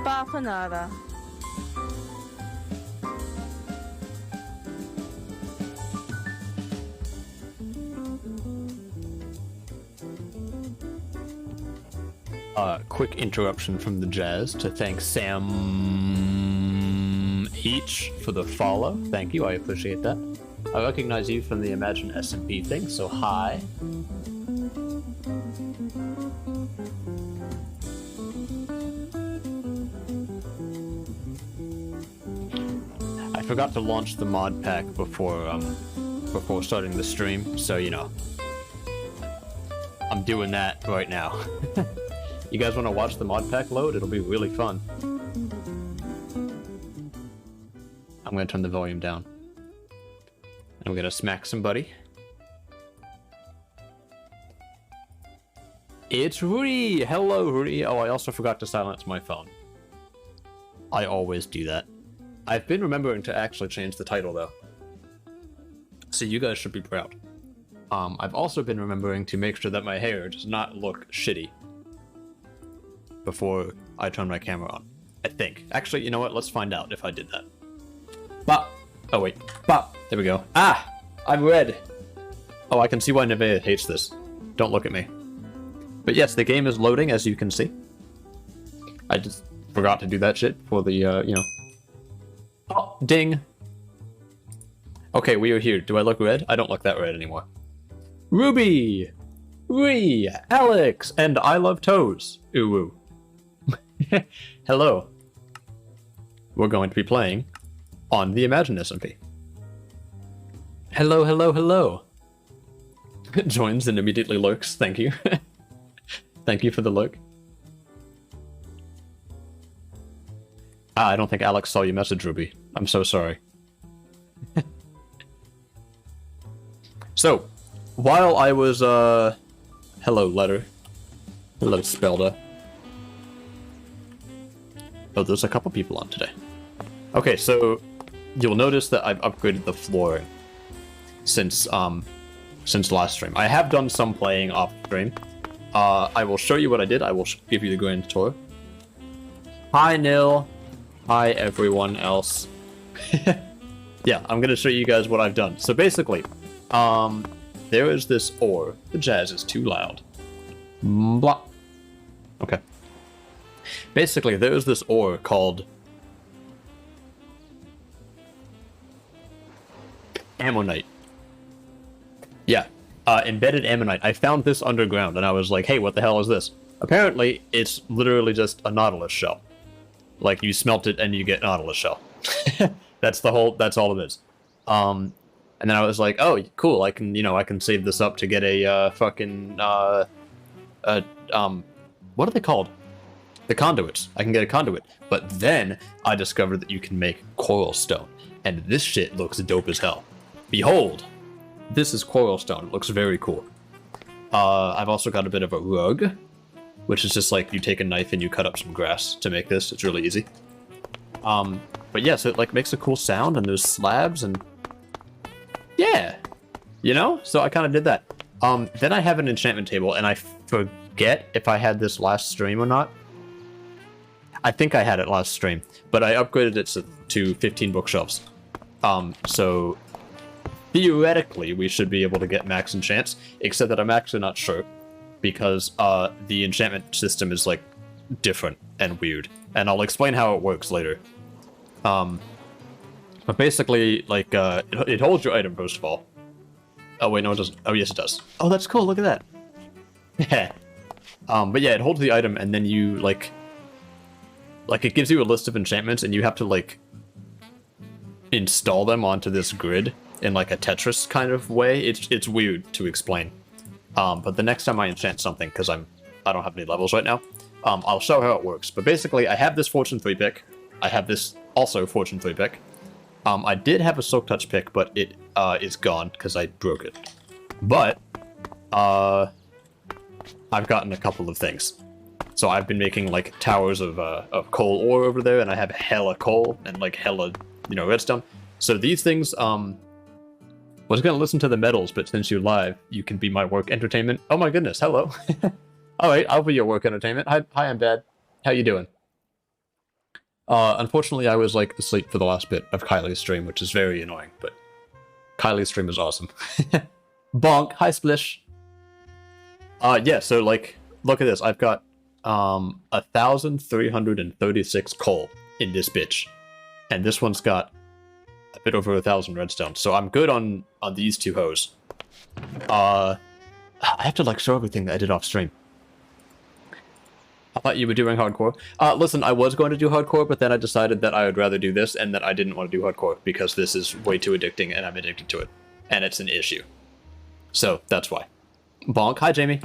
Bafanada. Quick interruption from the Jazz to thank Sam H for the follow. Thank you, I appreciate that. I recognize you from the ImagineSMP thing, so hi. I forgot to launch the mod pack before starting the stream, so you know. I'm doing that right now. You guys want to watch the mod pack load? It'll be really fun. I'm going to turn the volume down. And we're going to smack somebody. It's Ree! Hello, Ree! Oh, I also forgot to silence my phone. I always do that. I've been remembering to actually change the title, though. So you guys should be proud. I've also been remembering to make sure that my hair does not look shitty before I turn my camera on. I think. Actually, you know what? Let's find out if I did that. Bop! Oh wait. Bop! There we go. Ah! I'm red! Oh, I can see why Nevea hates this. Don't look at me. But yes, the game is loading, as you can see. I just forgot to do that shit for the, you know. Oh, ding! Okay, we are here. Do I look red? I don't look that red anymore. Ruby! Ree! Alex! And I love toes! Ooh. Hello. We're going to be playing on the ImagineSMP. Hello, hello, hello. Joins and immediately lurks. Thank you. Thank you for the lurk. Ah, I don't think Alex saw your message, Ruby. I'm so sorry. So, while I was, hello, letter. Hello, Spelda. Oh, there's a couple people on today. Okay, so you'll notice that I've upgraded the flooring since last stream. I have done some playing off stream. I will show you what I did. I will give you the grand tour. Hi, Nil. Hi, everyone else. Yeah, I'm gonna show you guys what I've done. So basically, there is this ore. The Jazz is too loud. Blah. Okay. Basically, there is this ore called ammonite. Yeah, embedded ammonite. I found this underground, and I was like, hey, what the hell is this? Apparently, it's literally just a nautilus shell. Like, you smelt it, and you get nautilus shell. That's all it is. And then I was like, oh, cool, I can save this up to get a, what are they called? The conduits. I can get a conduit. But then I discovered that you can make coral stone. And this shit looks dope as hell. Behold! This is coral stone. It looks very cool. I've also got a bit of a rug, which is just like you take a knife and you cut up some grass to make this. It's really easy. But yeah, so it like makes a cool sound and there's slabs and yeah, you know? So I kind of did that. Then I have an enchantment table and I forget if I had this last stream or not. I think I had it last stream, but I upgraded it to 15 bookshelves. So theoretically, we should be able to get max enchants, except that I'm actually not sure, because the enchantment system is like different and weird, and I'll explain how it works later. But basically, like, it holds your item first of all. Oh wait, no it doesn't. Oh yes it does. Oh, that's cool, look at that. But yeah, it holds the item and then you like it gives you a list of enchantments and you have to like install them onto this grid in like a Tetris kind of way. It's weird to explain. But the next time I enchant something, because I don't have any levels right now, I'll show how it works. But basically, I have this Fortune 3 pick. I have this also Fortune 3 pick. I did have a Silk Touch pick, but it is gone because I broke it. But I've gotten a couple of things. So I've been making like towers of coal ore over there, and I have hella coal and like hella, you know, redstone. So these things, was gonna listen to the medals, but since you're live, you can be my work entertainment. Oh my goodness, hello. All right, I'll be your work entertainment. Hi, I'm Dad. How you doing? Unfortunately, I was like asleep for the last bit of Kylie's stream, which is very annoying, but Kylie's stream is awesome. Bonk, hi Splish. Yeah, so like, look at this. I've got 1,336 coal in this bitch, and this one's got a bit over 1,000 redstone. So I'm good on these two hoes. I have to like show everything that I did off stream. I thought you were doing hardcore. Listen, I was going to do hardcore, but then I decided that I would rather do this and that I didn't want to do hardcore because this is way too addicting and I'm addicted to it. And it's an issue. So, that's why. Bonk. Hi, Jamie.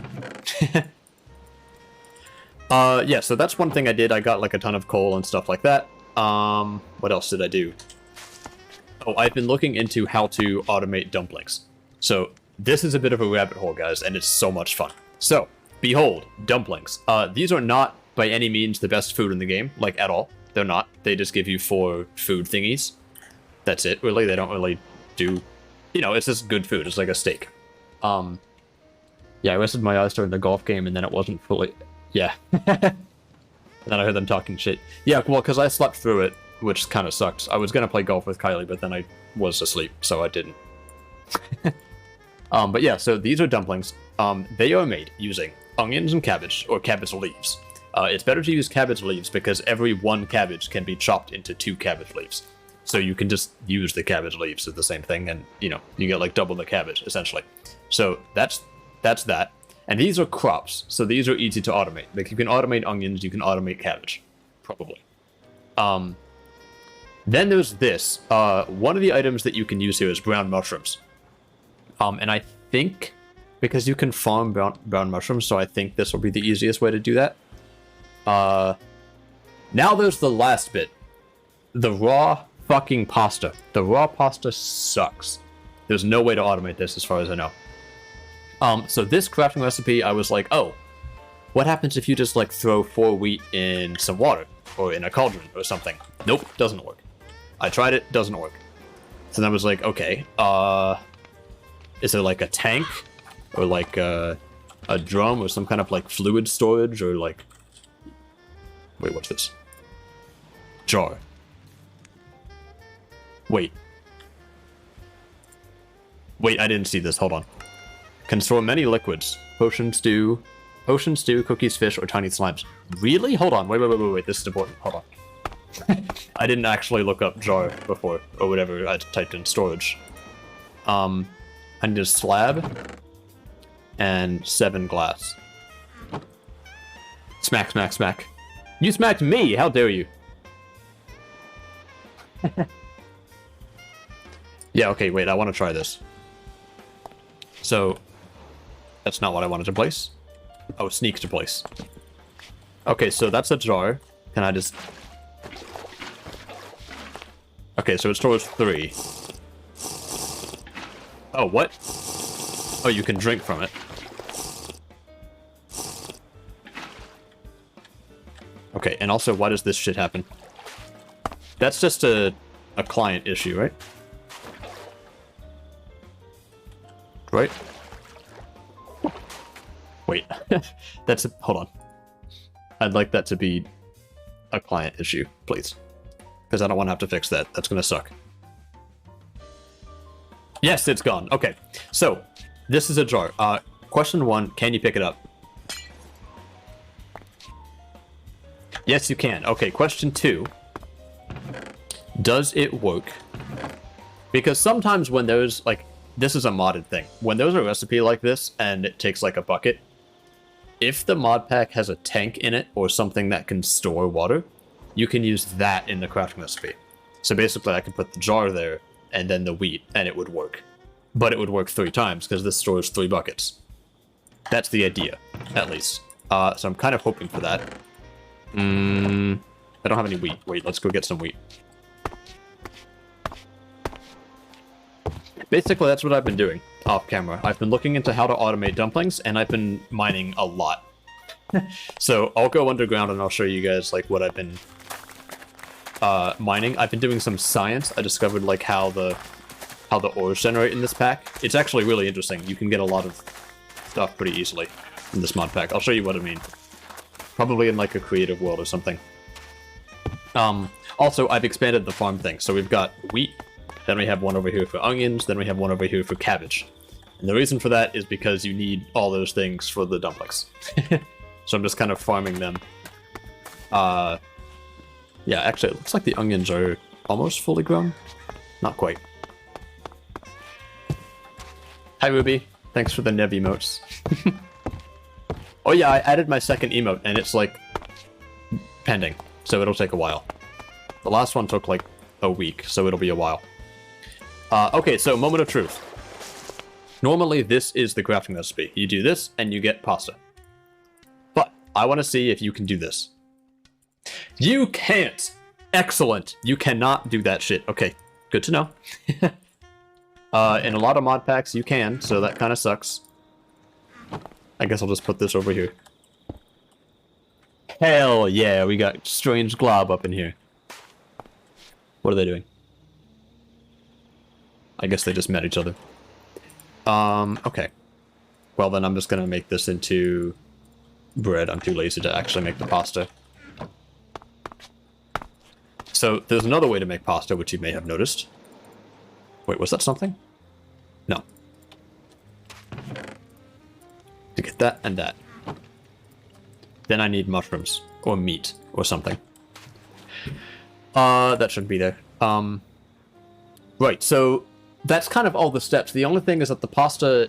Yeah, so that's one thing I did. I got like a ton of coal and stuff like that. What else did I do? Oh, I've been looking into how to automate dumplings. So, this is a bit of a rabbit hole, guys, and it's so much fun. So, behold, dumplings. These are not, by any means, the best food in the game, like, at all. They're not. They just give you 4 food thingies. That's it, really. They don't really do... You know, it's just good food. It's like a steak. Yeah, I rested my eyes during the golf game, and then it wasn't fully... Yeah. And then I heard them talking shit. Yeah, well, because I slept through it, which kind of sucks. I was going to play golf with Kylie, but then I was asleep, so I didn't. But yeah, so these are dumplings. They are made using onions and cabbage, or cabbage leaves. It's better to use cabbage leaves because every 1 cabbage can be chopped into 2 cabbage leaves. So you can just use the cabbage leaves of the same thing, and, you know, you get like double the cabbage, essentially. So that's that. And these are crops, so these are easy to automate. Like, you can automate onions, you can automate cabbage. Probably. Then there's this. One of the items that you can use here is brown mushrooms. And I think, because you can farm brown mushrooms, so I think this will be the easiest way to do that. Now there's the last bit. The raw fucking pasta. The raw pasta sucks. There's no way to automate this as far as I know. So this crafting recipe, I was like, oh, what happens if you just like throw 4 wheat in some water or in a cauldron or something? Nope, doesn't work. I tried it, doesn't work. So then I was like, okay, is there like a tank or like a drum or some kind of like fluid storage or like, wait, what's this? Jar. Wait, I didn't see this, hold on. Can store many liquids. Potion, stew, cookies, fish, or tiny slimes. Really? Hold on. Wait. This is important. Hold on. I didn't actually look up jar before, or whatever I typed in storage. I need a slab and 7 glass. Smack, smack, smack. You smacked me! How dare you? Yeah, okay, wait, I want to try this. So... That's not what I wanted to place. Oh, sneak to place. Okay, so that's a jar. Can I just... Okay, so it stores 3. Oh, what? Oh, you can drink from it. Okay, and also, why does this shit happen? That's just a client issue, right? Right? Wait, that's a, hold on. I'd like that to be a client issue, please. Because I don't want to have to fix that. That's going to suck. Yes, it's gone. Okay, so this is a jar. Question 1, can you pick it up? Yes, you can. Okay, question 2. Does it work? Because sometimes when there's, like, this is a modded thing. When there's a recipe like this, and it takes, like, a bucket, if the mod pack has a tank in it or something that can store water, you can use that in the crafting recipe. So basically I can put the jar there and then the wheat and it would work. But it would work 3 times because this stores 3 buckets. That's the idea, at least. So I'm kind of hoping for that. I don't have any wheat. Wait, let's go get some wheat. Basically, that's what I've been doing off camera. I've been looking into how to automate dumplings, and I've been mining a lot. So I'll go underground and I'll show you guys like what I've been mining. I've been doing some science. I discovered like how the ores generate in this pack. It's actually really interesting. You can get a lot of stuff pretty easily in this mod pack. I'll show you what I mean. Probably in like a creative world or something. Also, I've expanded the farm thing. So we've got wheat, then we have one over here for onions, then we have one over here for cabbage. And the reason for that is because you need all those things for the dumplings. So I'm just kind of farming them. Yeah, actually, it looks like the onions are almost fully grown. Not quite. Hi, Ruby. Thanks for the Nev emotes. Oh yeah, I added my second emote, and it's like pending, so it'll take a while. The last one took like a week, so it'll be a while. Okay, so moment of truth. Normally, this is the crafting recipe. You do this, and you get pasta. But I want to see if you can do this. You can't! Excellent! You cannot do that shit. Okay, good to know. In a lot of mod packs, you can, so that kind of sucks. I guess I'll just put this over here. Hell yeah, we got strange glob up in here. What are they doing? I guess they just met each other. Okay. Well, then I'm just gonna make this into bread. I'm too lazy to actually make the pasta. So, there's another way to make pasta, which you may have noticed. Wait, was that something? No. To get that and that. Then I need mushrooms. Or meat. Or something. That shouldn't be there. Right, so that's kind of all the steps. The only thing is that the pasta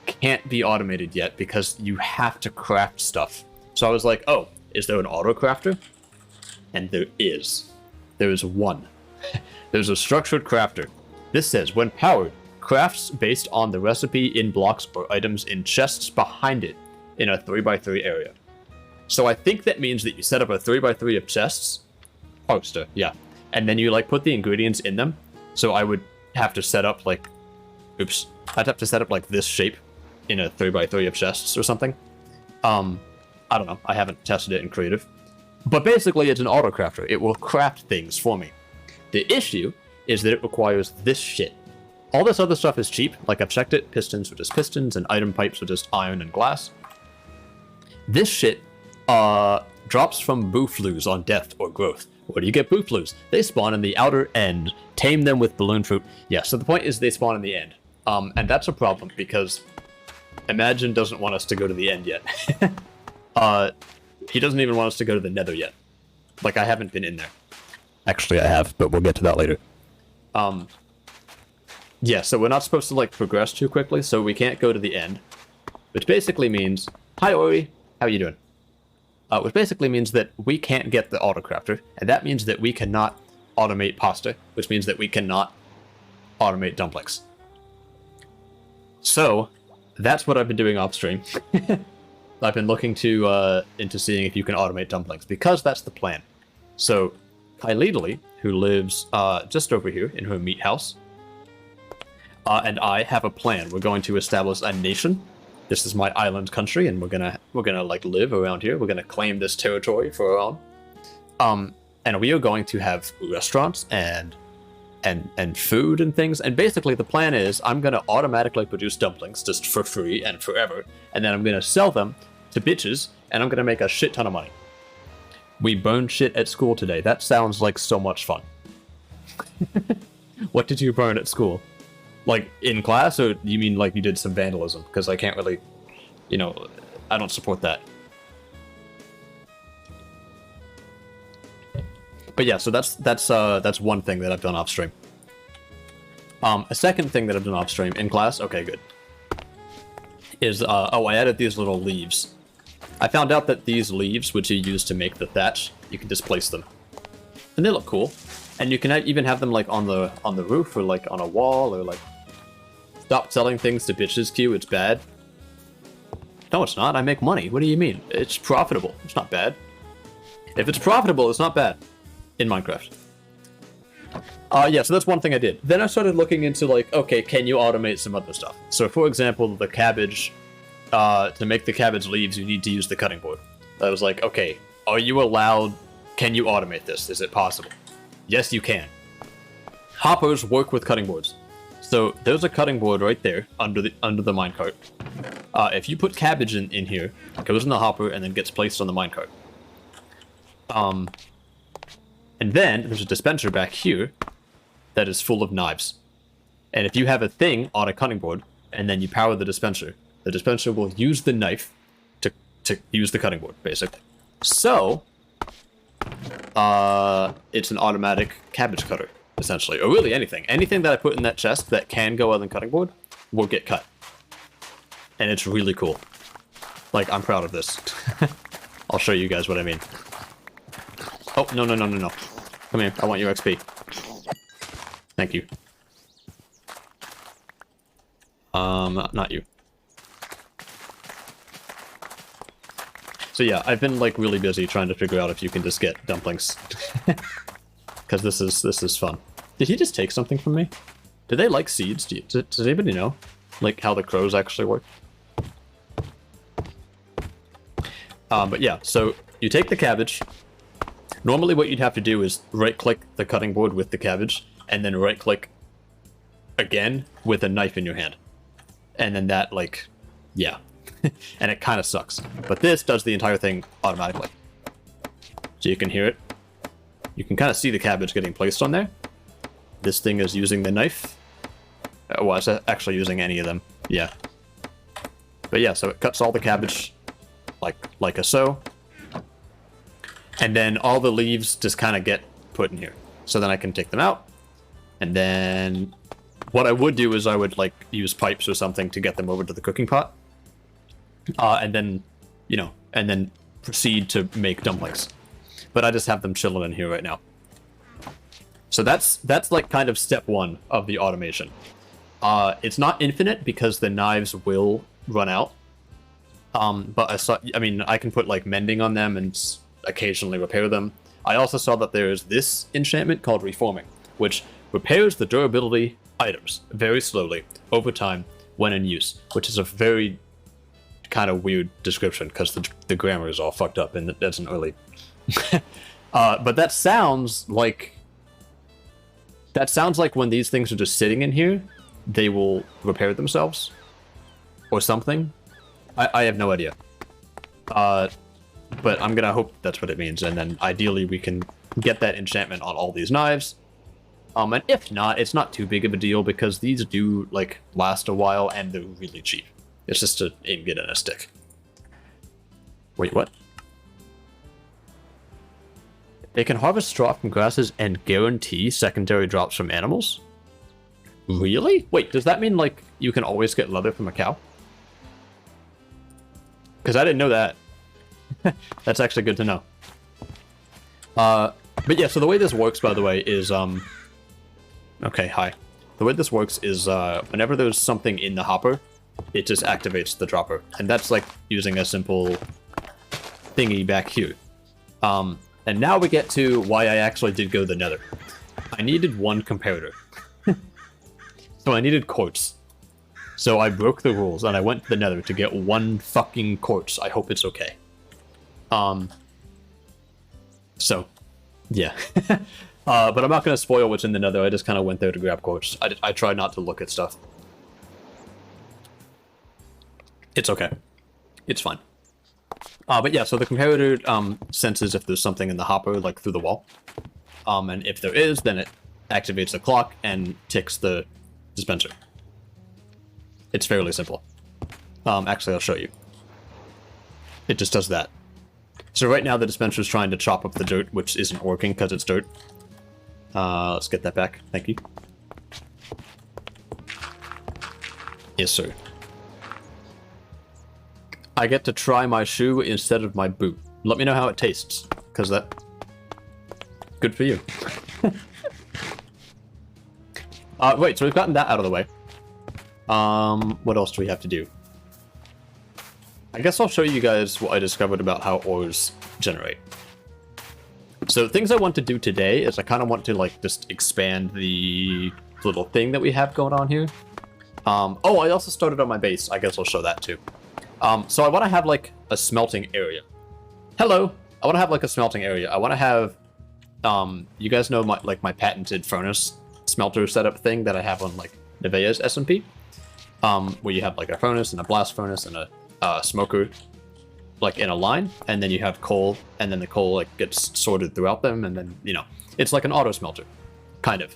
can't be automated yet because you have to craft stuff. So I was like, oh, is there an auto crafter? And there is. There is one. There's a structured crafter. This says, when powered, crafts based on the recipe in blocks or items in chests behind it in a 3x3 area. So I think that means that you set up a 3x3 of chests. Poster, yeah. And then you like put the ingredients in them. So I would have to set up like, oops, I'd have to set up like this shape in a 3x3 of chests or something. I don't know. I haven't tested it in creative. But basically, it's an auto crafter. It will craft things for me. The issue is that it requires this shit. All this other stuff is cheap. Like, I've checked it. Pistons are just pistons, and item pipes are just iron and glass. This shit drops from boofloos on death or growth. Where do you get boofloos? They spawn in the outer end. Tame them with balloon fruit. Yeah, so the point is they spawn in the end. And that's a problem, because Imagine doesn't want us to go to the end yet. He doesn't even want us to go to the nether yet. Like, I haven't been in there. Actually, I have, but we'll get to that later. Yeah, so we're not supposed to, like, progress too quickly, so we can't go to the end. Which basically means... Hi, Ori! How are you doing? Which basically means that we can't get the autocrafter, and that means that we cannot automate pasta, which means that we cannot automate dumplings. So, that's what I've been doing off-stream. I've been looking to into seeing if you can automate dumplings, because that's the plan. So, Kylidely, who lives just over here in her meat house, and I have a plan. We're going to establish a nation. This is my island country, and we're gonna like live around here. We're gonna claim this territory for our own. And we are going to have restaurants and food and things. And basically, the plan is I'm gonna automatically produce dumplings just for free and forever, and then I'm gonna sell them to bitches, and I'm gonna make a shit ton of money. We burned shit at school today. That sounds like so much fun. What did you burn at school? Like, in class, or you mean like you did some vandalism? Because I can't really, you know, I don't support that. But yeah, so that's one thing that I've done off stream. A second thing that I've done off stream in class, okay, good, is I added these little leaves. I found out that these leaves, which you use to make the thatch, you can displace them, and they look cool. And you can even have them like on the roof, or like on a wall, or like... Stop selling things to bitches, Q, it's bad. No, it's not. I make money. What do you mean? It's profitable. It's not bad. If it's profitable, it's not bad. In Minecraft. Yeah, so that's one thing I did. Then I started looking into, like, okay, can you automate some other stuff? So, for example, the cabbage... to make the cabbage leaves, you need to use the cutting board. I was like, okay, are you allowed... Can you automate this? Is it possible? Yes, you can. Hoppers work with cutting boards. So there's a cutting board right there under the minecart. If you put cabbage in here, it goes in the hopper and then gets placed on the minecart. And then there's a dispenser back here that is full of knives. And if you have a thing on a cutting board, and then you power the dispenser will use the knife to use the cutting board, basically. So, it's an automatic cabbage cutter, essentially. Or really anything. Anything that I put in that chest that can go on the cutting board will get cut. And it's really cool. Like, I'm proud of this. I'll show you guys what I mean. Oh, no. Come here, I want your XP. Thank you. Not you. So yeah, I've been like really busy trying to figure out if you can just get dumplings. Because this is fun. Did he just take something from me? Do they like seeds? Does anybody know? Like how the crows actually work? But yeah, so you take the cabbage. Normally what you'd have to do is right-click the cutting board with the cabbage, and then right-click again with a knife in your hand. And then that, like, yeah. And it kind of sucks. But this does the entire thing automatically. So you can hear it. You can kind of see the cabbage getting placed on there. This thing is using the knife. Well, it's actually using any of them. Yeah. But yeah, so it cuts all the cabbage like a so. And then all the leaves just kind of get put in here. So then I can take them out. And then what I would do is I would like use pipes or something to get them over to the cooking pot. And then, you know, and then proceed to make dumplings. But I just have them chilling in here right now. So that's like kind of step one of the automation. It's not infinite because the knives will run out. But I mean, I can put like mending on them and occasionally repair them. I also saw that there's this enchantment called Reforming, which repairs the durability items very slowly over time when in use, which is a very kind of weird description because the grammar is all fucked up and it doesn't really... but that sounds like when these things are just sitting in here, they will repair themselves or something. I have no idea. But I'm gonna hope that's what it means, and then ideally we can get that enchantment on all these knives. And if not, it's not too big of a deal because these do like last a while and they're really cheap. It's just an ingot and a stick. Wait, what? They can harvest straw from grasses and guarantee secondary drops from animals? Really? Wait, does that mean like you can always get leather from a cow? Because I didn't know that. That's actually good to know. But yeah, so the way this works, by the way, is okay, hi. The way this works is whenever there's something in the hopper, it just activates the dropper. And that's like using a simple thingy back here. And now we get to why I actually did go the nether. I needed one comparator. So I needed quartz. So I broke the rules and I went to the nether to get one fucking quartz. I hope it's okay. So, yeah. But I'm not going to spoil what's in the nether. I just kind of went there to grab quartz. I tried not to look at stuff. It's okay. It's fine. But yeah, so the comparator senses if there's something in the hopper, like through the wall. And if there is, then it activates the clock and ticks the dispenser. It's fairly simple. Actually, I'll show you. It just does that. So right now the dispenser is trying to chop up the dirt, which isn't working because it's dirt. Let's get that back. Thank you. Yes, sir. I get to try my shoe instead of my boot. Let me know how it tastes, because that... Good for you. Wait, so we've gotten that out of the way. What else do we have to do? I guess I'll show you guys what I discovered about how ores generate. So things I want to do today is I kind of want to like just expand the little thing that we have going on here. Oh, I also started on my base. I guess I'll show that too. So I want to have like a smelting area. Hello. I want to have like a smelting area. I want to have, you guys know my patented furnace smelter setup thing that I have on like Nevaeh's SMP, where you have like a furnace and a blast furnace and a smoker. like in a line, and then you have coal, and then the coal like gets sorted throughout them, and then, you know, it's like an auto smelter, kind of.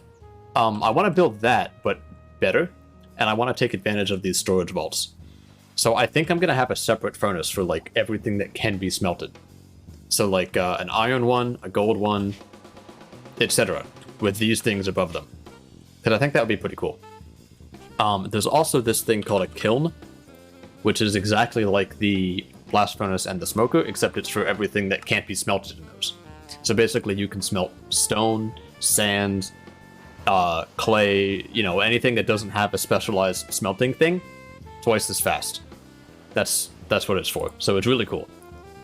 I want to build that, but better, and I want to take advantage of these storage vaults. So I think I'm going to have a separate furnace for like everything that can be smelted. So like an iron one, a gold one, etc. with these things above them. Because I think that would be pretty cool. There's also this thing called a kiln, which is exactly like the blast furnace and the smoker, except it's for everything that can't be smelted in those. So basically you can smelt stone, sand, clay, you know, anything that doesn't have a specialized smelting thing, twice as fast. That's what it's for. So it's really cool.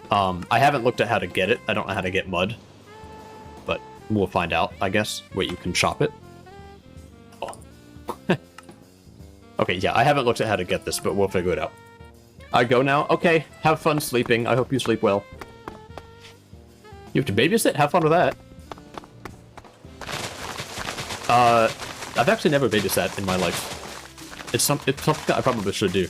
I haven't looked at how to get it. I don't know how to get mud, but we'll find out, I guess. Wait, you can chop it? Oh. Okay, yeah, I haven't looked at how to get this, but we'll figure it out. I go now? Okay, have fun sleeping. I hope you sleep well. You have to babysit? Have fun with that. I've actually never babysat in my life. It's something I probably should do.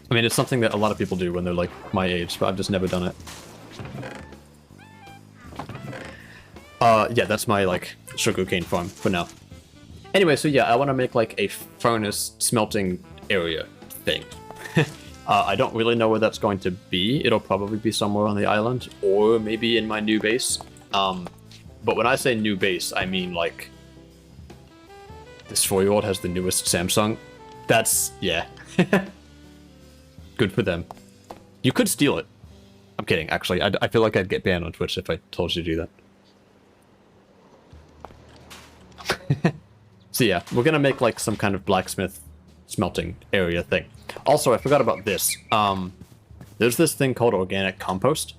I mean, it's something that a lot of people do when they're like my age, but I've just never done it. Yeah, that's my like sugarcane farm for now. Anyway, so yeah, I want to make like a furnace smelting area thing. I don't really know where that's going to be. It'll probably be somewhere on the island, or maybe in my new base. But when I say new base, I mean like this 4-year-old has the newest Samsung. That's, yeah. Good for them. You could steal it. I'm kidding, actually. I feel like I'd get banned on Twitch if I told you to do that. So yeah, we're gonna make like some kind of blacksmith smelting area thing. Also, I forgot about this. There's this thing called organic compost.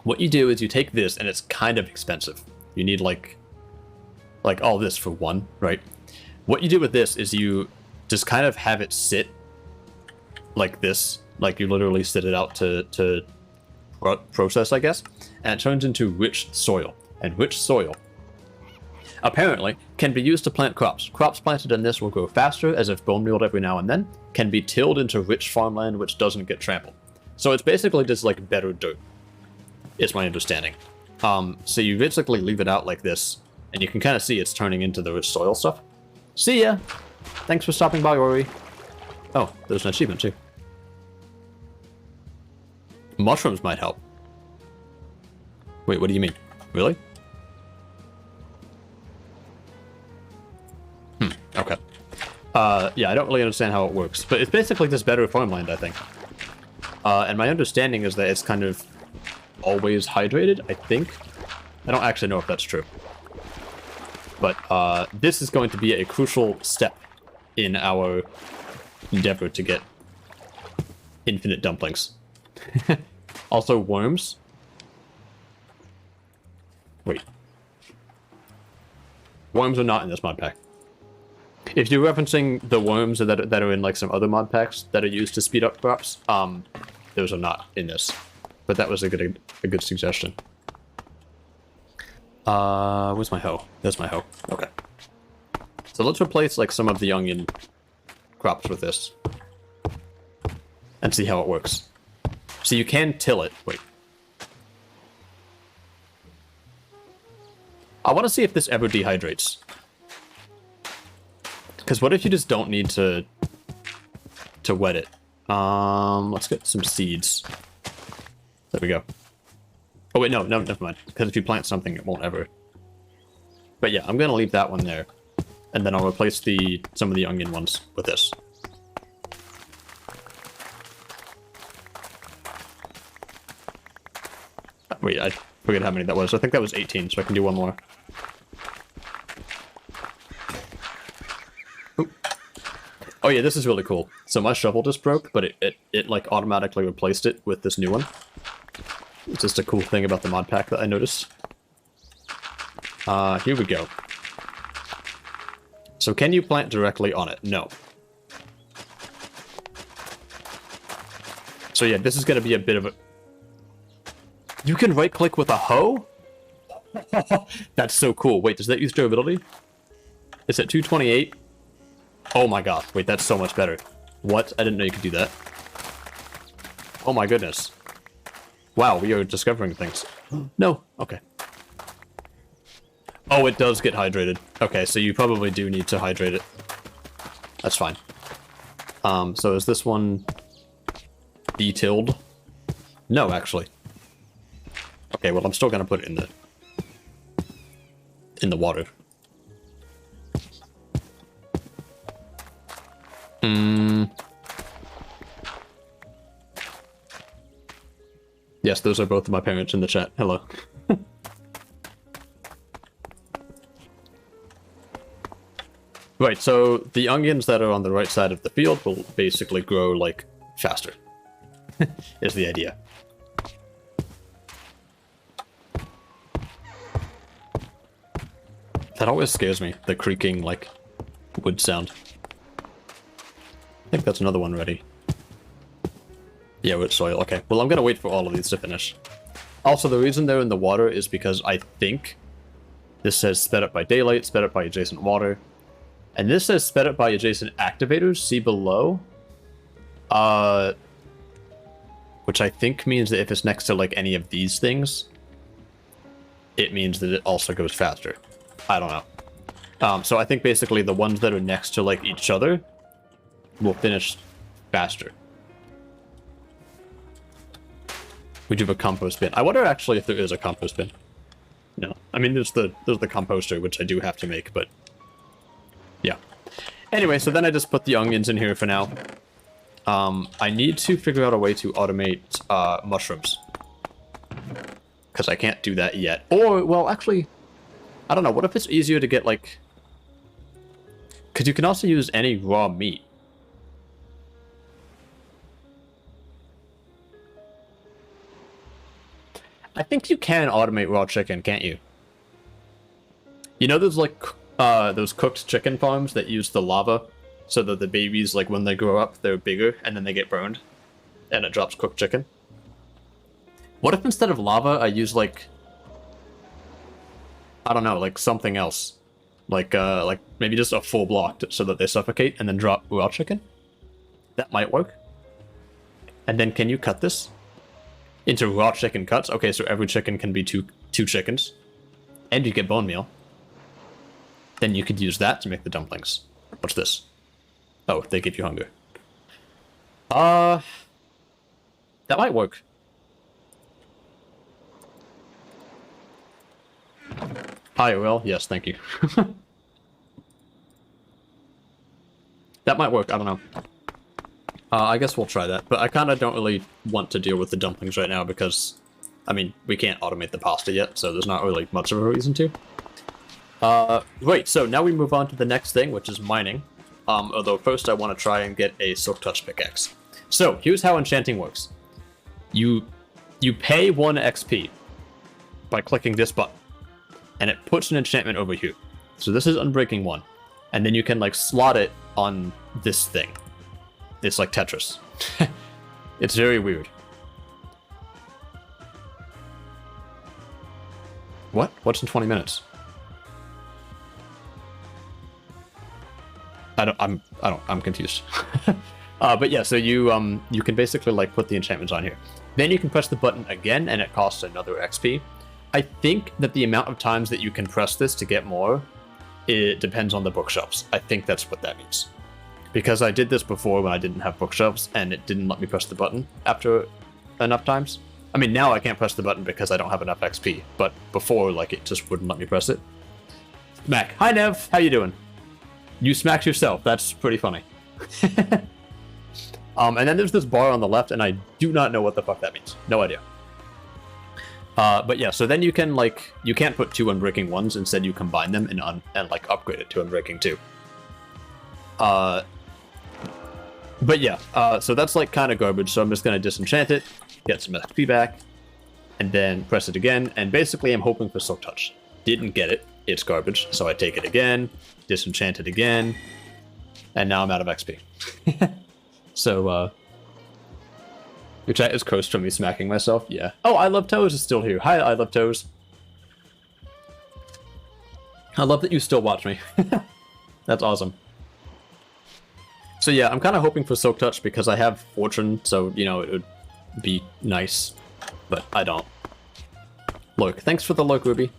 What you do is you take this, and it's kind of expensive. You need like all this for one, right? What you do with this is you just kind of have it sit like this, like you literally sit it out to process, I guess, and it turns into rich soil. And rich soil, apparently, can be used to plant crops. Crops planted in this will grow faster, as if bone mealed every now and then, can be tilled into rich farmland which doesn't get trampled. So it's basically just like better dirt, is my understanding. So you basically leave it out like this, and you can kind of see it's turning into the rich soil stuff. See ya! Thanks for stopping by, Rory. Oh, there's an achievement too. Mushrooms might help. Wait, what do you mean? Really? Okay. Yeah, I don't really understand how it works, but it's basically just better farmland, I think. And my understanding is that it's kind of always hydrated, I think. I don't actually know if that's true. But this is going to be a crucial step in our endeavor to get infinite dumplings. Also, worms. Wait. Worms are not in this mod pack. If you're referencing the worms that are in like some other mod packs that are used to speed up crops, those are not in this. But that was a good suggestion. Where's my hoe? There's my hoe. Okay. So let's replace like some of the onion crops with this. And see how it works. So you can till it. Wait. I want to see if this ever dehydrates. Because what if you just don't need to wet it? Let's get some seeds. There we go. Oh wait, no, never mind. Because if you plant something, it won't ever. But yeah, I'm gonna leave that one there, and then I'll replace some of the onion ones with this. Wait, I forget how many that was. I think that was 18, so I can do one more. Ooh. Oh yeah, this is really cool. So my shovel just broke, but it like automatically replaced it with this new one. It's just a cool thing about the mod pack that I noticed. Here we go. So can you plant directly on it? No. So yeah, this is going to be a bit of a... You can right-click with a hoe? That's so cool. Wait, does that use durability? It's at 228. Oh my god. Wait, that's so much better. What? I didn't know you could do that. Oh my goodness. Wow, we are discovering things. No, okay. Oh, it does get hydrated. Okay, so you probably do need to hydrate it. That's fine. So is this one detailed? No, actually. Okay, well, I'm still gonna put it in the water. Yes, those are both of my parents in the chat. Hello. Right, so the onions that are on the right side of the field will basically grow, like, faster. Is the idea. That always scares me, the creaking, like, wood sound. I think that's another one ready. Yeah, with soil. Okay, well, I'm gonna wait for all of these to finish. Also, the reason they're in the water is because I think this says sped up by daylight, sped up by adjacent water. And this says sped up by adjacent activators, see below. Which I think means that if it's next to, like, any of these things, it means that it also goes faster. I don't know. So I think basically the ones that are next to, like, each other will finish faster. We do have a compost bin. I wonder actually if there is a compost bin. No. I mean, there's the composter, which I do have to make, but... yeah. Anyway, so then I just put the onions in here for now. I need to figure out a way to automate mushrooms. Because I can't do that yet. Or, well, actually... I don't know, what if it's easier to get, like... because you can also use any raw meat. I think you can automate raw chicken, can't you? You know those, like, those cooked chicken farms that use the lava? So that the babies, like, when they grow up, they're bigger, and then they get burned. And it drops cooked chicken. What if instead of lava, I use, like... I don't know, like, something else. Like maybe just a full block so that they suffocate, and then drop raw chicken? That might work. And then can you cut this? Into raw chicken cuts? Okay, so every chicken can be two chickens. And you get bone meal. Then you could use that to make the dumplings. What's this? Oh, they give you hunger. That might work. Hi, Will. Yes, thank you. That might work, I don't know. I guess we'll try that, but I kind of don't really want to deal with the dumplings right now because, I mean, we can't automate the pasta yet, so there's not really much of a reason to. Right, so now we move on to the next thing, which is mining. Although first I want to try and get a Silk Touch pickaxe. So, here's how enchanting works. You pay 1 XP by clicking this button, and it puts an enchantment over here. So this is Unbreaking 1. And then you can, like, slot it on this thing. It's like Tetris. It's very weird. What? What's in 20 minutes? I'm confused. But yeah, so you can basically, like, put the enchantments on here. Then you can press the button again, and it costs another XP. I think that the amount of times that you can press this to get more, it depends on the bookshelves. I think that's what that means. Because I did this before when I didn't have bookshelves, and it didn't let me press the button after enough times. I mean, now I can't press the button because I don't have enough XP, but before, like, it just wouldn't let me press it. Mac. Hi, Nev. How you doing? You smacked yourself. That's pretty funny. And then there's this bar on the left, and I do not know what the fuck that means. No idea. But yeah, so then you can, like, you can't put 2 Unbreaking 1s, instead you combine them and like, upgrade it to Unbreaking 2. But yeah, so that's, like, kind of garbage, so I'm just gonna disenchant it, get some XP back, and then press it again, and basically I'm hoping for Silk Touch. Didn't get it, it's garbage, so I take it again, disenchant it again, and now I'm out of XP. So, your chat is cursed from me smacking myself? Yeah. Oh, I Love Toes is still here. Hi, I Love Toes. I love that you still watch me. That's awesome. So yeah, I'm kind of hoping for Silk Touch because I have Fortune, so, you know, it would be nice, but I don't. Look, thanks for the look, Ruby.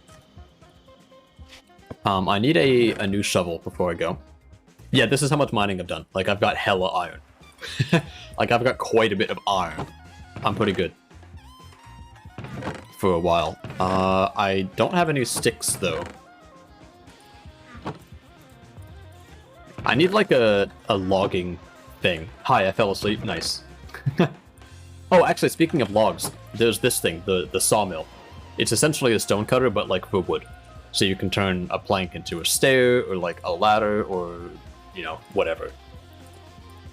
I need a new shovel before I go. Yeah, this is how much mining I've done. Like, I've got hella iron. Like, I've got quite a bit of iron. I'm pretty good. For a while. I don't have any sticks, though. I need, like, a logging thing. Hi, I fell asleep. Nice. Oh, actually, speaking of logs, there's this thing, the sawmill. It's essentially a stone cutter, but, like, for wood. So you can turn a plank into a stair, or, like, a ladder, or, you know, whatever.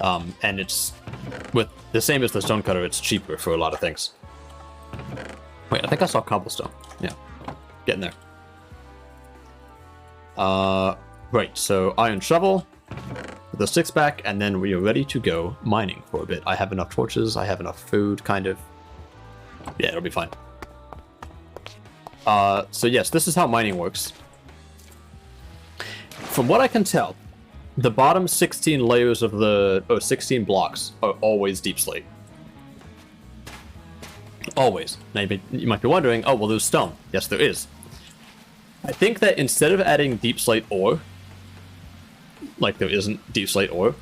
And it's, with the same as the stone cutter, it's cheaper for a lot of things. Wait, I think I saw cobblestone. Yeah, getting there. Right, so iron shovel, with the sticks back, and then we are ready to go mining for a bit. I have enough torches, I have enough food, kind of. Yeah, it'll be fine. So yes, this is how mining works. From what I can tell, the bottom 16 layers of the, 16 blocks are always deep slate. Always. Now you might be wondering, oh, well, there's stone. Yes, there is. I think that instead of adding deep slate ore, like there isn't deep slate ore,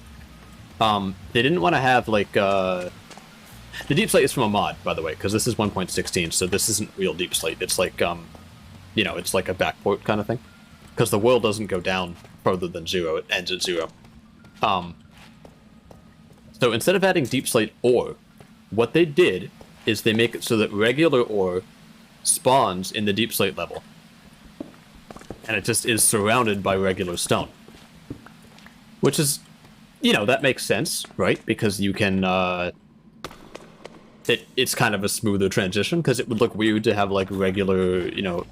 they didn't want to have, like, the deep slate is from a mod, by the way, because this is 1.16, so this isn't real deep slate. It's like, you know, it's like a backport kind of thing. Because the world doesn't go down further than 0, it ends at 0. So instead of adding deep slate ore, what they did is they make it so that regular ore spawns in the deep slate level. And it just is surrounded by regular stone. Which is, you know, that makes sense, right? Because you can, it's kind of a smoother transition, because it would look weird to have, like, regular, you know,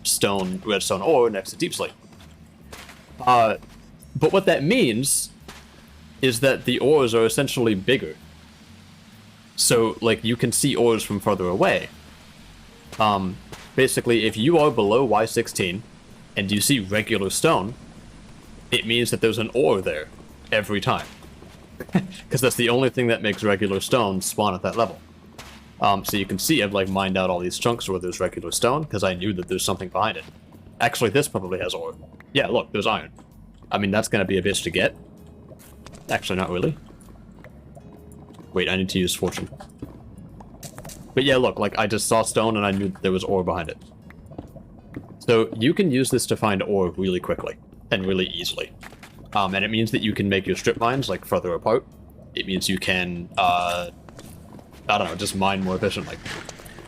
redstone ore next to deep slate. But what that means is that the ores are essentially bigger. So, like, you can see ores from further away. Basically, if you are below Y16 and you see regular stone, it means that there's an ore there every time. Because that's the only thing that makes regular stone spawn at that level. So you can see I've, like, mined out all these chunks where there's regular stone, because I knew that there's something behind it. Actually, this probably has ore. Yeah, look, there's iron. I mean, that's gonna be a bitch to get. Actually, not really. Wait, I need to use fortune. But yeah, look, like, I just saw stone and I knew that there was ore behind it. So you can use this to find ore really quickly and really easily. And it means that you can make your strip mines, like, further apart. It means you can, I don't know, just mine more efficiently.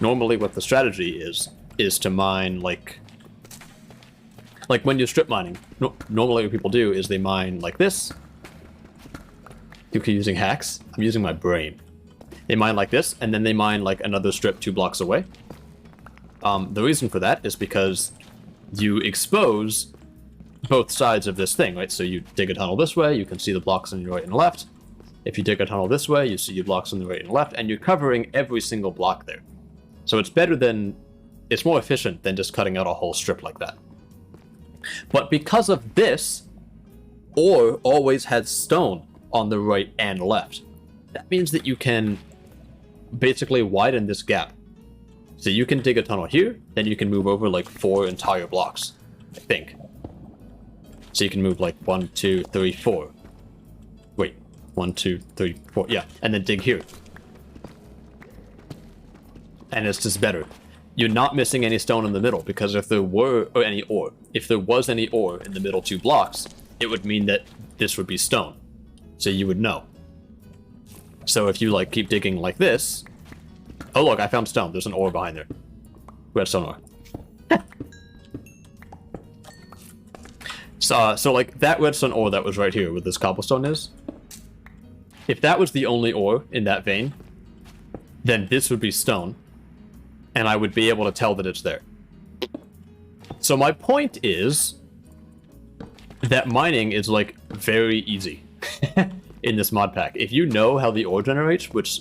Normally what the strategy is to mine, like when you're strip mining, normally what people do is they mine like this. You keep using hacks. I'm using my brain. They mine like this, and then they mine, like, another strip 2 blocks away. The reason for that is because you expose both sides of this thing, right? So you dig a tunnel this way, you can see the blocks on your right and left. If you dig a tunnel this way, you see your blocks on the right and left, and you're covering every single block there. So it's better than, it's more efficient than just cutting out a whole strip like that. But because of this, ore always has stone on the right and left. That means that you can basically widen this gap. So you can dig a tunnel here, then you can move over, like, 4 entire blocks, I think. So you can move, like, 1, 2, 3, 4. Wait, 1, 2, 3, 4, yeah, and then dig here. And it's just better. You're not missing any stone in the middle, because if there were, or any ore, if there was any ore in the middle 2 blocks, it would mean that this would be stone. So you would know. So if you, like, keep digging like this, oh look, I found stone. There's an ore behind there. Redstone ore. So like, that redstone ore that was right here where this cobblestone is, if that was the only ore in that vein, then this would be stone, and I would be able to tell that it's there. So my point is that mining is, like, very easy in this mod pack. If you know how the ore generates, which,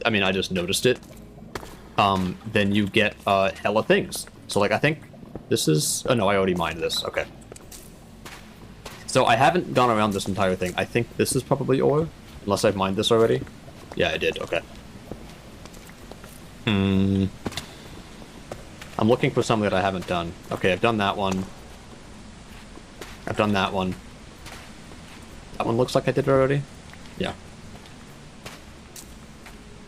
I mean, I just noticed it, then you get hella things. So, like, I think this is, oh no, I already mined this, okay. So I haven't gone around this entire thing. I think this is probably ore, unless I've mined this already. Yeah, I did, okay. I'm looking for something that I haven't done. Okay, I've done that one. I've done that one. That one looks like I did it already. Yeah.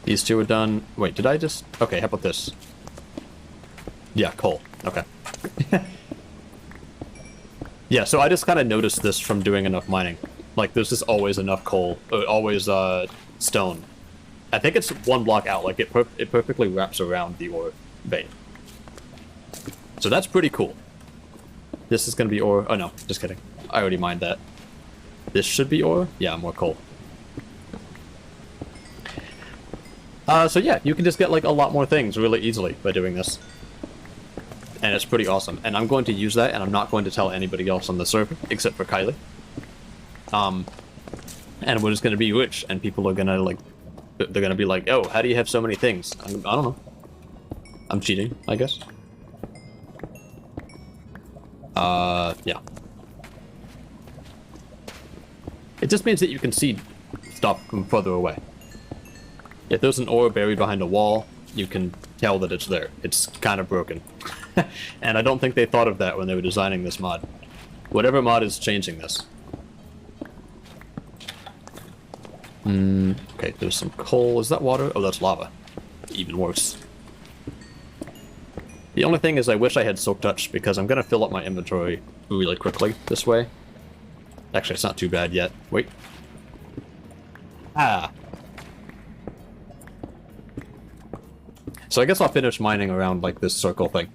These two are done. Wait, did I just... Okay, how about this? Yeah, coal. Okay. Yeah, so I just kind of noticed this from doing enough mining. Like, there's just always enough coal. Always, stone. I think it's one block out. Like, it perfectly wraps around the ore vein. So that's pretty cool. This is going to be ore. Oh, no. Just kidding. I already mined that. This should be ore? Yeah, more coal. So yeah, you can just get, like, a lot more things really easily by doing this. And it's pretty awesome. And I'm going to use that, and I'm not going to tell anybody else on the server, except for Kylie. And we're just going to be rich, and people are going to, like... They're going to be like, oh, how do you have so many things? I don't know. I'm cheating, I guess. Yeah. It just means that you can see stuff from further away. If there's an ore buried behind a wall, you can tell that it's there. It's kind of broken. And I don't think they thought of that when they were designing this mod. Whatever mod is changing this. Okay, there's some coal. Is that water? Oh, that's lava. Even worse. The only thing is I wish I had Silk Touch, because I'm going to fill up my inventory really quickly this way. Actually, it's not too bad yet. Wait. Ah. So I guess I'll finish mining around, like, this circle thing.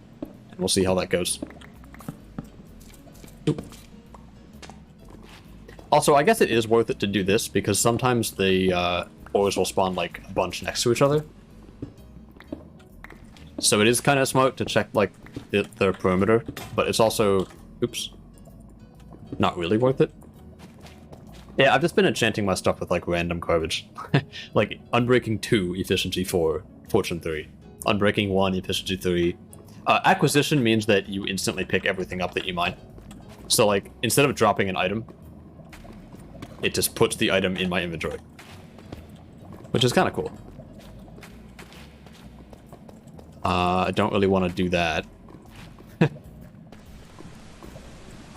And we'll see how that goes. Oop. Also, I guess it is worth it to do this, because sometimes the ores will spawn, like, a bunch next to each other. So it is kind of smart to check, like, their perimeter, but it's also... Oops. Not really worth it. Yeah, I've just been enchanting my stuff with, like, random garbage. Like, Unbreaking 2, Efficiency 4, Fortune 3. Unbreaking 1, Efficiency 3. Acquisition means that you instantly pick everything up that you mine. So, like, instead of dropping an item, it just puts the item in my inventory. Which is kind of cool. I don't really want to do that.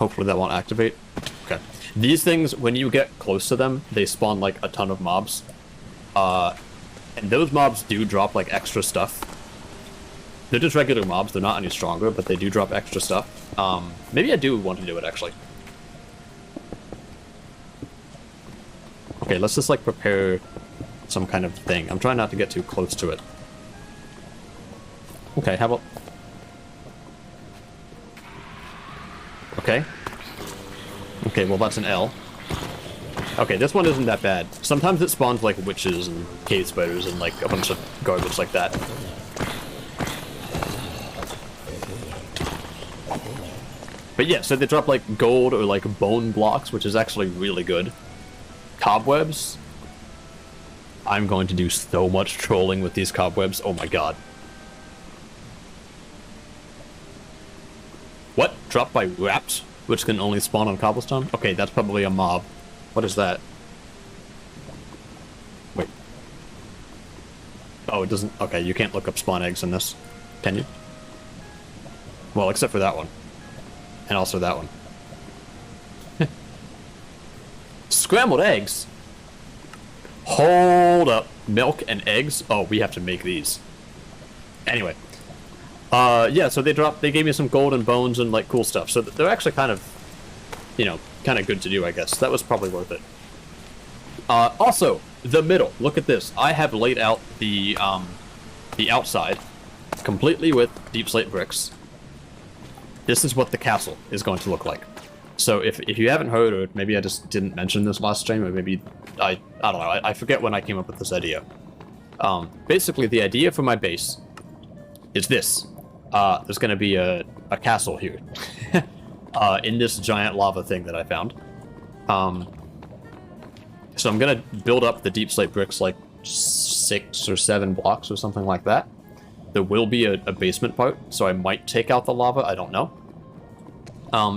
Hopefully that won't activate. Okay. These things, when you get close to them, they spawn, like, a ton of mobs. And those mobs do drop, like, extra stuff. They're just regular mobs, they're not any stronger, but they do drop extra stuff. Maybe I do want to do it, actually. Okay, let's just, like, prepare some kind of thing. I'm trying not to get too close to it. Okay, how about... Okay. Okay, well, that's an L. Okay, this one isn't that bad. Sometimes it spawns, like, witches and cave spiders and, like, a bunch of garbage like that. But yeah, so they drop, like, gold or, like, bone blocks, which is actually really good. Cobwebs. I'm going to do so much trolling with these cobwebs. Oh my god. What? Dropped by rats, which can only spawn on cobblestone? Okay, that's probably a mob. What is that? Wait. Oh, it doesn't... Okay, you can't look up spawn eggs in this. Can you? Well, except for that one. And also that one. Scrambled eggs? Hold up. Milk and eggs? Oh, we have to make these. Anyway. Yeah, so they gave me some gold and bones and, like, cool stuff. So they're actually kind of, you know, kind of good to do, I guess. That was probably worth it. Also, the middle. Look at this. I have laid out the outside completely with deep slate bricks. This is what the castle is going to look like. So if you haven't heard, or maybe I just didn't mention this last stream, or maybe I don't know, I forget when I came up with this idea. Basically, the idea for my base is this. There's going to be a castle here. In this giant lava thing that I found. So I'm going to build up the deep slate bricks like 6 or 7 blocks or something like that. There will be a basement part, so I might take out the lava, I don't know.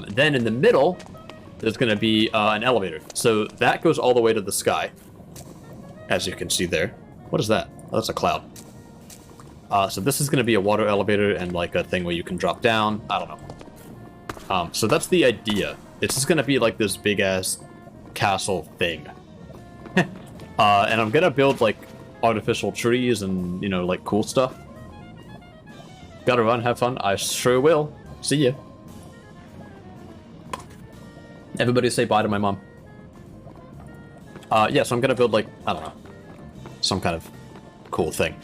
Then in the middle, there's going to be an elevator. So that goes all the way to the sky, as you can see there. What is that? Oh, that's a cloud. So this is going to be a water elevator and like a thing where you can drop down. I don't know. So that's the idea. It's just going to be like this big ass castle thing. And I'm going to build like artificial trees and, you know, like cool stuff. Gotta run, have fun. I sure will. See ya. Everybody say bye to my mom. Yeah, so I'm gonna build like, I don't know, some kind of cool thing.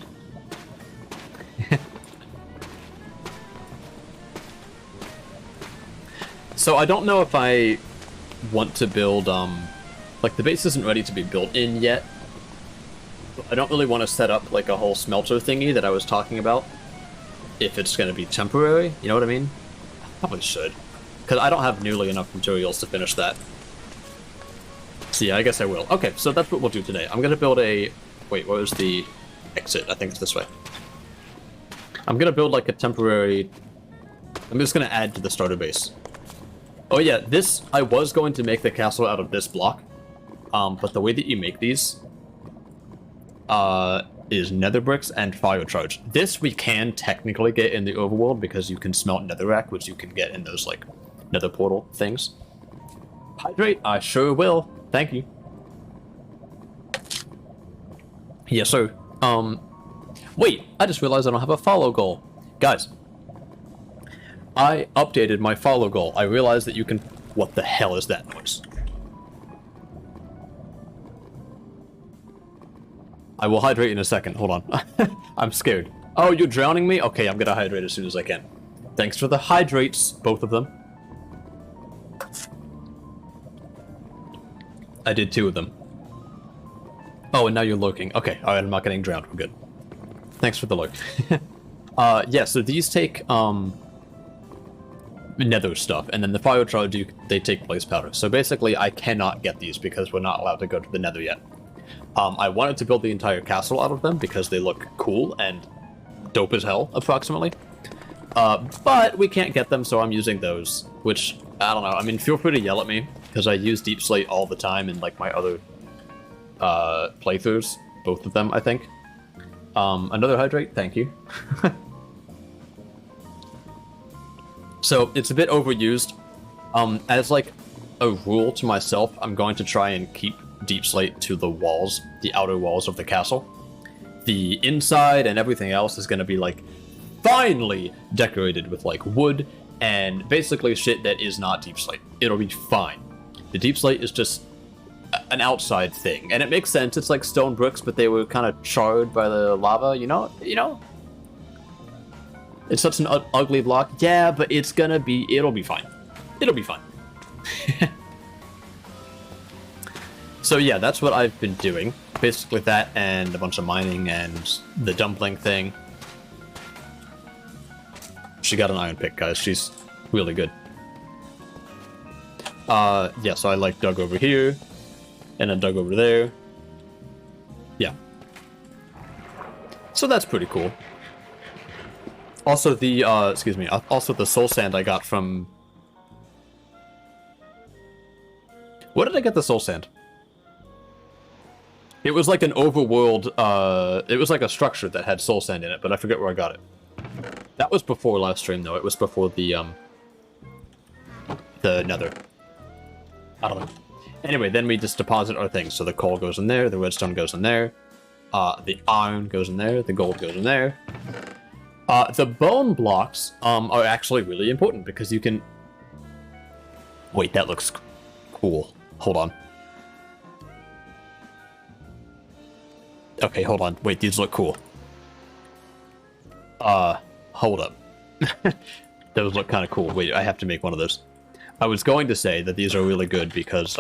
So I don't know if I want to build, like the base isn't ready to be built in yet. I don't really want to set up like a whole smelter thingy that I was talking about. If it's going to be temporary, you know what I mean? Probably should. Because I don't have nearly enough materials to finish that. So yeah, I guess I will. Okay, so that's what we'll do today. I'm going to build a... Wait, where's the exit? I think it's this way. I'm going to build like a temporary... I'm just going to add to the starter base. Oh yeah, this... I was going to make the castle out of this block. But the way that you make these... is nether bricks and fire charge. This we can technically get in the overworld because you can smelt netherrack, which you can get in those like nether portal things. Hydrate, I sure will. Thank you. Yeah, so, wait, I just realized I don't have a follow goal. Guys, I updated my follow goal. I realized that you can... What the hell is that noise? I will hydrate in a second. Hold on. I'm scared. Oh, you're drowning me? Okay, I'm gonna hydrate as soon as I can. Thanks for the hydrates, both of them. I did 2 of them. Oh, and now you're lurking. Okay, alright, I'm not getting drowned. We're good. Thanks for the lurk. Yeah, so these take, nether stuff, and then the fire charge, they take blaze powder. So basically, I cannot get these because we're not allowed to go to the nether yet. I wanted to build the entire castle out of them because they look cool and dope as hell, approximately. But we can't get them, so I'm using those, which, I don't know. I mean, feel free to yell at me, because I use Deep Slate all the time in, like, my other playthroughs. Both of them, I think. Another hydrate? Thank you. So, it's a bit overused. As, like, a rule to myself, I'm going to try and keep Deep Slate to the walls, the outer walls of the castle. The inside and everything else is going to be like finely decorated with like wood and basically shit that is not Deep Slate. It'll be fine. The Deep Slate is just an outside thing, and it makes sense. It's like stone bricks, but they were kind of charred by the lava. You know. It's such an ugly block. Yeah, but it's gonna be. It'll be fine. It'll be fine. So yeah, that's what I've been doing. Basically that and a bunch of mining and the dumpling thing. She got an iron pick, guys. She's really good. Yeah, so I like dug over here and then dug over there. Yeah. So that's pretty cool. Also the, excuse me, also the soul sand I got from... Where did I get the soul sand? It was like an overworld, it was like a structure that had soul sand in it, but I forget where I got it. That was before live stream, though. It was before the nether. I don't know. Anyway, then we just deposit our things. So the coal goes in there, the redstone goes in there, the iron goes in there, the gold goes in there. The bone blocks, are actually really important because you can... Wait, that looks cool. Hold on. Okay, hold on. Wait, these look cool. Hold up. Those look kind of cool. Wait, I have to make one of those. I was going to say that these are really good because,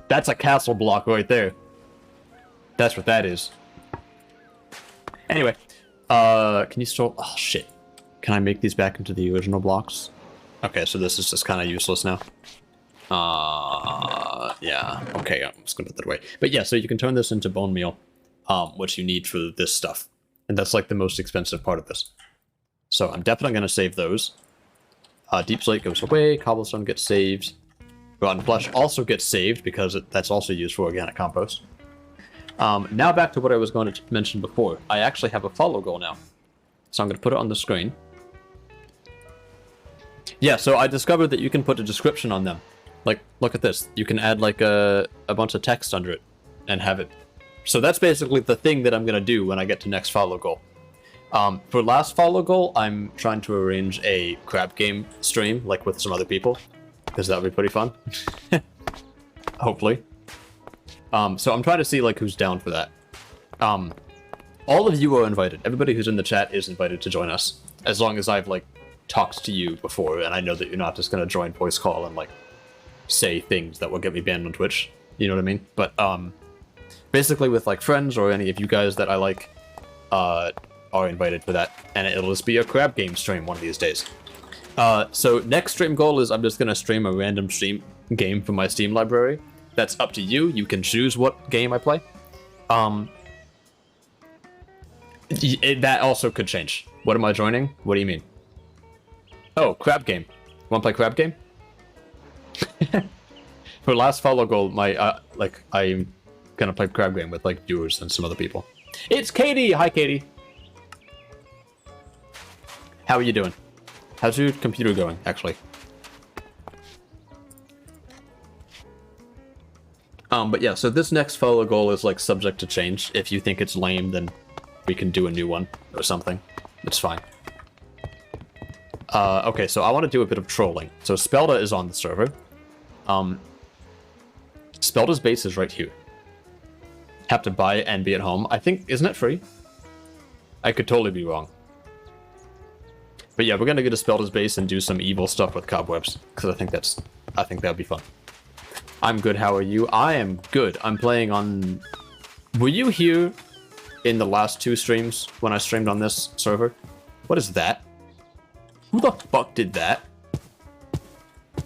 that's a castle block right there. That's what that is. Anyway, can you still... Oh, shit. Can I make these back into the original blocks? Okay, so this is just kind of useless now. Yeah, okay, I'm just gonna put that away. But yeah, so you can turn this into bone meal, which you need for this stuff. And that's like the most expensive part of this. So I'm definitely gonna save those. Deep Slate goes away, cobblestone gets saved. Rotten flesh also gets saved because that's also used for organic compost. Now back to what I was going to mention before. I actually have a follow goal now. So I'm going to put it on the screen. Yeah, so I discovered that you can put a description on them. Like, look at this. You can add like a bunch of text under it and have it. So that's basically the thing that I'm going to do when I get to next follow goal. For last follow goal, I'm trying to arrange a crab game stream, like with some other people, because that would be pretty fun. Hopefully. So I'm trying to see like who's down for that. All of you are invited. Everybody who's in the chat is invited to join us, as long as I've like talked to you before, and I know that you're not just gonna join voice call and like say things that will get me banned on Twitch. You know what I mean? But basically with like friends or any of you guys that I like, are invited for that, and it'll just be a crab game stream one of these days. So next stream goal is I'm just gonna stream a random stream game from my Steam library. That's up to you. You can choose what game I play. That also could change. What am I joining? What do you mean? Oh, crab game. Want to play crab game? For last follow goal, my I'm gonna play crab game with like viewers and some other people. It's Katie. Hi, Katie. How are you doing? How's your computer going, actually? But yeah, so this next follow goal is like subject to change. If you think it's lame, then we can do a new one or something. It's fine. Okay, so I want to do a bit of trolling. So Spelda is on the server. Spelda's base is right here. Have to buy it and be at home. I think, isn't it free? I could totally be wrong. But yeah, we're gonna go to Spelda's base and do some evil stuff with cobwebs, because I think that'd be fun. I'm good, how are you? I am good. I'm playing on... Were you here in the last 2 streams when I streamed on this server? What is that? Who the fuck did that?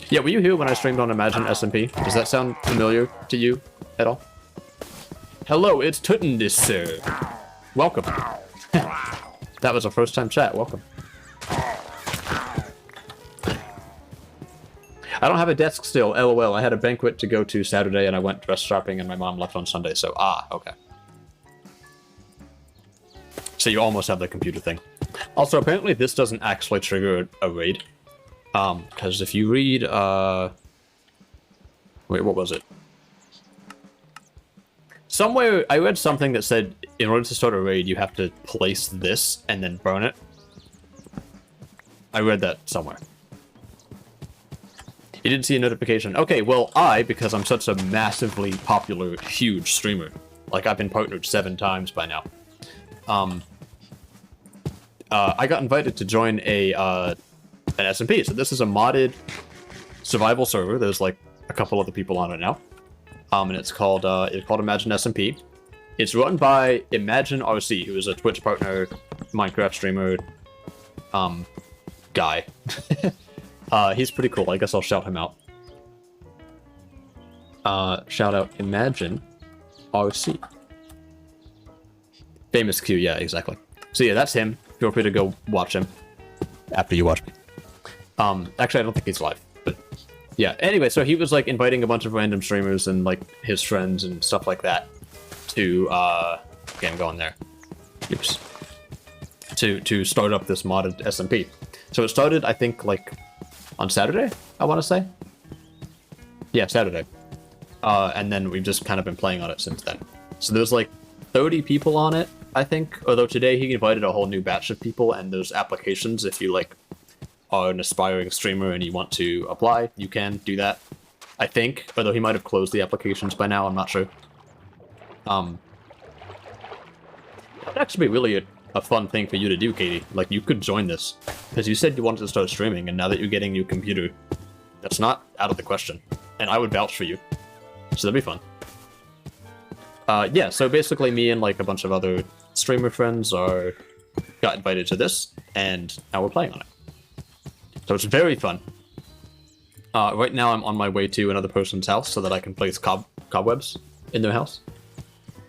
Yeah, were you here when I streamed on ImagineSMP? Does that sound familiar to you at all? Hello, it's Tutundis, sir. Welcome. That was a first time chat, welcome. I don't have a desk still, lol. I had a banquet to go to Saturday and I went dress shopping and my mom left on Sunday, so okay. So you almost have the computer thing. Also, apparently this doesn't actually trigger a raid. Because if you read, wait, what was it? Somewhere, I read something that said, in order to start a raid, you have to place this and then burn it. I read that somewhere. You didn't see a notification. Okay, well, because I'm such a massively popular, huge streamer, like I've been partnered 7 times by now, I got invited to join an SMP. So this is a modded survival server. There's like a couple other people on it now. And it's called ImagineSMP. It's run by ImagineRC, who is a Twitch partner, Minecraft streamer, guy. He's pretty cool. I guess I'll shout him out. Shout out ImagineRC. Famous Q, yeah, exactly. So yeah, that's him. Feel free to go watch him after you watch me. Actually, I don't think he's live, but yeah. Anyway, so he was like inviting a bunch of random streamers and like his friends and stuff like that to okay, I'm going there. Oops. To start up this modded SMP. So it started, I think, like on Saturday, I want to say. Yeah, Saturday. And then we've just kind of been playing on it since then. So there's like 30 people on it, I think. Although today he invited a whole new batch of people, and there's applications if you like are an aspiring streamer and you want to apply, you can do that. I think, although he might have closed the applications by now, I'm not sure. That'd actually be really a fun thing for you to do, Katie. Like, you could join this, because you said you wanted to start streaming, and now that you're getting a new computer, that's not out of the question. And I would vouch for you. So that'd be fun. Yeah, so basically me and like a bunch of other streamer friends got invited to this, and now we're playing on it. So it's very fun. Right now I'm on my way to another person's house so that I can place cobwebs in their house.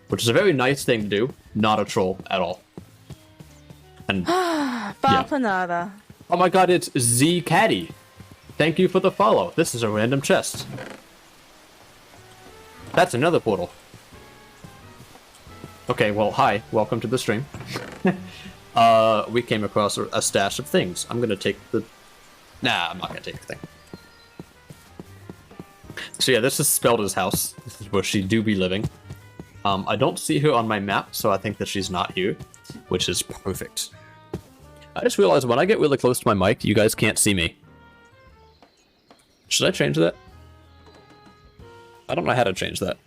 Which is a very nice thing to do, not a troll at all. And yeah. Oh my god, it's Z Caddy. Thank you for the follow. This is a random chest. That's another portal. Okay, well, hi. Welcome to the stream. We came across a stash of things. I'm gonna take the... Nah, I'm not gonna take the thing. So yeah, this is Spelda's house. This is where she do be living. I don't see her on my map, so I think that she's not here, which is perfect. I just realized when I get really close to my mic, you guys can't see me. Should I change that? I don't know how to change that.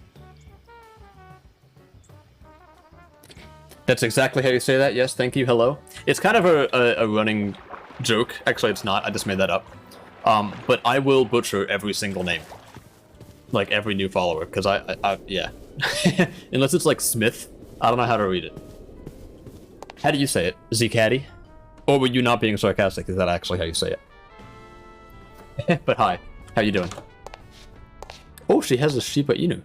That's exactly how you say that. Yes, thank you. Hello. It's kind of a running joke. Actually, it's not. I just made that up. But I will butcher every single name. Like every new follower, because yeah. Unless it's like Smith, I don't know how to read it. How do you say it? Z-Caddy? Or were you not being sarcastic? Is that actually how you say it? But hi. How you doing? Oh, she has a Shiba Inu.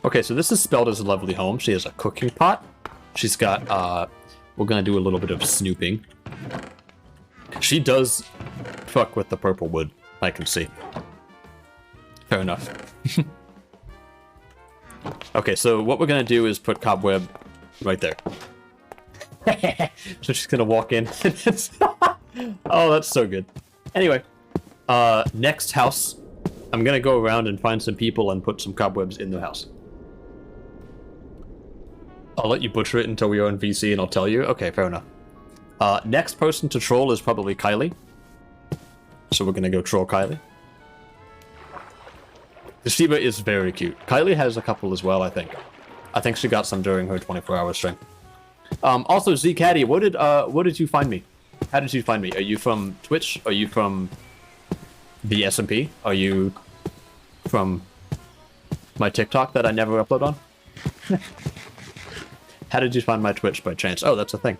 Okay, so this is Spelda's lovely home. She has a cooking pot. She's got, we're gonna do a little bit of snooping. She does fuck with the purple wood, I can see. Fair enough. Okay, so what we're gonna do is put Cobweb right there. So she's gonna walk in. Oh, that's so good. Anyway, next house. I'm gonna go around and find some people and put some cobwebs in their house. I'll let you butcher it until we are in VC and I'll tell you. Okay, fair enough. Next person to troll is probably Kylie. So we're gonna go troll Kylie. The Shiba is very cute. Kylie has a couple as well, I think. I think she got some during her 24-hour stream. Also, Z-Caddy, where did you find me? How did you find me? Are you from Twitch? Are you from the SMP? Are you from my TikTok that I never upload on? How did you find my Twitch by chance? Oh, that's a thing.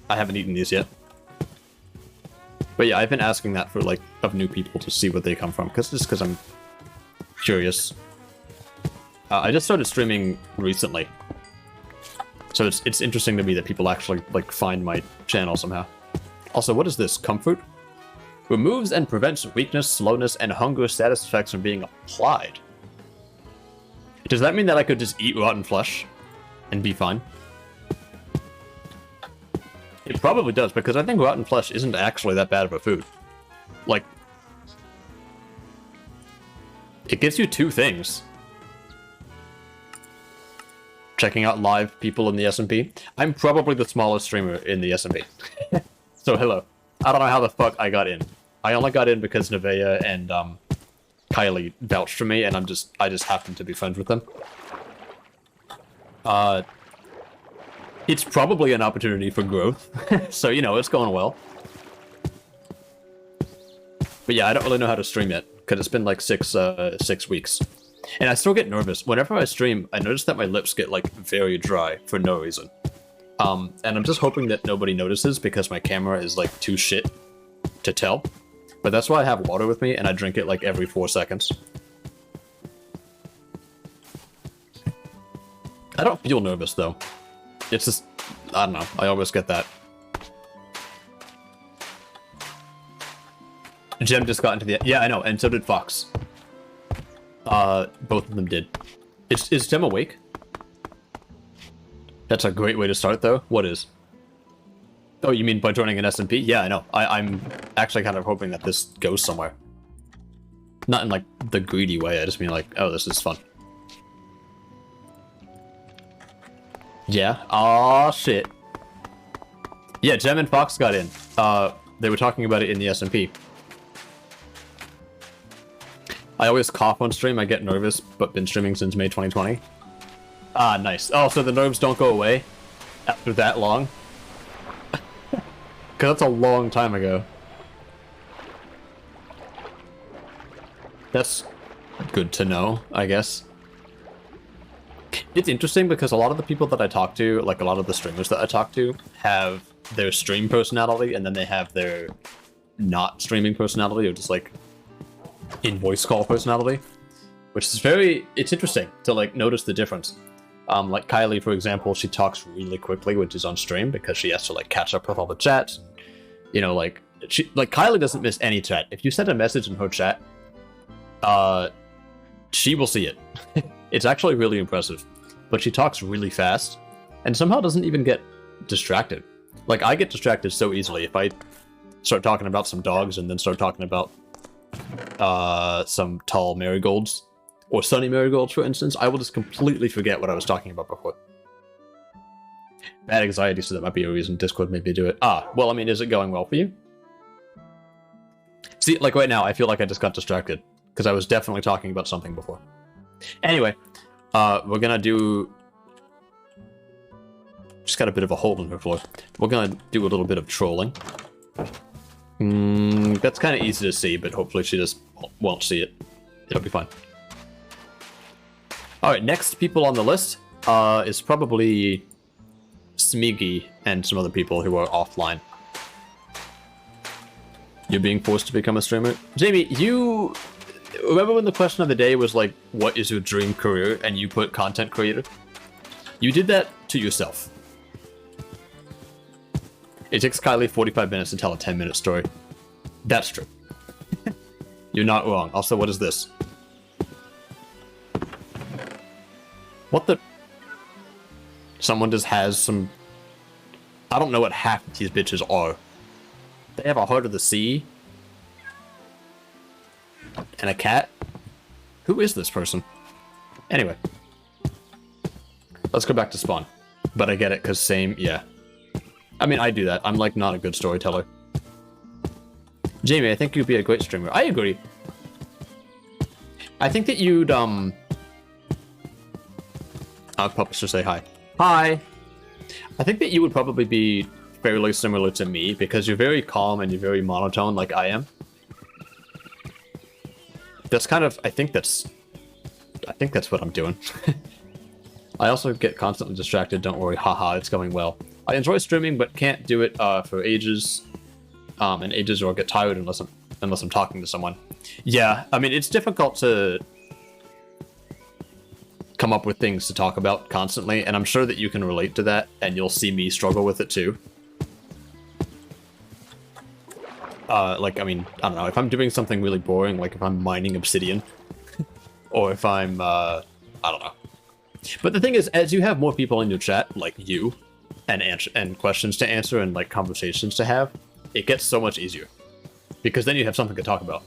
I haven't eaten these yet. But yeah, I've been asking that for like of new people to see where they come from, just because I'm curious. I just started streaming recently, so it's interesting to me that people actually like find my channel somehow. Also, what is this? Comfort? Removes and prevents weakness, slowness, and hunger status effects from being applied. Does that mean that I could just eat rotten flesh and be fine? It probably does, because I think rotten flesh isn't actually that bad of a food. Like, it gives you two things. Checking out live people in the SMP. I'm probably the smallest streamer in the SMP. So hello. I don't know how the fuck I got in. I only got in because Nevaeh and Kylie vouched for me, and I just happened to be friends with them. It's probably an opportunity for growth, so you know, it's going well. But yeah, I don't really know how to stream yet, because it's been like 6 weeks. And I still get nervous. Whenever I stream, I notice that my lips get like very dry for no reason. And I'm just hoping that nobody notices because my camera is like too shit to tell. But that's why I have water with me and I drink it like every 4 seconds. I don't feel nervous though. It's just, I don't know, I always get that. Jem just got into the... Yeah, I know, and so did Fox. Both of them did. Is Jem awake? That's a great way to start, though. What is? Oh, you mean by joining an SMP? Yeah, I know. I'm actually kind of hoping that this goes somewhere. Not in, like, the greedy way. I just mean, like, oh, this is fun. Yeah. Aw, shit. Yeah, Jem and Fox got in. They were talking about it in the SMP. I always cough on stream, I get nervous, but been streaming since May 2020. Ah, nice. Oh, so the nerves don't go away after that long? Because that's a long time ago. That's good to know, I guess. It's interesting because a lot of the people that I talk to, like a lot of the streamers that I talk to, have their stream personality and then they have their not streaming personality, or just like in voice call personality, which is it's interesting to like notice the difference. Like Kylie, for example, she talks really quickly when she's on stream because she has to like catch up with all the chats. You know, like Kylie doesn't miss any chat. If you send a message in her chat, she will see it. It's actually really impressive, but she talks really fast and somehow doesn't even get distracted. Like, I get distracted so easily if I start talking about some dogs and then start talking about some tall marigolds or sunny marigolds, for instance. I will just completely forget what I was talking about before. Bad anxiety, so that might be a reason Discord made me do it. Well, I mean, is it going well for you? See, like right now, I feel like I just got distracted because I was definitely talking about something before. Anyway, we're gonna do... Just got a bit of a hole in her floor. We're gonna do a little bit of trolling. That's kind of easy to see, but hopefully she just won't see it. It'll be fine. Alright, next people on the list is probably Smeagy and some other people who are offline. You're being forced to become a streamer? Jamie, you... Remember when the question of the day was like, what is your dream career? And you put content creator? You did that to yourself. It takes Kylie 45 minutes to tell a 10-minute story. That's true. You're not wrong. Also, what is this? What the... Someone just has some... I don't know what half of these bitches are. They have a heart of the sea. And a cat. Who is this person? Anyway. Let's go back to spawn. But I get it, because same... Yeah. I mean, I do that. I'm, like, not a good storyteller. Jamie, I think you'd be a great streamer. I agree. I think that you'd, I'll publisher say hi. Hi! I think that you would probably be fairly similar to me, because you're very calm and you're very monotone like I am. That's kind of... I think that's what I'm doing. I also get constantly distracted, don't worry. Haha, it's going well. I enjoy streaming, but can't do it for ages. And ages or get tired unless I'm talking to someone. Yeah, I mean, it's difficult to come up with things to talk about constantly, and I'm sure that you can relate to that, and you'll see me struggle with it too. Like, I mean, I don't know, if I'm doing something really boring, like if I'm mining obsidian, or if I'm, I don't know. But the thing is, as you have more people in your chat, like you, and questions to answer and like conversations to have, it gets so much easier. Because then you have something to talk about.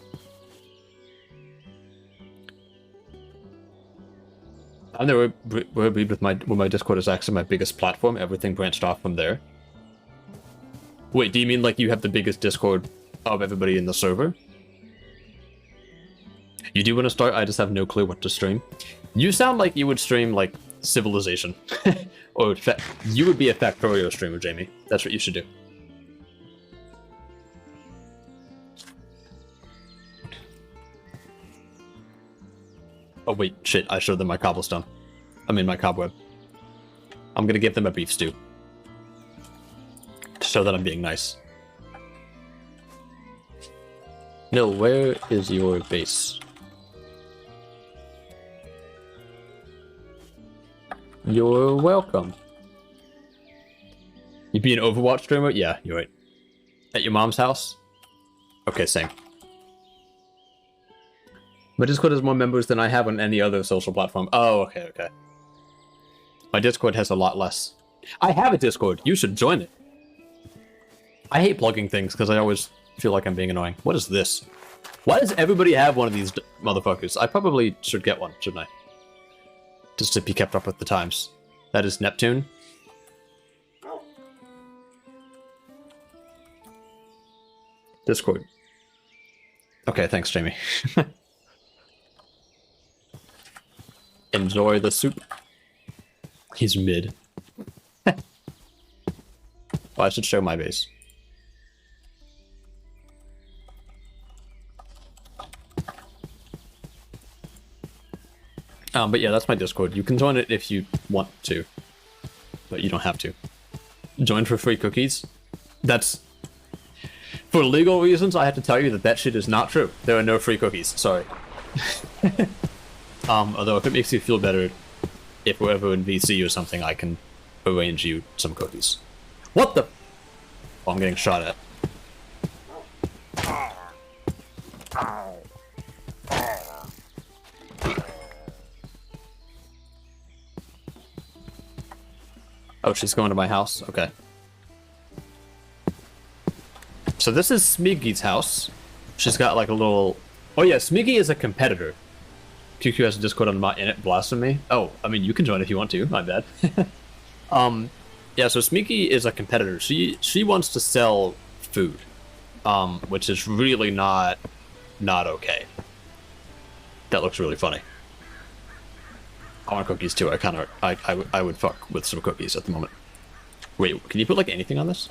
I've never agreed with my Discord is actually my biggest platform. Everything branched off from there. Wait, do you mean like you have the biggest Discord of everybody in the server? You do want to start? I just have no clue what to stream. You sound like you would stream like Civilization. Or you would be a Factorio streamer, Jamie. That's what you should do. Oh wait, shit, I showed them my cobblestone. I mean my cobweb. I'm gonna give them a beef stew. To show that I'm being nice. No, where is your base? You're welcome. You be an Overwatch streamer? Yeah, you're right. At your mom's house? Okay, same. My Discord has more members than I have on any other social platform. Oh, okay, okay. My Discord has a lot less. I have a Discord. You should join it. I hate plugging things because I always feel like I'm being annoying. What is this? Why does everybody have one of these motherfuckers? I probably should get one, shouldn't I? Just to be kept up with the times. That is Neptune. Discord. Okay, thanks, Jamie. Enjoy the soup. He's mid. Well, I should show my base. But yeah, that's my Discord. You can join it if you want to, but you don't have to. Join for free cookies? That's... For legal reasons, I have to tell you that that shit is not true. There are no free cookies. Sorry. Although if it makes you feel better, if we're ever in VC or something, I can arrange you some cookies. What the... Oh, I'm getting shot at. Oh, she's going to my house? Okay. So this is Smeagol's house. She's got like a little... Oh yeah, Smeagol is a competitor. QQ has a Discord on my Init Blasphemy. Oh, I mean, you can join if you want to. My bad. Yeah, so Smeagol is a competitor. She wants to sell food, which is really not okay. That looks really funny. I want cookies too. I would fuck with some cookies at the moment. Wait, can you put like anything on this?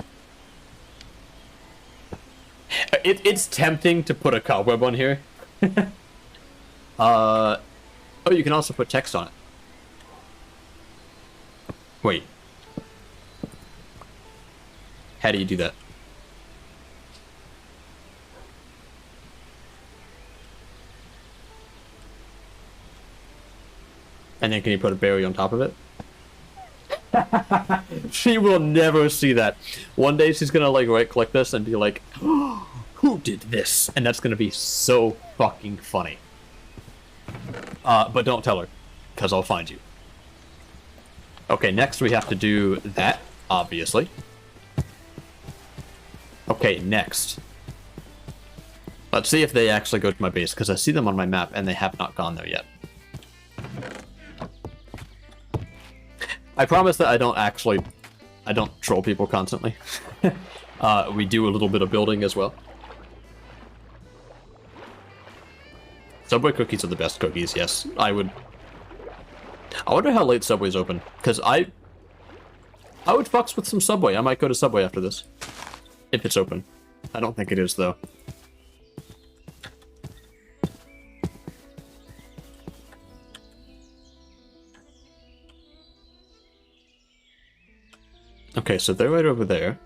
It's tempting to put a cobweb on here. Oh, you can also put text on it. Wait. How do you do that? And then can you put a berry on top of it? She will never see that. One day she's gonna like right click this and be like, oh, who did this? And that's gonna be so fucking funny. But don't tell her, because I'll find you. Okay, next we have to do that, obviously. Okay, next. Let's see if they actually go to my base, because I see them on my map and they have not gone there yet. I promise that I don't troll people constantly. We do a little bit of building as well. Subway cookies are the best cookies, yes. I wonder how late Subway's open, because I would fucks with some Subway. I might go to Subway after this. If it's open. I don't think it is, though. Okay, so they're right over there.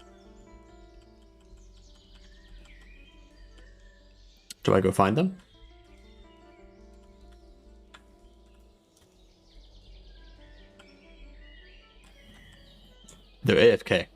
Do I go find them? They're AFK.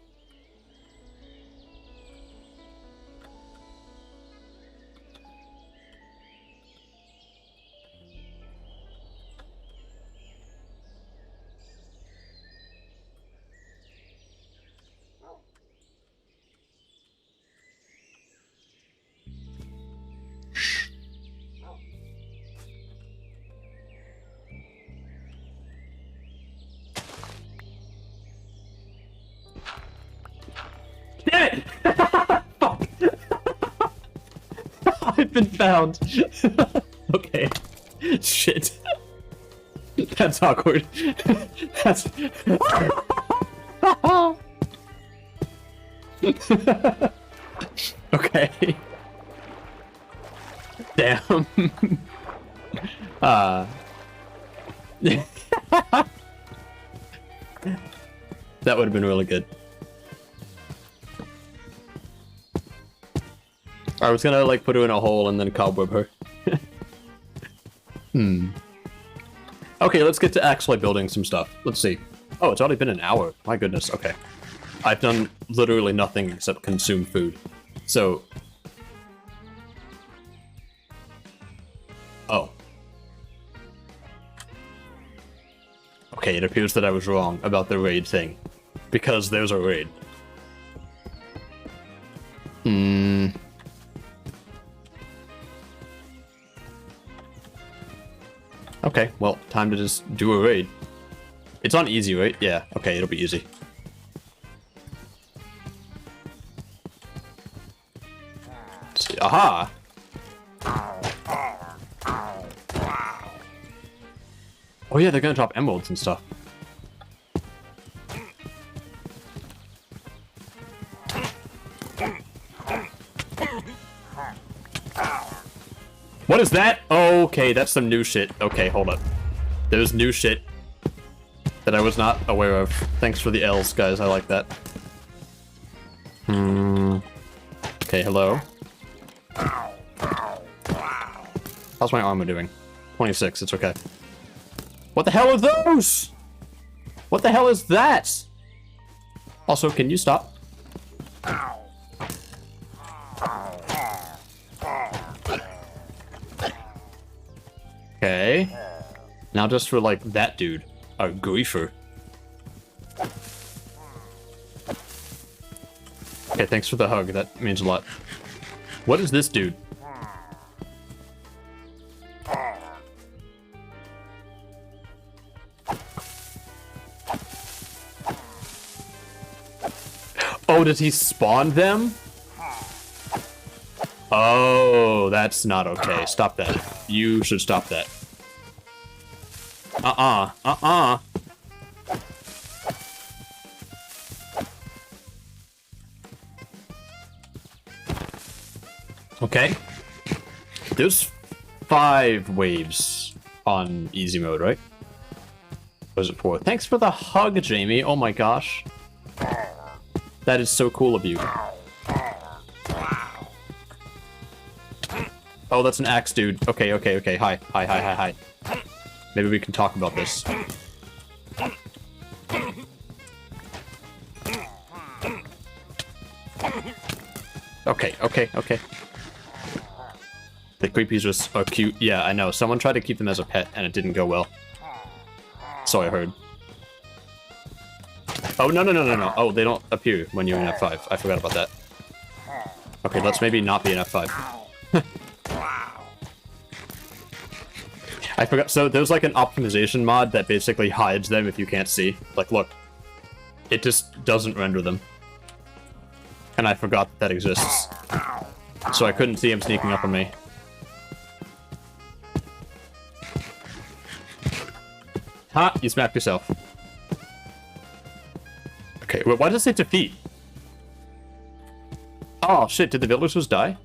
Damn it! Fuck! I've been found. Okay. Shit. That's awkward. That's... Okay. Damn. That would have been really good. I was gonna like put her in a hole and then cobweb her. Okay, let's get to actually building some stuff. Let's see. Oh, it's already been an hour. My goodness, okay. I've done literally nothing except consume food. So... Oh. Okay, it appears that I was wrong about the raid thing. Because there's a raid. Okay, well, time to just do a raid. It's on easy, right? Yeah, okay, it'll be easy. Aha! Oh yeah, they're gonna drop emeralds and stuff. What is that? Okay, that's some new shit. Okay, hold up. There's new shit that I was not aware of. Thanks for the L's, guys. I like that. Okay, hello. How's my armor doing? 26, it's okay. What the hell are those? What the hell is that? Also, can you stop? Okay. Now just for, like, that dude. A griefer. Okay, thanks for the hug. That means a lot. What is this dude? Oh, does he spawn them? Oh, that's not okay. Stop that. You should stop that. Okay. There's 5 waves on easy mode, right? What was it 4? Thanks for the hug, Jamie. Oh my gosh. That is so cool of you. Oh, that's an axe, dude. Okay, okay, okay. Hi. Hi, hi, hi, hi. Maybe we can talk about this. Okay, okay, okay. The creepies are cute. Yeah, I know. Someone tried to keep them as a pet, and it didn't go well. So I heard. Oh, no, no, no, no, no. Oh, they don't appear when you're in F5. I forgot about that. Okay, let's maybe not be in F5. I forgot. So there's like an optimization mod that basically hides them if you can't see. Like, look. It just doesn't render them. And I forgot that exists. So I couldn't see him sneaking up on me. Ha! You smacked yourself. Okay, wait, why does it say defeat? Oh shit, did the villagers die?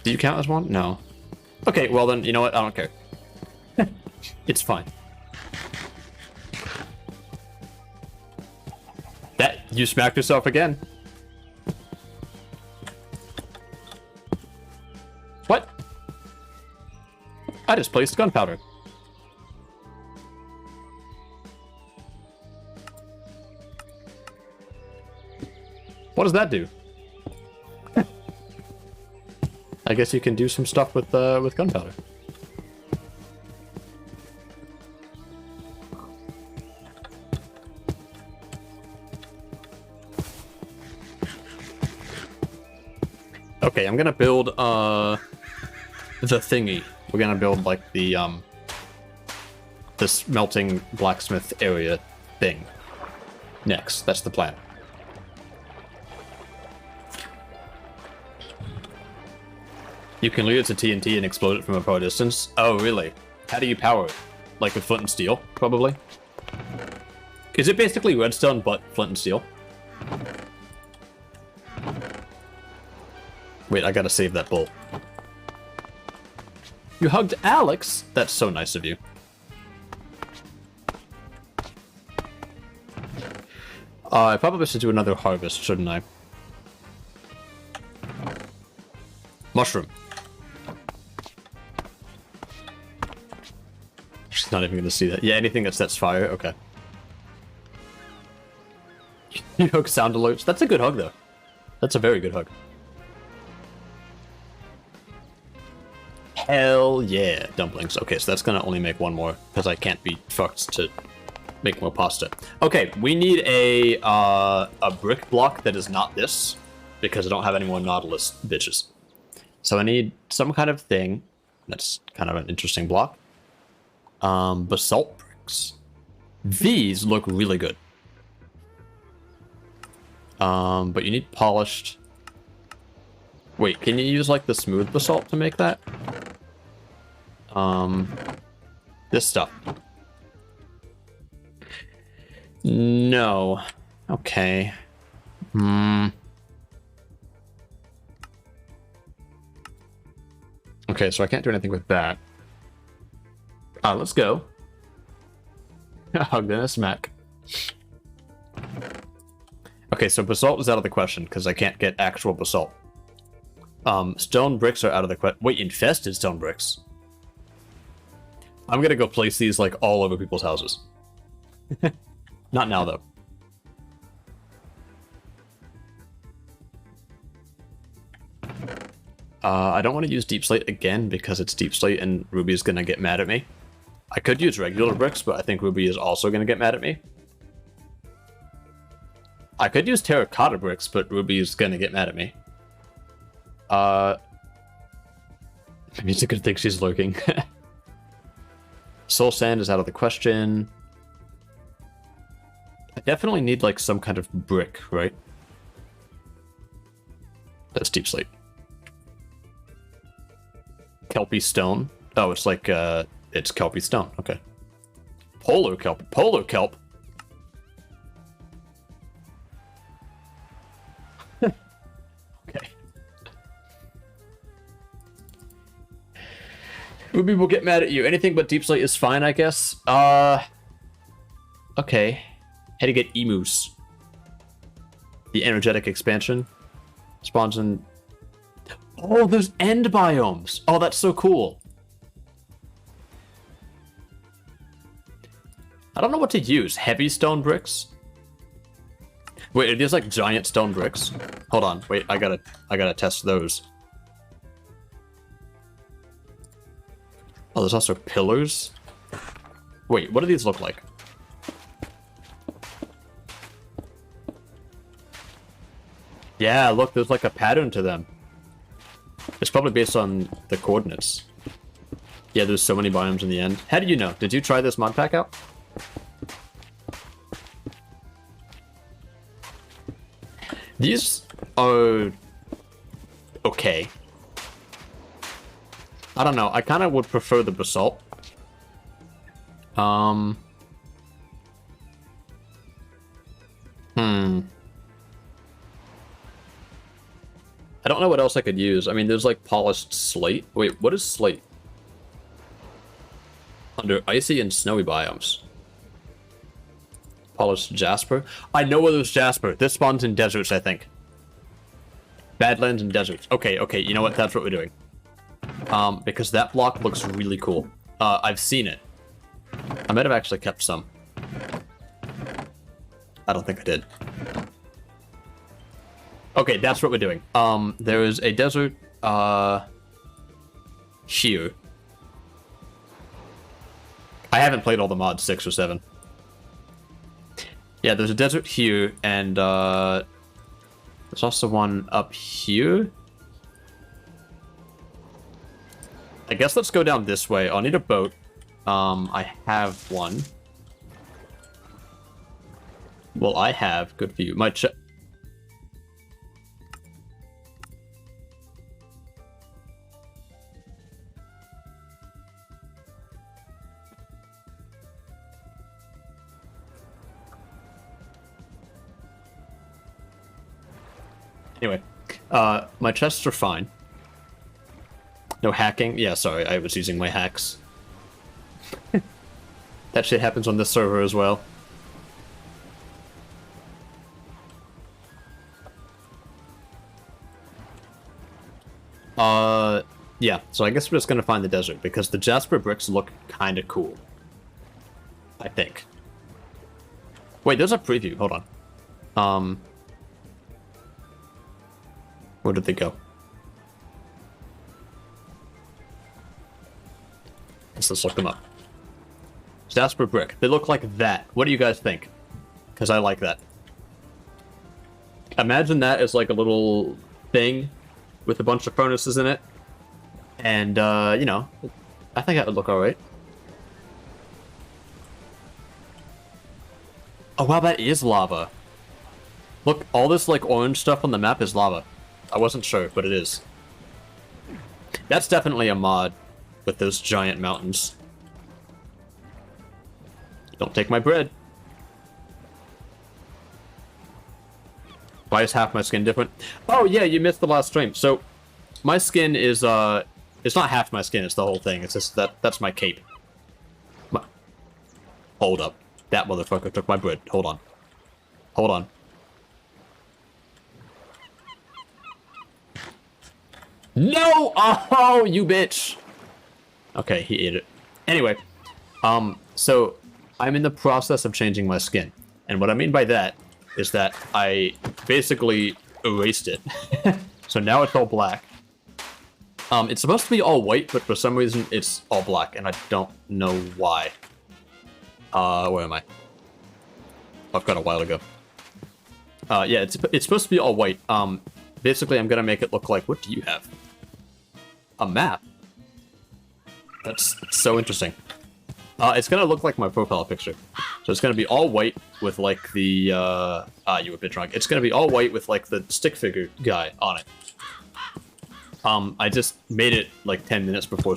Do you count as one? No. Okay, well then, you know what? I don't care. It's fine. That, you smacked yourself again. What? I just placed gunpowder. What does that do? I guess you can do some stuff with gunpowder. Okay, I'm gonna build the thingy. We're gonna build like the this melting blacksmith area thing. Next, that's the plan. You can lead it to TNT and explode it from a far distance. Oh, really? How do you power it? Like with flint and steel, probably? Is it basically redstone, but flint and steel? Wait, I gotta save that bolt. You hugged Alex? That's so nice of you. I probably should do another harvest, shouldn't I? Mushroom. She's not even gonna see that. Yeah, anything that sets fire, okay. You hug sound alerts. That's a good hug, though. That's a very good hug. Hell yeah, dumplings. Okay, so that's gonna only make one more, because I can't be fucked to make more pasta. Okay, we need a brick block that is not this, because I don't have any more Nautilus bitches. So I need some kind of thing that's kind of an interesting block. Basalt bricks. These look really good. But you need polished. Wait, can you use like the smooth basalt to make that? This stuff. No. Okay. Okay, so I can't do anything with that. Let's go. Hug then a smack. Okay, so basalt is out of the question because I can't get actual basalt. Stone bricks are out of the question. Wait, infested stone bricks. I'm gonna go place these like all over people's houses. Not now though. I don't want to use deep slate again because it's deep slate and Ruby's gonna get mad at me. I could use regular bricks, but I think Ruby is also gonna get mad at me. I could use terracotta bricks, but Ruby's gonna get mad at me. Maybe it's a good thing she's lurking. Soul sand is out of the question. I definitely need, like, some kind of brick, right? That's deep slate. Kelpie stone. Oh, it's like, it's Kelpie stone. Okay. Polar kelp. Polar kelp. Okay. Ruby will get mad at you. Anything but deep slate is fine, I guess. Okay. How to get emus. The energetic expansion. Spawns in... Oh, there's end biomes. Oh, that's so cool. I don't know what to use. Heavy stone bricks? Wait, are these like giant stone bricks? Hold on. Wait, I gotta test those. Oh, there's also pillars. Wait, what do these look like? Yeah, look, there's like a pattern to them. It's probably based on the coordinates. Yeah, there's so many biomes in the end. How do you know? Did you try this mod pack out? These are okay. I don't know. I kind of would prefer the basalt. I don't know what else I could use. I mean, there's like polished slate. Wait, what is slate? Under icy and snowy biomes. Polished jasper. I know where there's jasper. This spawns in deserts, I think. Badlands and deserts. Okay, okay. You know what? That's what we're doing. Because that block looks really cool. I've seen it. I might have actually kept some. I don't think I did. Okay, that's what we're doing. There is a desert, here. I haven't played all the mods, 6 or 7. Yeah, there's a desert here, and, there's also one up here. I guess let's go down this way. I'll need a boat. I have one. Well, I have. Good for you. My Anyway, my chests are fine. No hacking? Yeah, sorry, I was using my hacks. That shit happens on this server as well. Yeah, so I guess we're just gonna find the desert, because the jasper bricks look kinda cool. I think. Wait, there's a preview, hold on. Where did they go? Let's look them up. Jasper brick. They look like that. What do you guys think? Because I like that. Imagine that as like a little thing with a bunch of furnaces in it. And, you know, I think that would look alright. Oh, wow, that is lava. Look, all this, like, orange stuff on the map is lava. I wasn't sure, but it is. That's definitely a mod with those giant mountains. Don't take my bread. Why is half my skin different? Oh, yeah, you missed the last stream. So, my skin is, it's not half my skin, it's the whole thing. It's just that's my cape. Hold up. That motherfucker took my bread. Hold on. Hold on. No! Oh, you bitch! Okay, he ate it. Anyway, so I'm in the process of changing my skin. And what I mean by that is that I basically erased it. So now it's all black. It's supposed to be all white, but for some reason it's all black, and I don't know why. Where am I? I've got a while ago. Yeah, it's supposed to be all white. Basically, I'm gonna make it look like, what do you have? A map? That's so interesting. It's gonna look like my profile picture. So it's gonna be all white with like the, you were a bit drunk. It's gonna be all white with like the stick figure guy on it. I just made it like 10 minutes before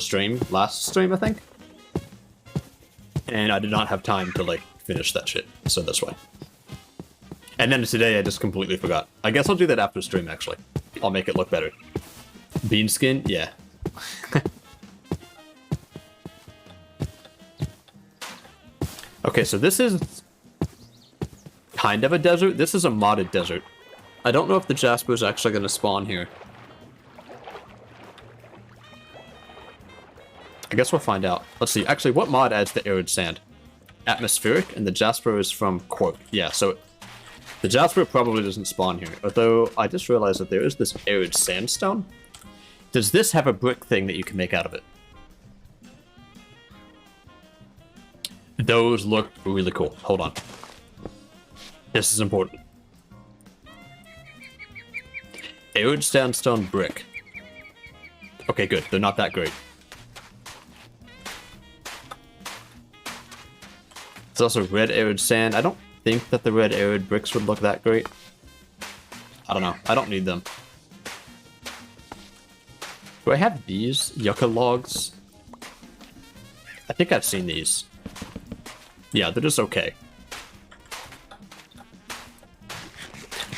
last stream, I think. And I did not have time to like finish that shit, so that's why. And then today I just completely forgot. I guess I'll do that after stream, actually. I'll make it look better. Bean skin? Yeah. Okay, so this is kind of a desert. This is a modded desert. I don't know if the Jasper is actually going to spawn here. I guess we'll find out. Let's see. Actually, what mod adds the arid sand? Atmospheric, and the Jasper is from Quark. Yeah, so the Jasper probably doesn't spawn here. Although, I just realized that there is this arid sandstone. Does this have a brick thing that you can make out of it? Those look really cool. Hold on. This is important. Arid sandstone brick. Okay, good. They're not that great. There's also red arid sand. I don't think that the red arid bricks would look that great. I don't know. I don't need them. Do I have these yucca logs? I think I've seen these. Yeah, they're just okay.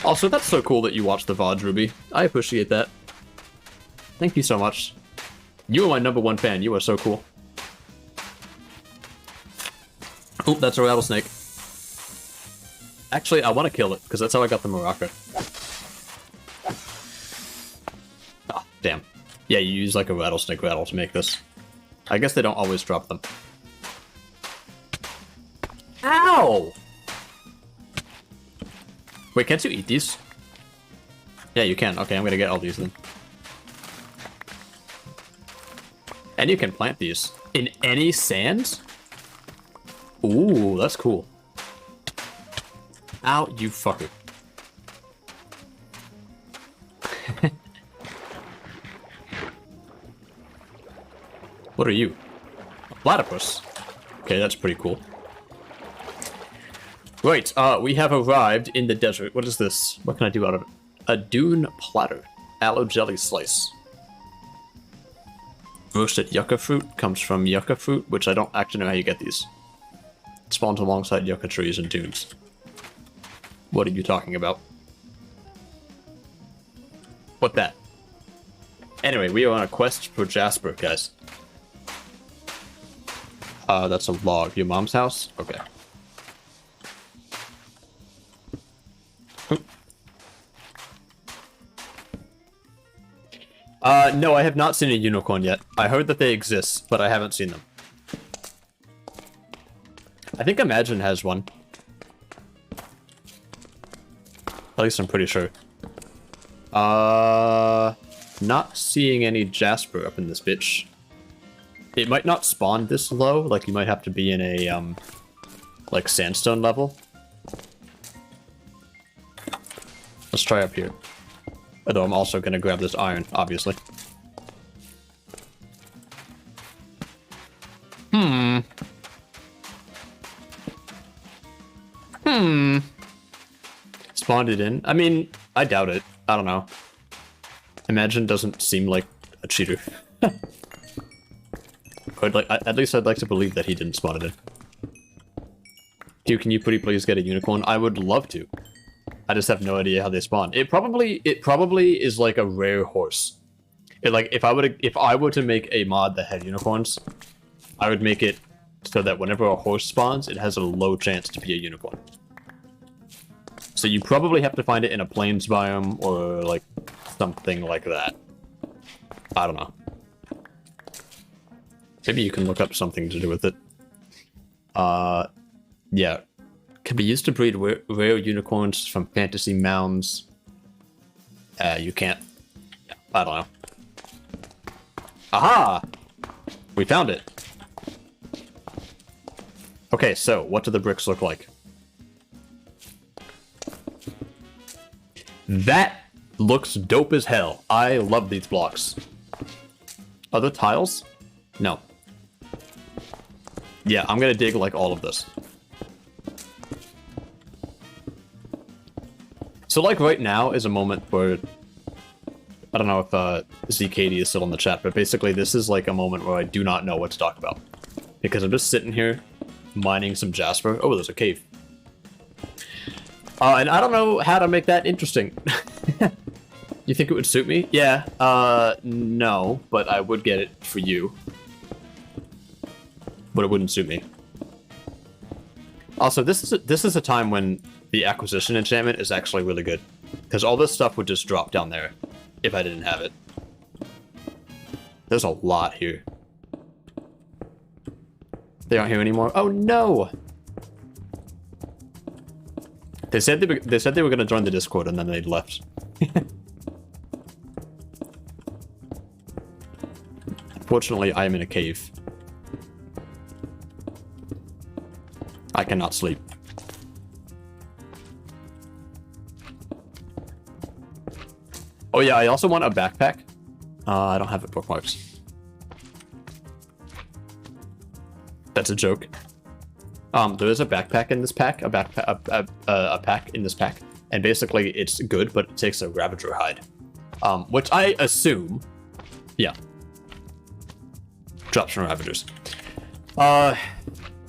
Also, that's so cool that you watch the VODs, Ruby. I appreciate that. Thank you so much. You are my #1 fan. You are so cool. Oh, that's a rattlesnake. Actually, I want to kill it, because that's how I got the maraca. Ah, damn. Yeah, you use like a rattlesnake rattle to make this. I guess they don't always drop them. Ow! Wait, can't you eat these? Yeah, you can. Okay, I'm gonna get all these then. And you can plant these. In any sand? Ooh, that's cool. Ow, you fucker. What are you? A platypus. Okay, that's pretty cool. Right, we have arrived in the desert. What is this? What can I do out of it? A dune platter. Aloe jelly slice. Roasted yucca fruit comes from yucca fruit, which I don't actually know how you get these. It spawns alongside yucca trees and dunes. What are you talking about? What that? Anyway, we are on a quest for Jasper, guys. That's a log. Your mom's house? Okay. No, I have not seen a unicorn yet. I heard that they exist, but I haven't seen them. I think Imagine has one. At least I'm pretty sure. Not seeing any Jasper up in this bitch. It might not spawn this low, like you might have to be in a, like sandstone level. Let's try up here. Although I'm also gonna grab this iron, obviously. Spawned it in? I mean, I doubt it. I don't know. Imagine doesn't seem like a cheater. But like, at least I'd like to believe that he didn't spawn it in. Dude, can you please get a unicorn? I would love to. I just have no idea how they spawn. It probably is like a rare horse. Like if I were to make a mod that had unicorns, I would make it so that whenever a horse spawns, it has a low chance to be a unicorn. So you probably have to find it in a plains biome or like something like that. I don't know. Maybe you can look up something to do with it. Yeah. Can be used to breed rare unicorns from fantasy mounds. You can't. I don't know. Aha! We found it. Okay, so what do the bricks look like? That looks dope as hell. I love these blocks. Other tiles? No. Yeah, I'm gonna dig like all of this. So like right now is a moment where, I don't know if ZKD is still in the chat, but basically this is like a moment where I do not know what to talk about. Because I'm just sitting here mining some jasper. Oh, there's a cave. And I don't know how to make that interesting. You think it would suit me? Yeah, no, but I would get it for you. But it wouldn't suit me. Also, this is a time when the acquisition enchantment is actually really good. Because all this stuff would just drop down there if I didn't have it. There's a lot here. They aren't here anymore. Oh no! They said they were gonna join the Discord and then they left. Fortunately, I am in a cave. I cannot sleep. Oh yeah, I also want a backpack. I don't have it bookmarked. That's a joke. There is a backpack in this pack, a pack in this pack, and basically it's good, but it takes a Ravager hide, which I assume, yeah, drops from Ravagers.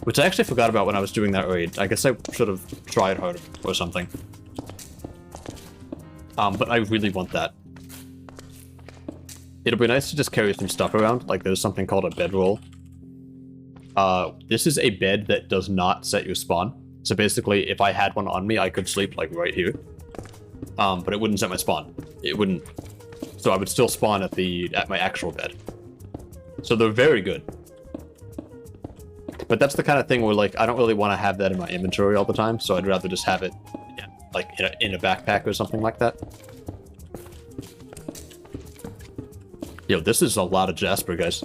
Which I actually forgot about when I was doing that raid. I guess I should have tried harder or something. But I really want that. It'll be nice to just carry some stuff around. Like there's something called a bedroll. This is a bed that does not set your spawn. So basically, if I had one on me, I could sleep like right here. But it wouldn't set my spawn. It wouldn't. So I would still spawn at my actual bed. So they're very good. But that's the kind of thing where like I don't really want to have that in my inventory all the time. So I'd rather just have it, yeah, like in a backpack or something like that. Yo, this is a lot of jasper, guys.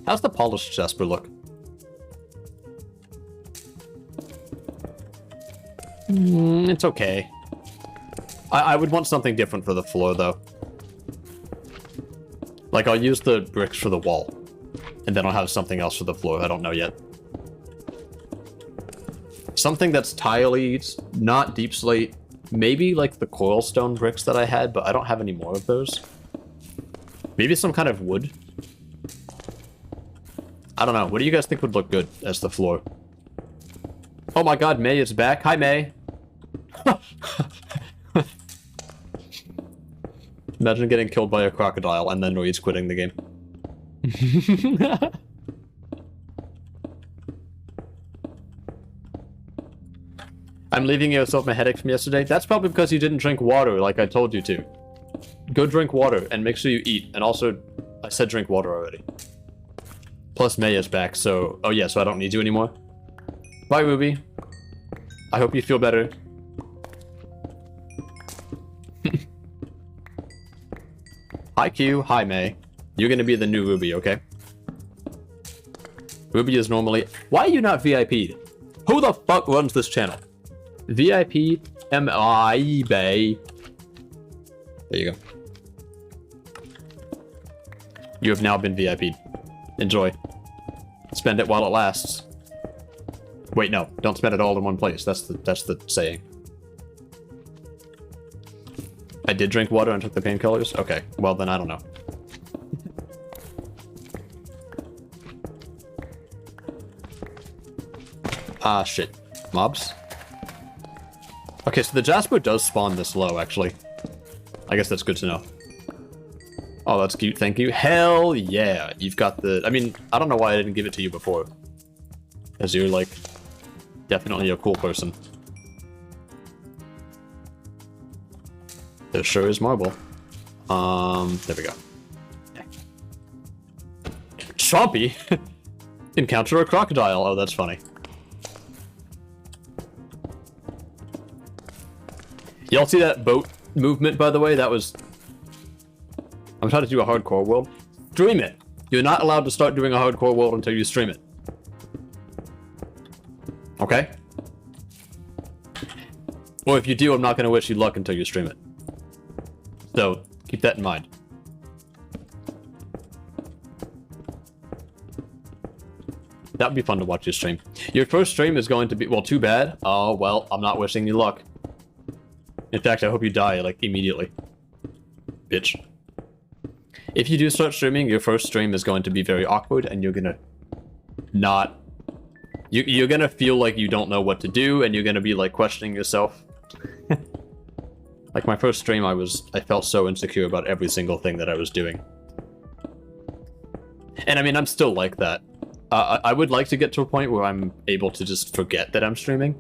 How's the polished jasper look? It's okay. I would want something different for the floor, though. Like, I'll use the bricks for the wall. And then I'll have something else for the floor. I don't know yet. Something that's tiley, not deep slate. Maybe, like, the coral stone bricks that I had, but I don't have any more of those. Maybe some kind of wood. I don't know. What do you guys think would look good as the floor? Oh my god, May is back. Hi, May. Imagine getting killed by a crocodile and then Noid's quitting the game. I'm leaving yourself my headache from yesterday. That's probably because you didn't drink water like I told you to. Go drink water and make sure you eat. And also, I said drink water already. Plus May is back, so... Oh yeah, so I don't need you anymore. Bye, Ruby. I hope you feel better. Hi, Q. Hi, May. You're gonna be the new Ruby, okay? Ruby is normally... Why are you not VIP'd? Who the fuck runs this channel? VIP MI Bay. There you go. You have now been VIP'd. Enjoy. Spend it while it lasts. Wait, no. Don't spend it all in one place. That's the saying. I did drink water and took the painkillers? Okay. Well, then I don't know. Ah, shit. Mobs? Okay, so the Jasper does spawn this low, actually. I guess that's good to know. Oh, that's cute. Thank you. Hell yeah. You've got the... I mean, I don't know why I didn't give it to you before. Because you're, like, definitely a cool person. There sure is marble. There we go. Chompy? Encounter a crocodile. Oh, that's funny. Y'all see that boat movement, by the way? That was... I'm trying to do a hardcore world. Stream it! You're not allowed to start doing a hardcore world until you stream it. Okay? Or if you do, I'm not going to wish you luck until you stream it. So, keep that in mind. That would be fun to watch you stream. Your first stream is going to be... Well, too bad. Oh, well, I'm not wishing you luck. In fact, I hope you die, like, immediately. Bitch. If you do start streaming, your first stream is going to be very awkward, and you're gonna not... You're gonna feel like you don't know what to do, and you're gonna be, like, questioning yourself. Like, my first stream, I felt so insecure about every single thing that I was doing. And, I mean, I'm still like that. I would like to get to a point where I'm able to just forget that I'm streaming.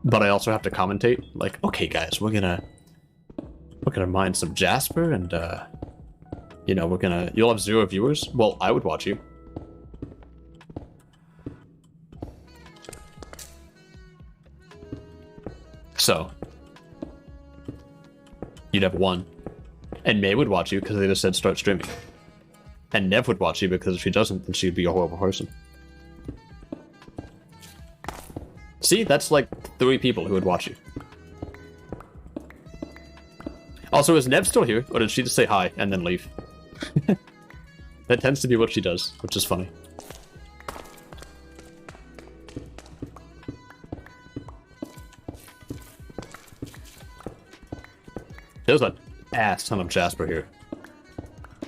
But I also have to commentate. Like, okay, guys, we're gonna mine some Jasper, and, you know, you'll have 0 viewers. Well, I would watch you. So, you'd have 1. And May would watch you because they just said start streaming. And Nev would watch you because if she doesn't, then she'd be a horrible person. See, that's like 3 people who would watch you. Also, is Nev still here? Or did she just say hi and then leave? That tends to be what she does, which is funny. There's an ass ton of Jasper here.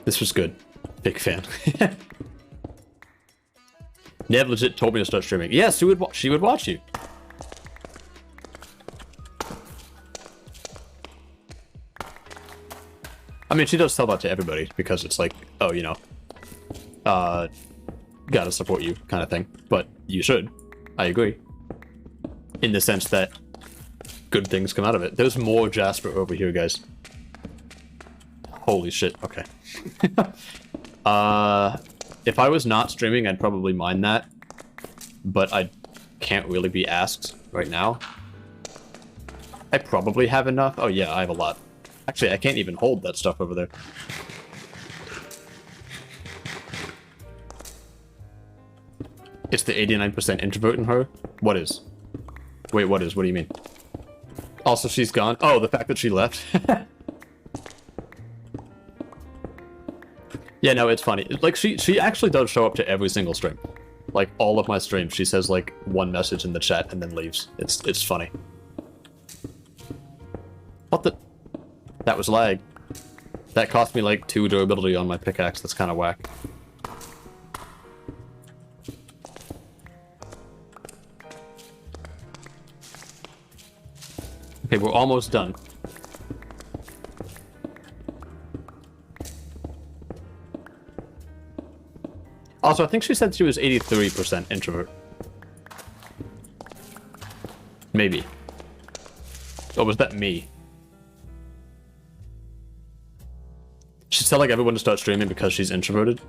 This was good. Big fan. Nev legit told me to start streaming. Yes, she would watch you. I mean, she does tell that to everybody because it's like, oh, you know, gotta support you kind of thing. But you should. I agree. In the sense that good things come out of it. There's more Jasper over here, guys. Holy shit. Okay. If I was not streaming, I'd probably mine that. But I can't really be asked right now. I probably have enough. Oh yeah, I have a lot. Actually, I can't even hold that stuff over there. It's the 89% introvert in her? What is? Wait, what is? What do you mean? Also, she's gone? Oh, the fact that she left? Yeah, no, it's funny. Like, she actually does show up to every single stream. Like, all of my streams, she says, like, one message in the chat and then leaves. It's funny. What the... That was lag. That cost me, like, 2 durability on my pickaxe. That's kind of whack. Okay, we're almost done. Also, I think she said she was 83% introvert. Maybe. Or was that me? She's telling everyone to start streaming because she's introverted?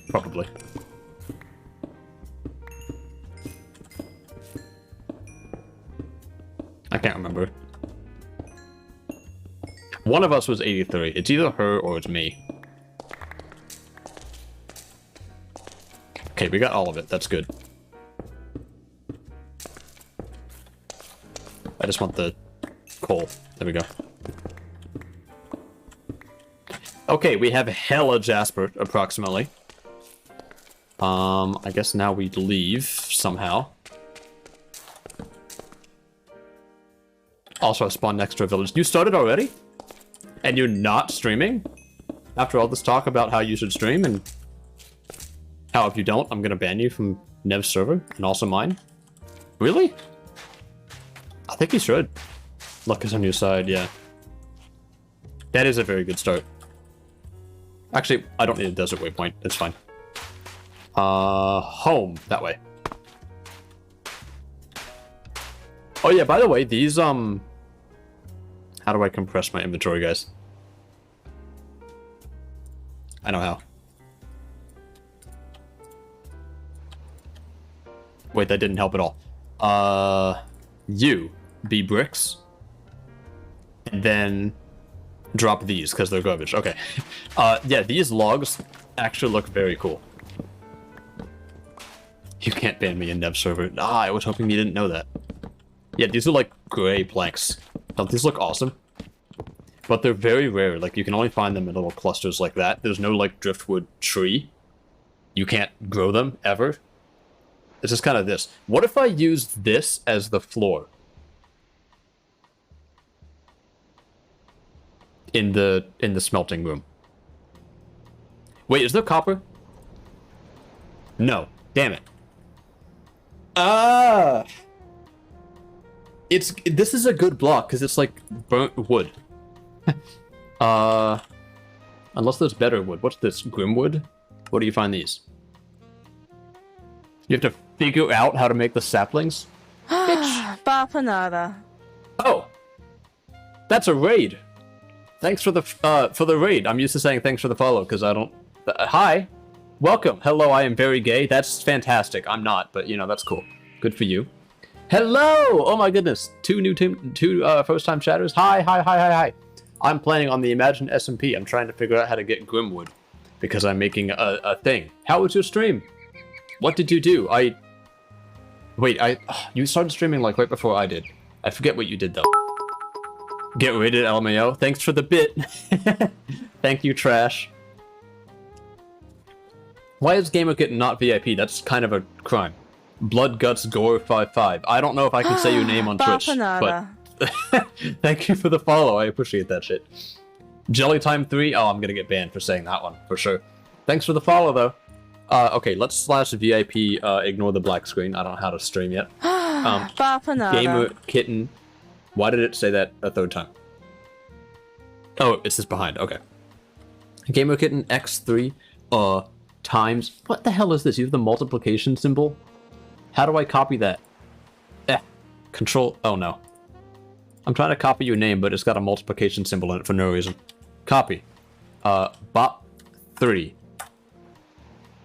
Probably. I can't remember. One of us was 83. It's either her or it's me. Okay, we got all of it. That's good. I just want the coal. There we go. Okay, we have hella Jasper, approximately. I guess now we leave, somehow. Also, I spawned next to a village. You started already? And you're not streaming? After all this talk about how you should stream, and how if you don't, I'm gonna ban you from Nev's server, and also mine? Really? I think you should. Luck is on your side, yeah. That is a very good start. Actually, I don't need a desert waypoint. It's fine. Home. That way. Oh yeah, by the way, these, how do I compress my inventory, guys? I know how. Wait, that didn't help at all. You be bricks. And then drop these, because they're garbage. Okay. Yeah, these logs actually look very cool. You can't ban me in Nev server. Ah, I was hoping you didn't know that. Yeah, these are like gray planks. Don't these look awesome? But they're very rare. Like, you can only find them in little clusters like that. There's no, like, driftwood tree. You can't grow them, ever. It's just kind of this. What if I used this as the floor? In the smelting room. Wait, is there copper? No. Damn it. This is a good block because it's like burnt wood. Unless there's better wood. What's this? Grimwood? Where do you find these? You have to figure out how to make the saplings? Bapanada. Oh! That's a raid! Thanks for the raid. I'm used to saying thanks for the follow, because I don't... hi! Welcome! Hello, I am very gay. That's fantastic. I'm not, but, you know, that's cool. Good for you. Hello! Oh my goodness. Two first-time chatters. Hi. I'm playing on the ImagineSMP. I'm trying to figure out how to get Grimwood, because I'm making a thing. How was your stream? What did you do? You started streaming like right before I did. I forget what you did though. Get raided, LMAO. Thanks for the bit. Thank you, trash. Why is GamerKit not VIP? That's kind of a crime. Blood Guts Gore 55. I don't know if I can say your name on Twitch, but thank you for the follow. I appreciate that shit. Jellytime 3. Oh, I'm gonna get banned for saying that one for sure. Thanks for the follow though. Okay, let's /VIP, ignore the black screen. I don't know how to stream yet. Gamer Kitten. Why did it say that a third time? Oh, it's just behind. Okay. Gamer Kitten X3, times... What the hell is this? You have the multiplication symbol? How do I copy that? Control... Oh, no. I'm trying to copy your name, but it's got a multiplication symbol in it for no reason. Copy. Bop 3.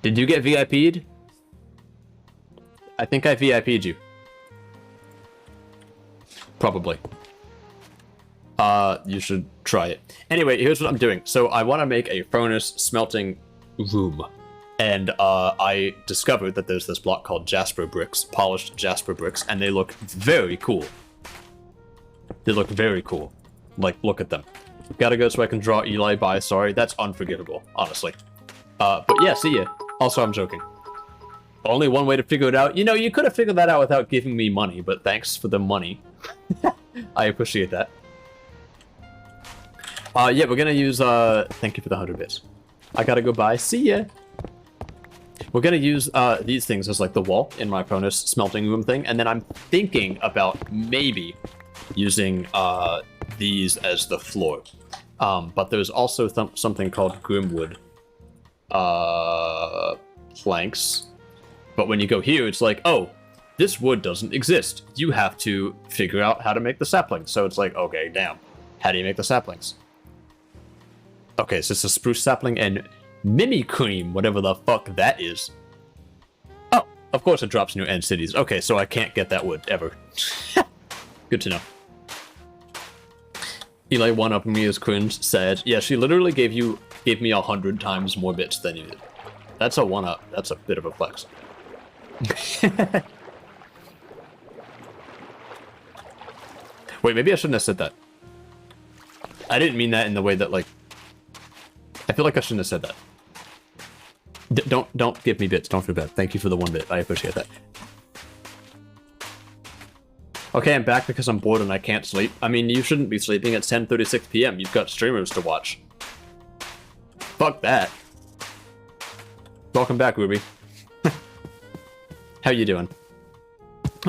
Did you get VIP'd? I think I VIP'd you. Probably. You should try it. Anyway, here's what I'm doing. So I want to make a furnace smelting room. And I discovered that there's this block called Jasper bricks, polished Jasper bricks, and they look very cool. They look very cool. Like, look at them. Gotta go so I can draw Eli by. Sorry, that's unforgivable, honestly. But yeah, see ya. Also, I'm joking. Only one way to figure it out. You know, you could have figured that out without giving me money, but thanks for the money. I appreciate that. Yeah, we're gonna use, thank you for the 100 bits. I gotta go by. See ya! We're gonna use, these things as, like, the wall in my furnace smelting room thing, and then I'm thinking about maybe using, these as the floor. But there's also something called Grimwood, planks. But when you go here, it's like, oh, this wood doesn't exist. You have to figure out how to make the saplings. So it's like, okay, damn. How do you make the saplings? Okay, so it's a spruce sapling and mimicream, whatever the fuck that is. Oh, of course it drops new end cities. Okay, so I can't get that wood, ever. Good to know. Eli one-upping me is cringe, sad. Yeah, she literally gave me 100 times more bits than you did. That's a one-up. That's a bit of a flex. Wait, maybe I shouldn't have said that. I didn't mean that in the way that, like... I feel like I shouldn't have said that. Don't give me bits. Don't feel bad. Thank you for the 1 bit. I appreciate that. Okay, I'm back because I'm bored and I can't sleep. I mean, you shouldn't be sleeping at 10:36 p.m. You've got streamers to watch. Fuck that. Welcome back, Ruby. How you doing?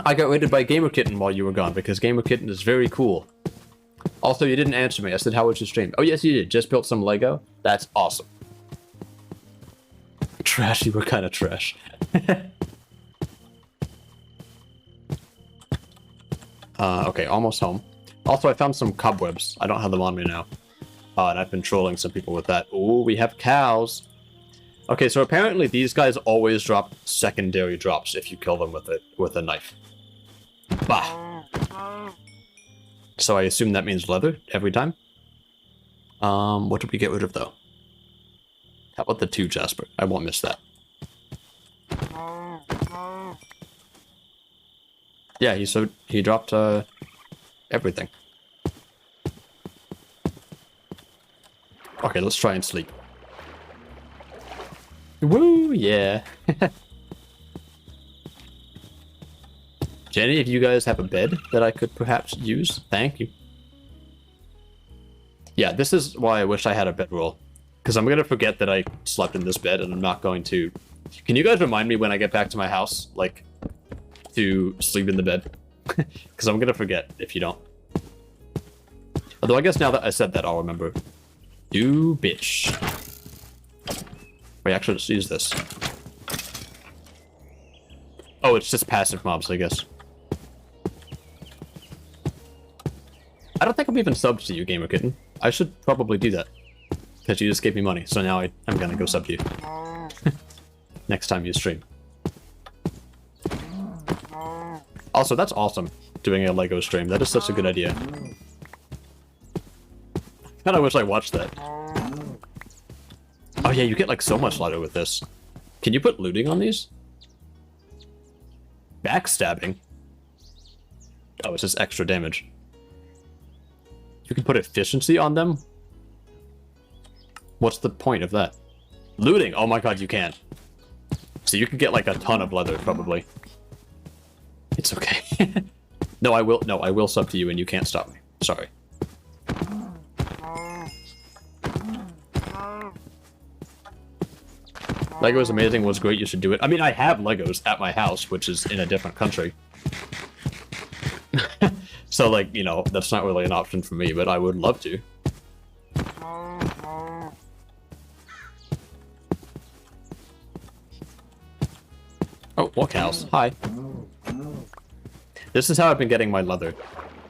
I got raided by Gamer Kitten while you were gone because Gamer Kitten is very cool. Also, you didn't answer me. I said, how was your stream? Oh, yes, you did. Just built some Lego? That's awesome. Trash, you were kind of trash. Okay, almost home. Also, I found some cobwebs. I don't have them on me now. And I've been trolling some people with that. Ooh, we have cows. Okay, so apparently these guys always drop secondary drops if you kill them with a knife. Bah. So I assume that means leather every time. What did we get rid of though? How about the 2 Jasper? I won't miss that. Yeah, he dropped everything. Okay, let's try and sleep. Woo, yeah. Jenny, if you guys have a bed that I could perhaps use, thank you. Yeah, this is why I wish I had a bedroll. Because I'm going to forget that I slept in this bed, and I'm not going to... Can you guys remind me when I get back to my house, like, to sleep in the bed? Because I'm going to forget if you don't. Although I guess now that I said that, I'll remember. Do bitch. Wait, actually, let's use this. Oh, it's just passive mobs, I guess. I don't think I'm even subbed to you, Gamer Kitten. I should probably do that. Because you just gave me money, so now I'm gonna go sub to you. Next time you stream. Also, that's awesome, doing a Lego stream. That is such a good idea. Kinda wish I watched that. Oh yeah, you get like so much lighter with this. Can you put looting on these? Backstabbing? Oh, it's just extra damage. You can put efficiency on them? What's the point of that? Looting! Oh my god, you can. So you can get like a ton of leather, probably. It's okay. No, I will sub to you and you can't stop me. Sorry. Lego is amazing, was great, you should do it. I mean, I have Legos at my house, which is in a different country. So, like, you know, that's not really an option for me, but I would love to. Oh, more cows. Hi. This is how I've been getting my leather.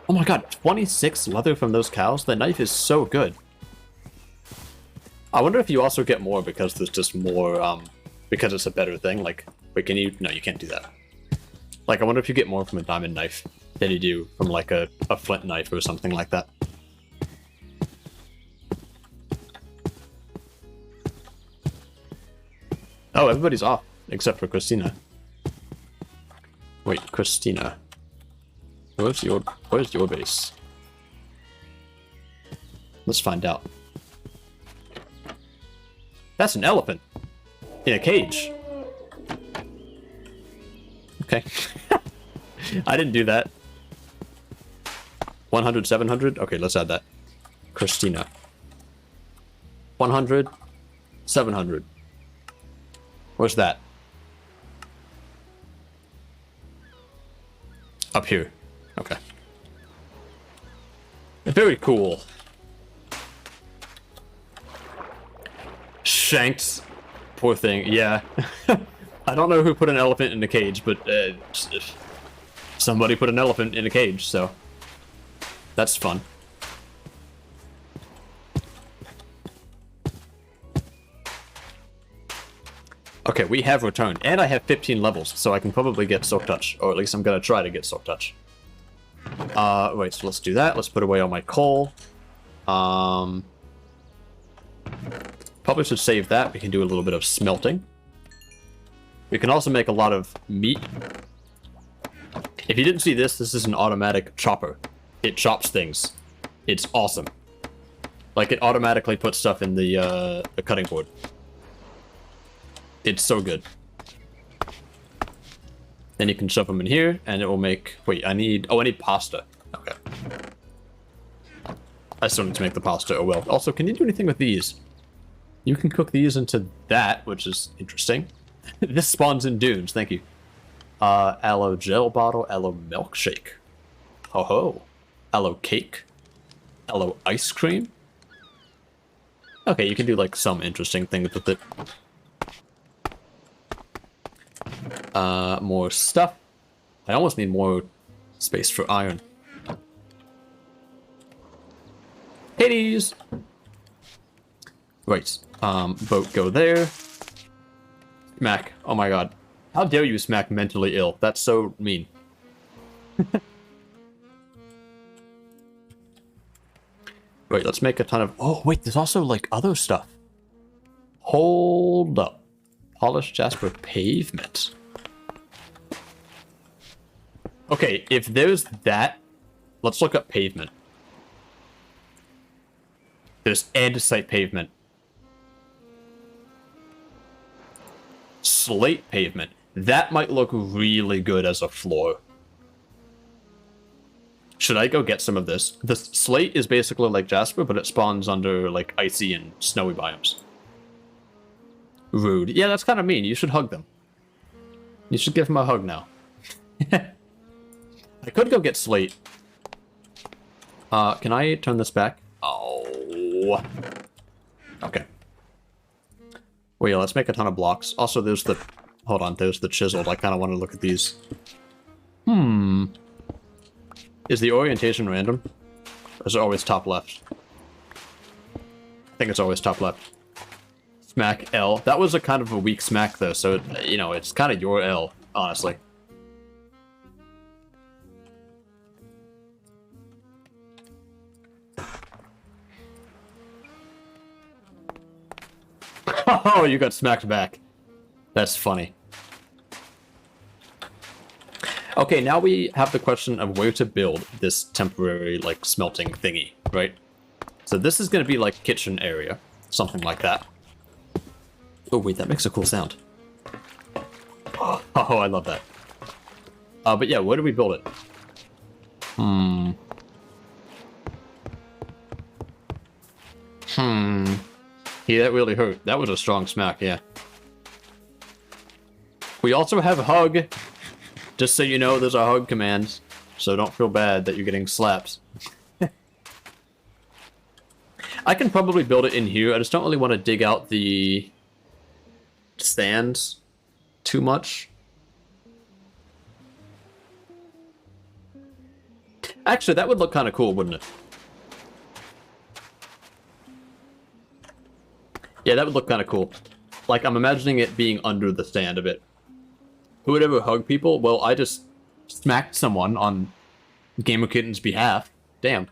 Oh my god, 26 leather from those cows? The knife is so good. I wonder if you also get more because there's just more, because it's a better thing. Like, wait, can you? No, you can't do that. Like, I wonder if you get more from a diamond knife than you do from, like, a flint knife or something like that. Oh, everybody's off, except for Christina. Wait, Christina. Where's your base? Let's find out. That's an elephant. In a cage. Okay. I didn't do that. 100, 700? Okay, let's add that. Christina. 100, 700. Where's that? Up here. Okay. Very cool. Shanks. Poor thing. Yeah. I don't know who put an elephant in a cage, but somebody put an elephant in a cage, so that's fun. Okay, we have returned, and I have 15 levels, so I can probably get Silk Touch, or at least I'm gonna try to get Silk Touch. Wait, so let's do that. Let's put away all my coal. Probably should save that. We can do a little bit of smelting. We can also make a lot of meat. If you didn't see this, this is an automatic chopper. It chops things. It's awesome. Like, it automatically puts stuff in the cutting board. It's so good. Then you can shove them in here, and it will make... Wait, I need pasta. Okay. I still need to make the pasta. Oh well. Also, can you do anything with these? You can cook these into that, which is interesting. This spawns in dunes, thank you. Aloe gel bottle, aloe milkshake. Ho ho. Aloe cake. Aloe ice cream. Okay, you can do like some interesting things with it. More stuff. I almost need more space for iron. Hades! Right. Boat go there. Smack. Oh my god. How dare you smack mentally ill? That's so mean. Wait, let's make a ton of... Oh, wait, there's also, like, other stuff. Hold up. Polished jasper pavement. Okay, if there's that, let's look up pavement. There's andesite pavement. Slate pavement. That might look really good as a floor. Should I go get some of this? The slate is basically like Jasper, but it spawns under like icy and snowy biomes. Rude. Yeah, that's kind of mean. You should hug them. You should give them a hug now. I could go get slate. Can I turn this back? Oh. Okay. Well, yeah, let's make a ton of blocks. Also, there's the... Hold on, there's the chiseled. I kind of want to look at these. Is the orientation random? Or is it always top left? I think it's always top left. Smack L. That was a kind of a weak smack, though, so, you know, it's kind of your L, honestly. Oh, you got smacked back. That's funny. Okay, now we have the question of where to build this temporary, like, smelting thingy, right? So this is going to be, like, kitchen area. Something like that. Oh, wait, that makes a cool sound. Oh, I love that. But yeah, where do we build it? Yeah, that really hurt. That was a strong smack, yeah. We also have hug. Just so you know, there's a hug command. So don't feel bad that you're getting slapped. I can probably build it in here. I just don't really want to dig out the stands too much. Actually, that would look kind of cool, wouldn't it? Yeah, that would look kind of cool. Like, I'm imagining it being under the stand a bit. Who would ever hug people? Well, I just smacked someone on Gamer Kitten's behalf. Damn.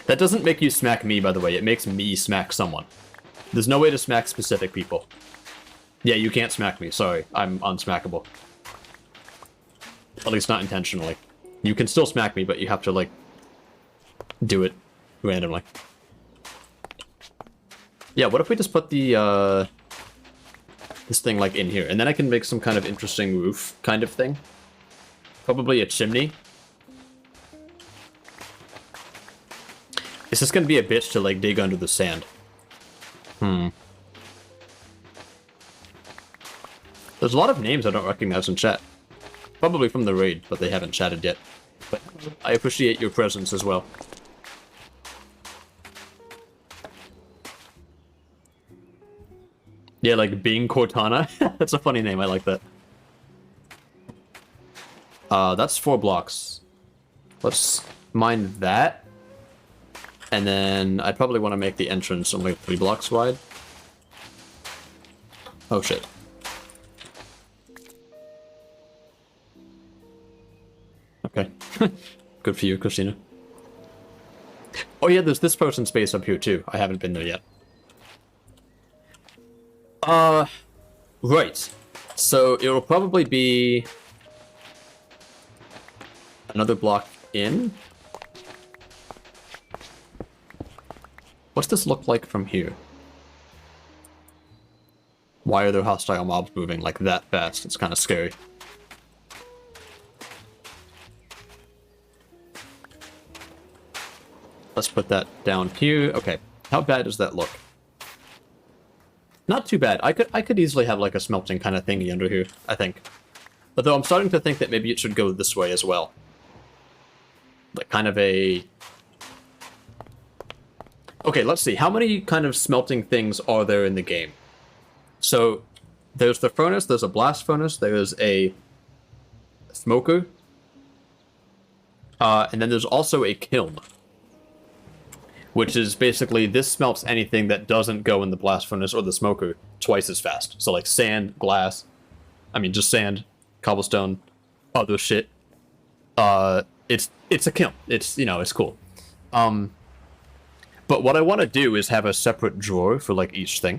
That doesn't make you smack me, by the way. It makes me smack someone. There's no way to smack specific people. Yeah, you can't smack me. Sorry, I'm unsmackable. At least not intentionally. You can still smack me, but you have to, like, do it randomly. Yeah, what if we just put the, this thing, like, in here? And then I can make some kind of interesting roof kind of thing. Probably a chimney. Is this gonna be a bitch to, like, dig under the sand? There's a lot of names I don't recognize in chat. Probably from the raid, but they haven't chatted yet. But I appreciate your presence as well. Yeah, like Bing Cortana. That's a funny name, I like that. That's 4 blocks. Let's mine that. And then I'd probably want to make the entrance only 3 blocks wide. Oh shit. Okay. Good for you, Christina. Oh yeah, there's this person space up here too. I haven't been there yet. Right. So it'll probably be another block in. What's this look like from here? Why are there hostile mobs moving like that fast? It's kind of scary. Let's put that down here. Okay. How bad does that look? Not too bad. I could easily have like a smelting kind of thingy under here, I think. Although I'm starting to think that maybe it should go this way as well. Like kind of a... Okay, let's see. How many kind of smelting things are there in the game? So, there's the furnace, there's a blast furnace, there's a smoker, and then there's also a kiln. Which is basically, this smelts anything that doesn't go in the blast furnace or the smoker twice as fast. So like sand, glass, I mean just sand, cobblestone, other shit. It's a kiln. It's, you know, it's cool. But what I want to do is have a separate drawer for like each thing.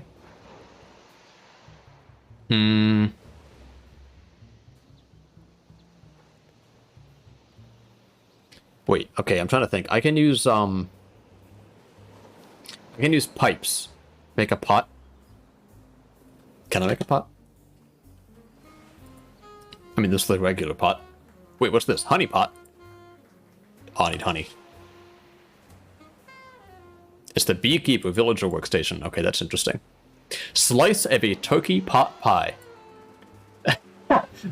Wait, okay, I'm trying to think. I can use pipes. Make a pot. Can I make a pot? I mean, this is the regular pot. Wait, what's this? Honey pot? Oh, I need honey. It's the beekeeper villager workstation. Okay, that's interesting. Slice of a turkey pot pie.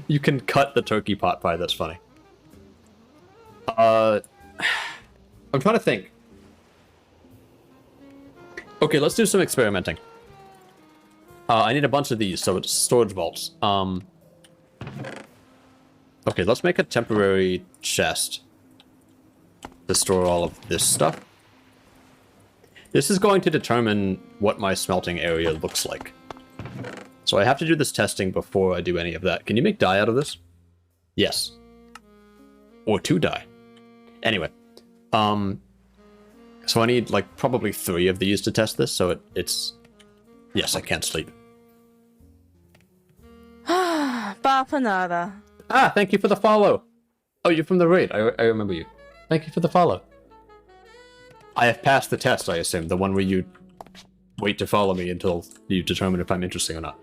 You can cut the turkey pot pie. That's funny. I'm trying to think. Okay, let's do some experimenting. I need a bunch of these, so it's storage vaults. Okay, let's make a temporary chest to store all of this stuff. This is going to determine what my smelting area looks like. So I have to do this testing before I do any of that. Can you make dye out of this? Yes. Or 2 dye. Anyway. So I need, like, probably 3 of these to test this, so it's... Yes, I can't sleep. Bapanada. Ah, thank you for the follow. Oh, you're from the raid. I remember you. Thank you for the follow. I have passed the test, I assume. The one where you wait to follow me until you determine if I'm interesting or not.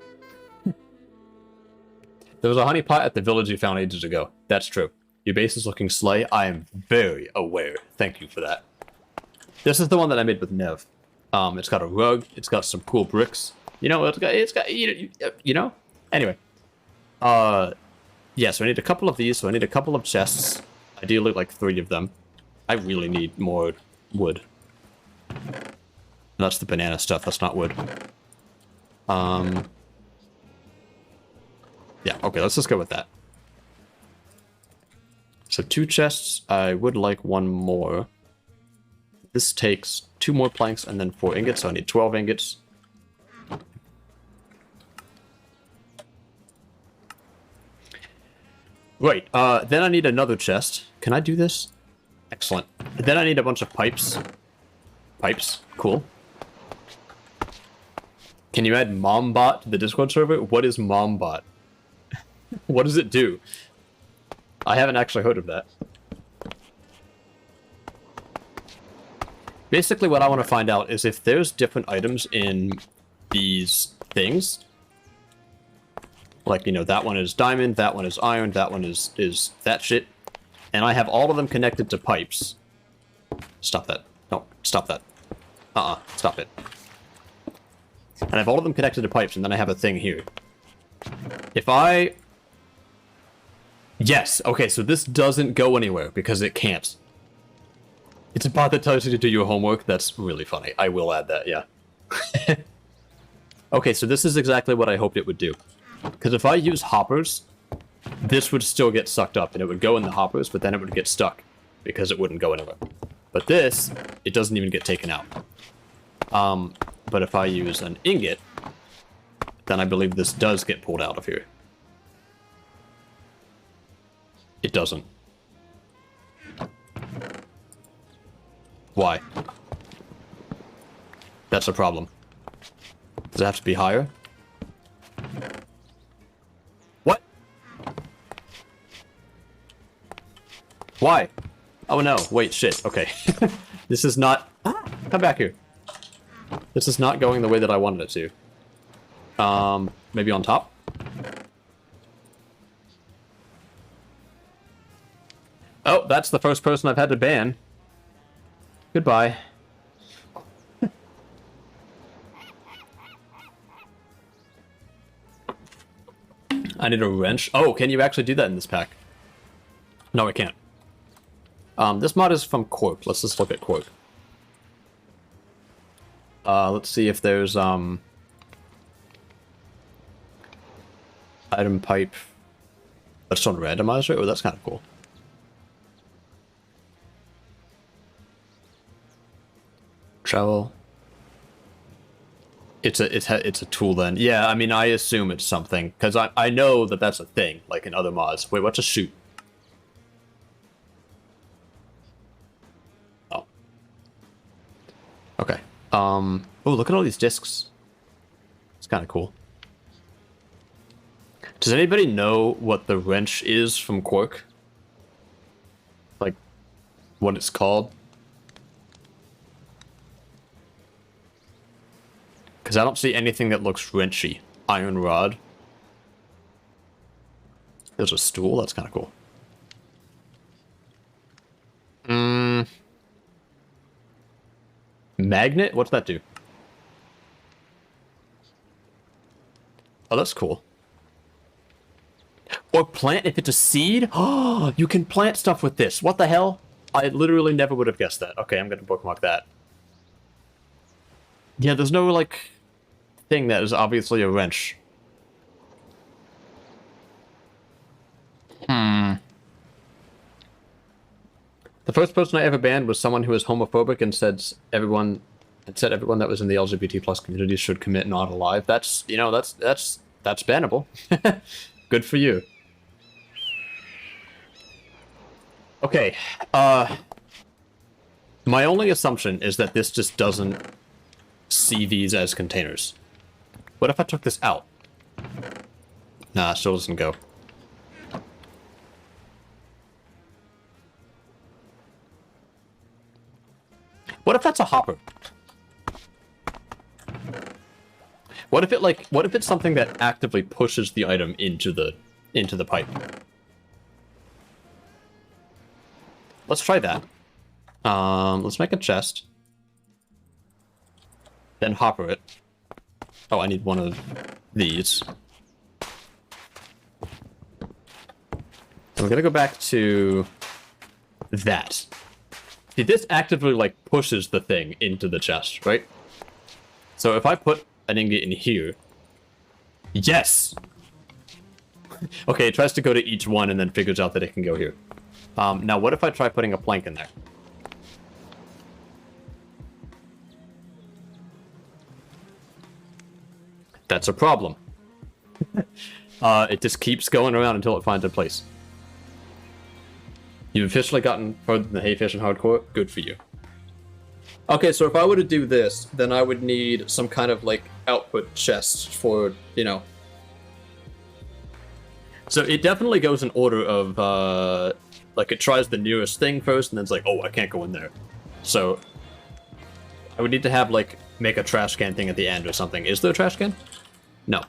There was a honey pot at the village you found ages ago. That's true. Your base is looking slay. I am very aware. Thank you for that. This is the one that I made with Nev. It's got a rug. It's got some cool bricks. You know, it's got you know? Anyway. Yeah, so I need a couple of these. So I need a couple of chests. Ideally, like 3 of them. I really need more wood. That's the banana stuff. That's not wood. Yeah, okay, let's just go with that. So 2 chests. I would like 1 more. This takes 2 more planks and then 4 ingots, so I need 12 ingots. Right, then I need another chest. Can I do this? Excellent. Then I need a bunch of pipes. Pipes, cool. Can you add MomBot to the Discord server? What is MomBot? What does it do? I haven't actually heard of that. Basically, what I want to find out is if there's different items in these things. Like, you know, that one is diamond, that one is iron, that one is that shit. And I have all of them connected to pipes. Stop that. No, stop that. Stop it. And I have all of them connected to pipes, and then I have a thing here. If I... Yes, okay, so this doesn't go anywhere, because it can't. It's a bot that tells you to do your homework. That's really funny. I will add that, yeah. Okay, so this is exactly what I hoped it would do. Because if I use hoppers, this would still get sucked up, and it would go in the hoppers, but then it would get stuck, because it wouldn't go anywhere. But this, it doesn't even get taken out. But if I use an ingot, then I believe this does get pulled out of here. It doesn't. Why? That's a problem. Does it have to be higher? What? Why? Oh no, wait, shit, okay. This is not... come back here. This is not going the way that I wanted it to. Maybe on top? Oh, that's the first person I've had to ban. Goodbye. I need a wrench. Oh, can you actually do that in this pack? No, I can't. This mod is from Quark. Let's just look at Quark. Let's see if there's, item pipe. That's on randomizer? Oh, that's kind of cool. Travel. It's a tool then. Yeah, I mean, I assume it's something, because I know that that's a thing, like in other mods. Wait, what's a shoot? Oh. Okay. Oh, look at all these discs. It's kind of cool. Does anybody know what the wrench is from Quark? Like, what it's called. Because I don't see anything that looks wrenchy. Iron rod. There's a stool. That's kind of cool. Magnet? What's that do? Oh, that's cool. Or plant if it's a seed? Oh, you can plant stuff with this. What the hell? I literally never would have guessed that. Okay, I'm going to bookmark that. Yeah, there's no, like, thing that is obviously a wrench. The first person I ever banned was someone who was homophobic and said everyone that was in the LGBT plus community should commit not alive. That's, you know, that's bannable. Good for you. Okay, my only assumption is that this just doesn't see these as containers. What if I took this out? Nah, still doesn't go. What if that's a hopper? What if it's something that actively pushes the item into the pipe? Let's try that. Let's make a chest. Then hopper it. Oh, I need one of these. So we're gonna go back to that. See, this actively, like, pushes the thing into the chest, right? So if I put an ingot in here... Yes! Okay, it tries to go to each one and then figures out that it can go here. Now, what if I try putting a plank in there? That's a problem. It just keeps going around until it finds a place. You've officially gotten further than the Hayfish and Hardcore? Good for you. Okay, so if I were to do this, then I would need some kind of, like, output chest for, you know... So it definitely goes in order of, like, it tries the nearest thing first, and then it's like, oh, I can't go in there. So, I would need to have, like, make a trash can thing at the end or something. Is there a trash can? No.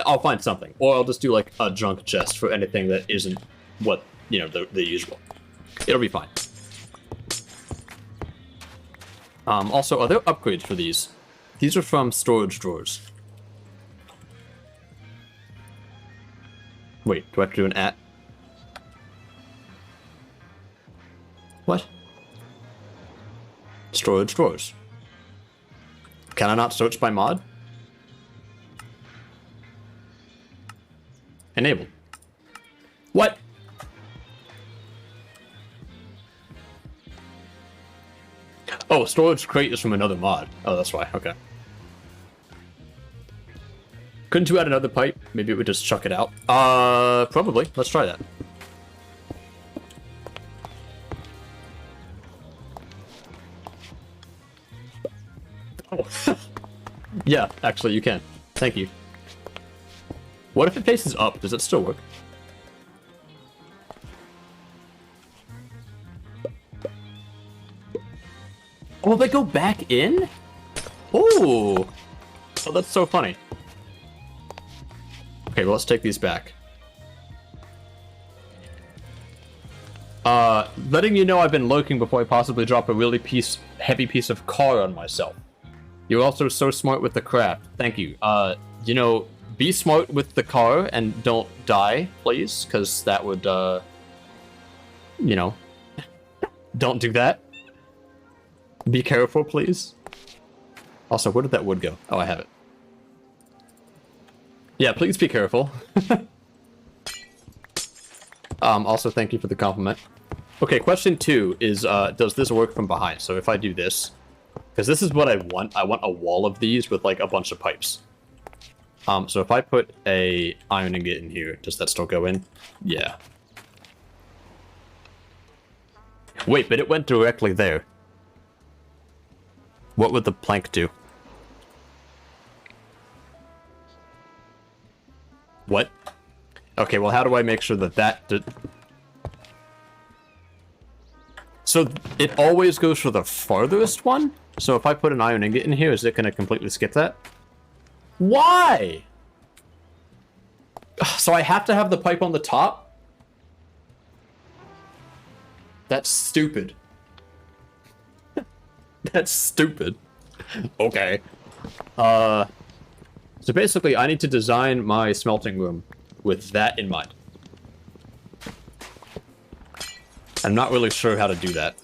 I'll find something. Or I'll just do, like, a junk chest for anything that isn't what... you know, the usual. It'll be fine. Also, are there upgrades for these? These are from storage drawers. Wait, do I have to do an at? What? Storage drawers. Can I not search by mod? Enabled. What? Oh, storage crate is from another mod. Oh, that's why. Okay. Couldn't you add another pipe? Maybe it would just chuck it out. Probably. Let's try that. Oh. Yeah, actually, you can. Thank you. What if it faces up? Does it still work? Oh, they go back in? Ooh. Oh, that's so funny. Okay, well, let's take these back. Letting you know I've been lurking before I possibly drop a really heavy piece of car on myself. You're also so smart with the craft. Thank you. You know, be smart with the car and don't die, please, because that would, you know, don't do that. Be careful, please. Also, where did that wood go? Oh, I have it. Yeah, please be careful. Also, thank you for the compliment. Okay, question 2 is, does this work from behind? So if I do this, because this is what I want a wall of these with, like, a bunch of pipes. So if I put a iron ingot in here, does that still go in? Yeah. Wait, but it went directly there. What would the plank do? What? Okay, well, how do I make sure that So it always goes for the farthest one? So if I put an iron ingot in here, is it going to completely skip that? Why? So I have to have the pipe on the top? That's stupid. That's stupid. Okay. So basically, I need to design my smelting room with that in mind. I'm not really sure how to do that.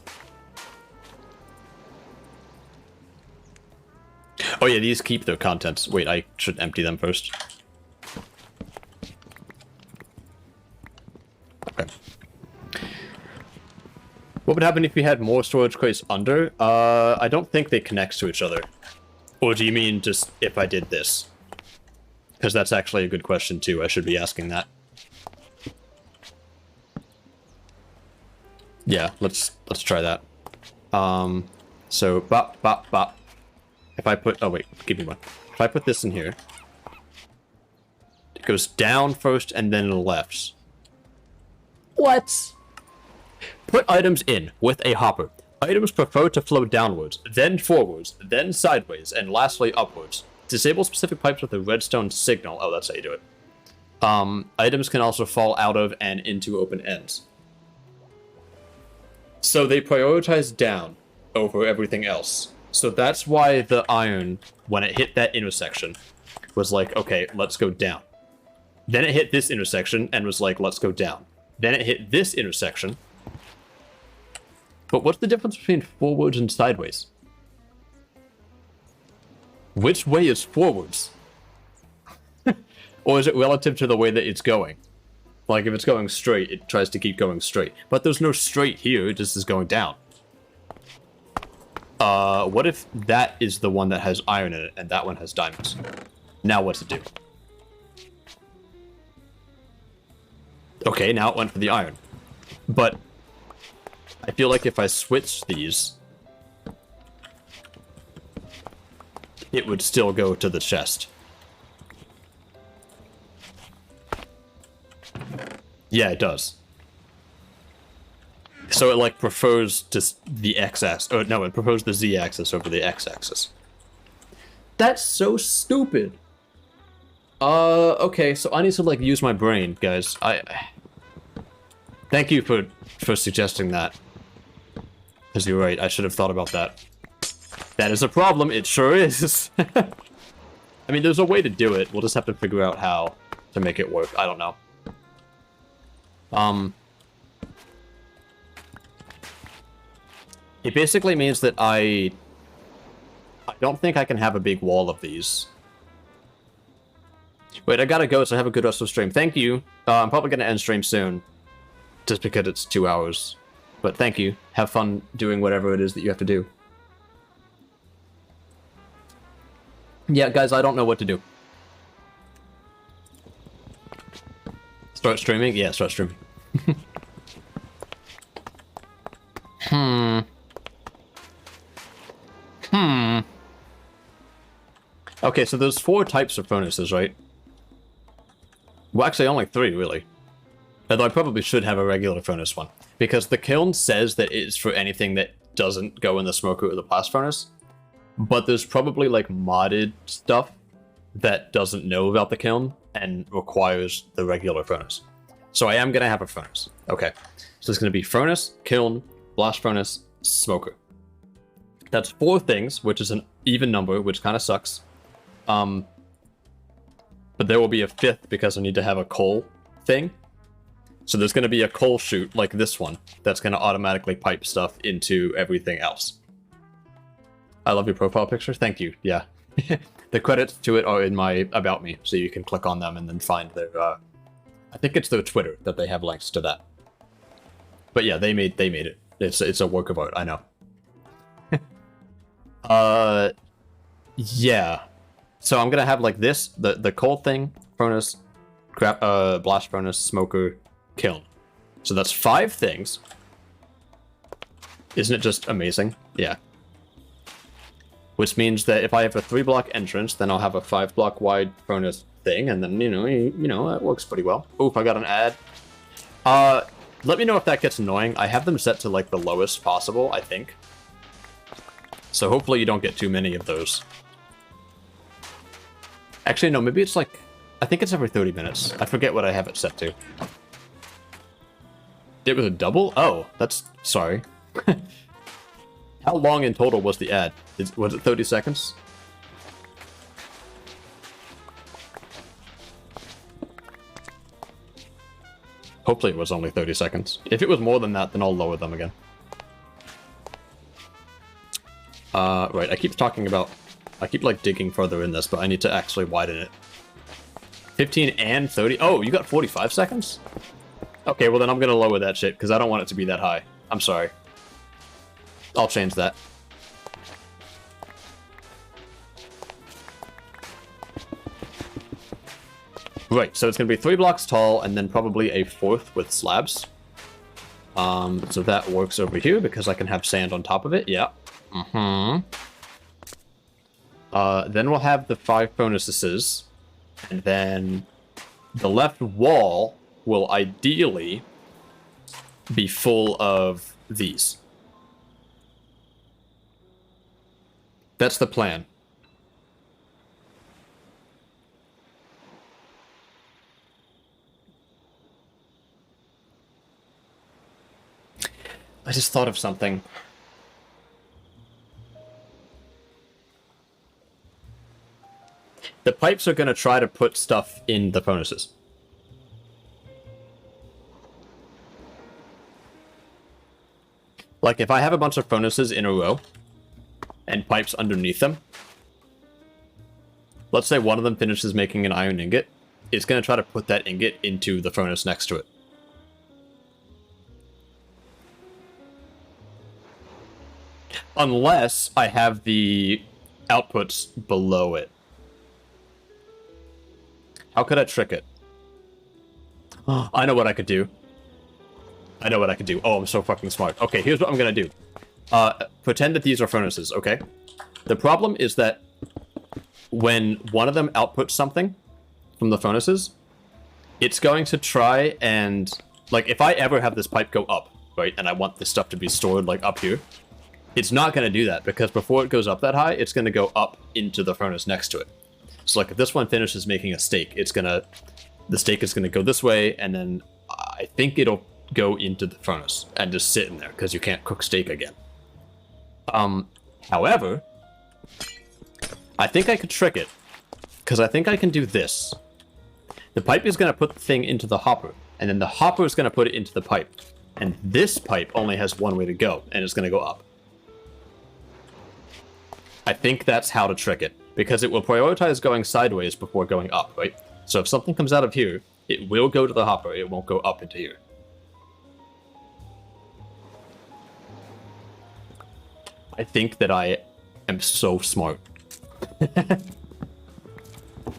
Oh yeah, these keep their contents. Wait, I should empty them first. Okay. What would happen if we had more storage crates under? I don't think they connect to each other. Or do you mean just if I did this? Because that's actually a good question too. I should be asking that. Yeah, let's try that. So bop bop bop. If I put give me one. If I put this in here, it goes down first and then left. What? Put items in with a hopper. Items prefer to flow downwards, then forwards, then sideways, and lastly upwards. Disable specific pipes with a redstone signal. Oh, that's how you do it. Items can also fall out of and into open ends. So they prioritize down over everything else. So that's why the iron, when it hit that intersection, was like, okay, let's go down. Then it hit this intersection and was like, let's go down. Then it hit this intersection. But what's the difference between forwards and sideways? Which way is forwards? Or is it relative to the way that it's going? Like, if it's going straight, it tries to keep going straight. But there's no straight here, it just is going down. What if that is the one that has iron in it, and that one has diamonds? Now what's it do? Okay, now it went for the iron. But I feel like if I switch these, it would still go to the chest. Yeah, it does. So it, like, prefers just the x-axis. Oh, no, it prefers the z-axis over the x-axis. That's so stupid. Okay, so I need to, like, use my brain, guys. Thank you for suggesting that. Because you're right, I should have thought about that. That is a problem, it sure is. I mean, there's a way to do it. We'll just have to figure out how to make it work. I don't know. It basically means that I don't think I can have a big wall of these. Wait, I gotta go, so have a good rest of the stream. Thank you. I'm probably gonna end stream soon. Just because it's 2 hours. But thank you. Have fun doing whatever it is that you have to do. Yeah, guys, I don't know what to do. Start streaming? Yeah, start streaming. Okay, so there's 4 types of furnaces, right? Well, actually, only 3, really. Although I probably should have a regular furnace one. Because the kiln says that it's for anything that doesn't go in the smoker or the blast furnace. But there's probably, like, modded stuff that doesn't know about the kiln and requires the regular furnace. So I am going to have a furnace. Okay. So it's going to be furnace, kiln, blast furnace, smoker. That's 4 things, which is an even number, which kind of sucks. But there will be a 5th because I need to have a coal thing. So there's going to be a coal chute like this one that's going to automatically pipe stuff into everything else. I love your profile picture. Thank you. Yeah. The credits to it are in my About Me, so you can click on them and then find their, I think it's their Twitter that they have links to that. But yeah, they made it. It's a work of art, I know. Yeah. So I'm gonna have like this, the coal thing, furnace, blast furnace, smoker, kiln. So that's 5 things. Isn't it just amazing? Yeah. Which means that if I have a 3-block entrance, then I'll have a 5-block wide furnace thing, and then, you know, that works pretty well. Oof, I got an ad. Let me know if that gets annoying. I have them set to like the lowest possible, I think. So hopefully you don't get too many of those. Actually, no, maybe it's like... I think it's every 30 minutes. I forget what I have it set to. It was a double? Oh, that's... Sorry. How long in total was the ad? Was it 30 seconds? Hopefully it was only 30 seconds. If it was more than that, then I'll lower them again. Right, I keep talking about... I keep, like, digging further in this, but I need to actually widen it. 15 and 30? Oh, you got 45 seconds? Okay, well then I'm gonna lower that shit, because I don't want it to be that high. I'm sorry. I'll change that. Right, so it's gonna be 3 blocks tall, and then probably a 4th with slabs. So that works over here, because I can have sand on top of it, yeah. Then we'll have the 5 furnaces, and then the left wall will ideally be full of these. That's the plan. I just thought of something. The pipes are going to try to put stuff in the furnaces. Like, if I have a bunch of furnaces in a row, and pipes underneath them, let's say one of them finishes making an iron ingot, it's going to try to put that ingot into the furnace next to it. Unless I have the outputs below it. How could I trick it? Oh, I know what I could do. I know what I could do. Oh, I'm so fucking smart. Okay, here's what I'm gonna do. Pretend that these are furnaces, okay? The problem is that when one of them outputs something from the furnaces, it's going to try and... Like, if I ever have this pipe go up, right, and I want this stuff to be stored, like, up here, it's not going to do that, because before it goes up that high, it's going to go up into the furnace next to it. So, like, if this one finishes making a steak, it's going to... The steak is going to go this way, and then I think it'll go into the furnace and just sit in there, because you can't cook steak again. However, I think I could trick it, because I think I can do this. The pipe is going to put the thing into the hopper, and then the hopper is going to put it into the pipe. And this pipe only has one way to go, and it's going to go up. I think that's how to trick it, because it will prioritize going sideways before going up, right? So if something comes out of here, it will go to the hopper, it won't go up into here. I think that I am so smart.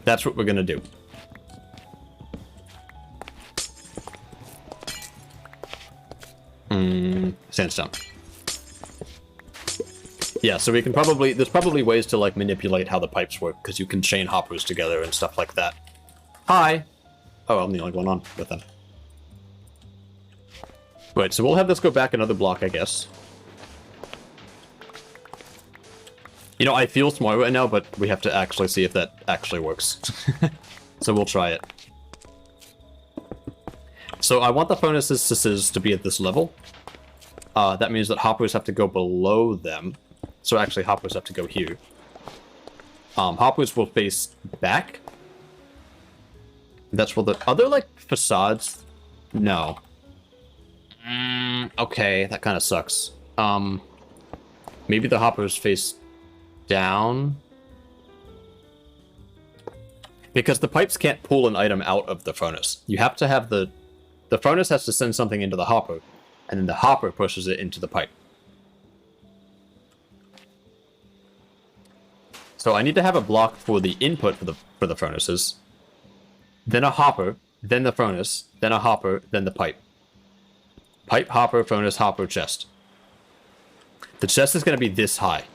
That's what we're gonna do. Sandstone. Yeah, so we can probably... There's probably ways to, like, manipulate how the pipes work, because you can chain hoppers together and stuff like that. Hi! Oh, I'm the only one on with them. Right, so we'll have this go back another block, I guess. You know, I feel smart right now, but we have to actually see if that actually works. So we'll try it. So I want the furnaces to be at this level. That means that hoppers have to go below them. So actually, hoppers have to go here. Hoppers will face back. That's where the... Are there, like, facades? No. Okay, that kind of sucks. Maybe the hoppers face down? Because the pipes can't pull an item out of the furnace. You have to have the... The furnace has to send something into the hopper, and then the hopper pushes it into the pipe. So I need to have a block for the input for the furnaces, then a hopper, then the furnace, then a hopper, then the pipe. Pipe, hopper, furnace, hopper, chest. The chest is going to be this high.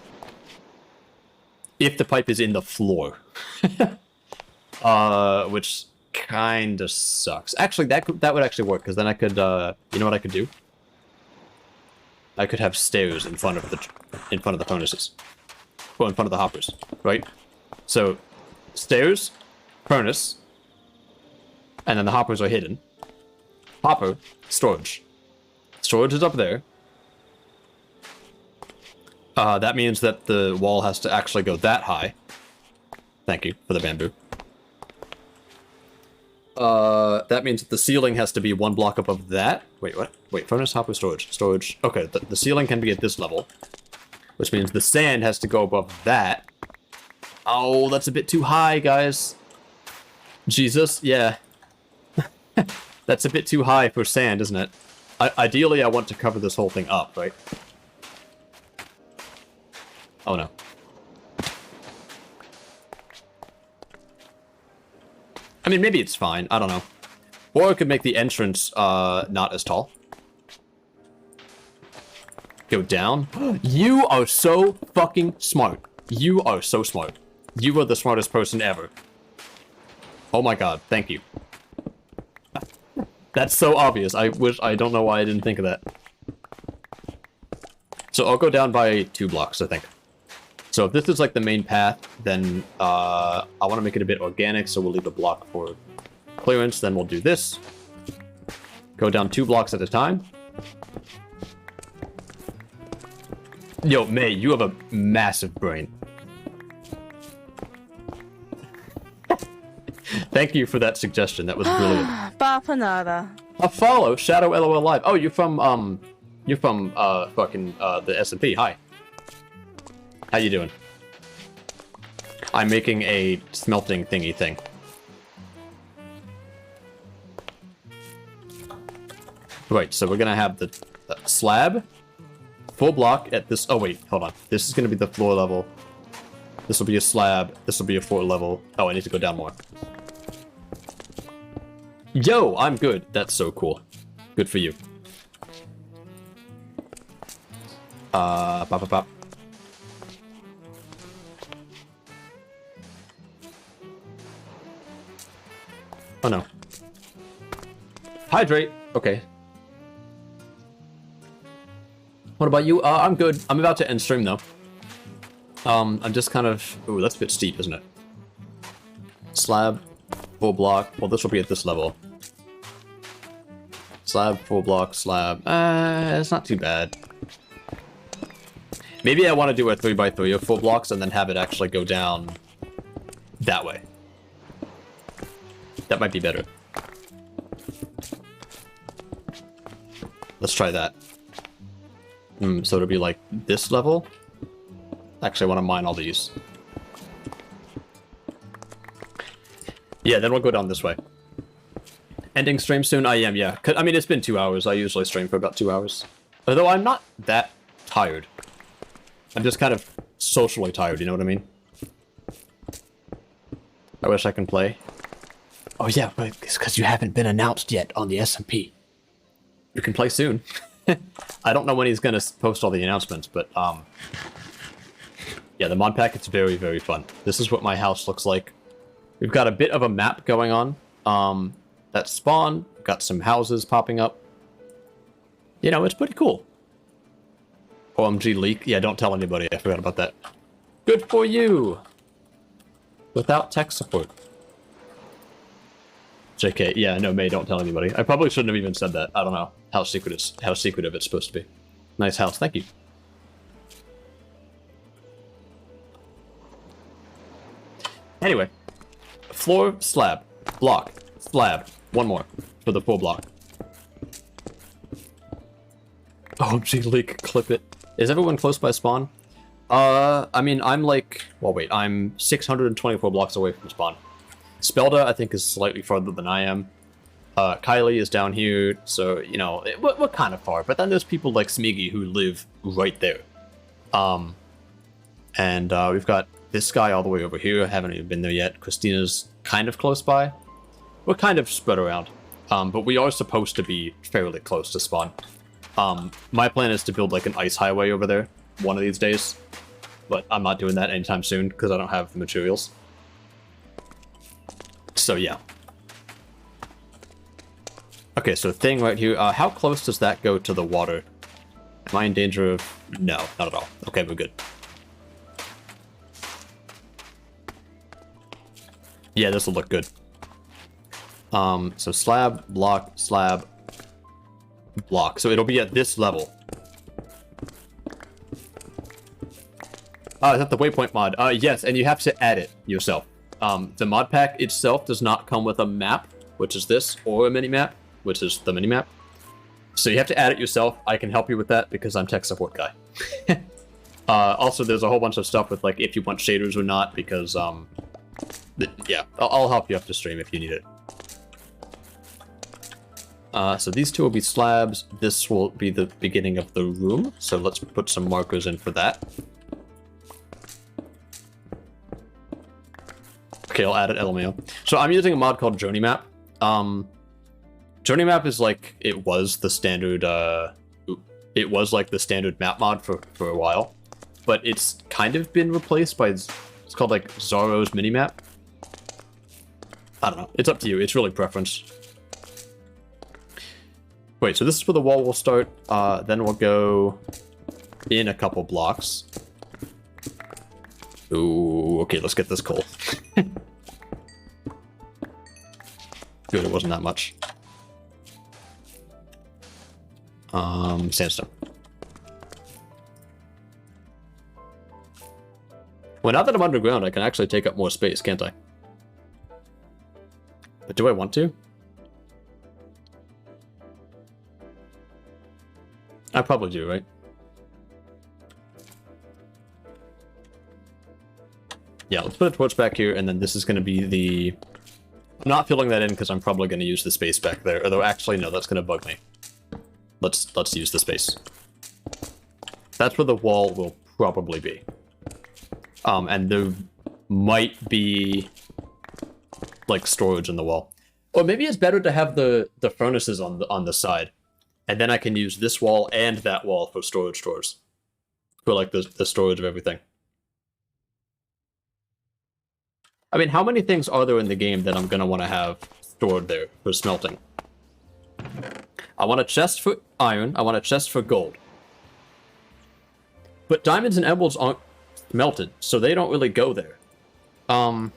If the pipe is in the floor. Which kinda sucks. Actually, that would actually work, because then I could, you know what I could do? I could have stairs in front of the furnaces. Well, in front of the hoppers, right? So, stairs, furnace, and then the hoppers are hidden. Hopper, storage. Storage is up there. That means that the wall has to actually go that high. Thank you for the bamboo. That means that the ceiling has to be 1 block above that. Wait, what? Wait, furnace, hopper, storage. Storage. Okay, the ceiling can be at this level. Which means the sand has to go above that. Oh, that's a bit too high, guys. Jesus, yeah. That's a bit too high for sand, isn't it? Ideally, I want to cover this whole thing up, right? Oh, no. I mean, maybe it's fine. I don't know. Or I could make the entrance, not as tall. Go down. You are so fucking smart. You are so smart. You are the smartest person ever. Oh my god, thank you. That's so obvious. I don't know why I didn't think of that. So I'll go down by 2 blocks, I think. So if this is like the main path, then I want to make it a bit organic, so we'll leave a block for clearance. Then we'll do this. Go down 2 blocks at a time. Yo, May, you have a massive brain. Thank you for that suggestion. That was brilliant. Bapanada. A follow, Shadow LOL Live. Oh, you're from fucking the SMP. Hi. How you doing? I'm making a smelting thingy thing. Right, so we're gonna have the slab, full block at this. Oh wait, hold on. This is gonna be the floor level. This will be a slab. This will be a floor level. Oh, I need to go down more. Yo, I'm good. That's so cool. Good for you. Pop, pop, pop. Oh no. Hydrate. Okay. What about you? I'm good. I'm about to end stream though. I'm just kind of... Ooh, that's a bit steep, isn't it? Slab, full block. Well, this will be at this level. Slab, full block, slab. It's not too bad. Maybe I want to do a 3x3 of full blocks and then have it actually go down that way. That might be better. Let's try that. So it'll be like this level. Actually, I want to mine all these. Yeah, then we'll go down this way. Ending stream soon? I am, yeah. I mean, it's been 2 hours. I usually stream for about 2 hours. Although I'm not that tired. I'm just kind of socially tired, you know what I mean? I wish I can play. Oh yeah, but it's because you haven't been announced yet on the SMP. You can play soon. I don't know when he's gonna post all the announcements, but yeah, the mod pack, it's very, very fun. This is what my house looks like. We've got a bit of a map going on. That's spawn. Got some houses popping up. You know, it's pretty cool. OMG leak. Yeah, don't tell anybody. I forgot about that. Good for you. Without tech support. JK. Yeah, no, May, don't tell anybody. I probably shouldn't have even said that. I don't know how secretive it's supposed to be. Nice house. Thank you. Anyway. Floor, slab, block, slab. One more for the full block. OMG leak, clip it. Is everyone close by spawn? I mean, I'm like... Well, wait, I'm 624 blocks away from spawn. Spelda, I think, is slightly farther than I am. Kylie is down here, so, you know, we're kind of far. But then there's people like Smiggy who live right there. We've got this guy all the way over here. I haven't even been there yet. Christina's kind of close by. We're kind of spread around. But we are supposed to be fairly close to spawn. My plan is to build like an ice highway over there one of these days. But I'm not doing that anytime soon because I don't have the materials. So yeah. Okay, so thing right here. How close does that go to the water? Am I in danger of... No, not at all. Okay, we're good. Yeah, this will look good. So slab, block, block. So it'll be at this level. Is that the waypoint mod? Yes, and you have to add it yourself. The mod pack itself does not come with a map, which is this, or a mini-map, which is the mini-map. So you have to add it yourself. I can help you with that because I'm tech support guy. Also, there's a whole bunch of stuff with, like, if you want shaders or not, because, yeah, I'll help you up the stream if you need it. So these two will be slabs. This will be the beginning of the room. So let's put some markers in for that. Okay, I'll add it, LMAO. So I'm using a mod called Journey Map. Journey Map is like, it was the standard, like the standard map mod for a while. But it's kind of been replaced by, it's called like Zorro's Minimap. I don't know, it's up to you, it's really preference. Wait, so this is where the wall will start, then we'll go in a couple blocks. Ooh, okay, let's get this coal. Good, it wasn't that much. Sandstone. Well, now that I'm underground, I can actually take up more space, can't I? But do I want to? I probably do, right? Yeah, let's put a torch back here, and then this is going to be the... I'm not filling that in because I'm probably going to use the space back there. Although, actually, no, that's going to bug me. Let's use the space. That's where the wall will probably be. And there might be, like, storage in the wall. Or maybe it's better to have the furnaces on the side. And then I can use this wall and that wall for storage drawers. For, like, the storage of everything. I mean, how many things are there in the game that I'm going to want to have stored there for smelting? I want a chest for iron. I want a chest for gold. But diamonds and emeralds aren't melted, so they don't really go there. I'm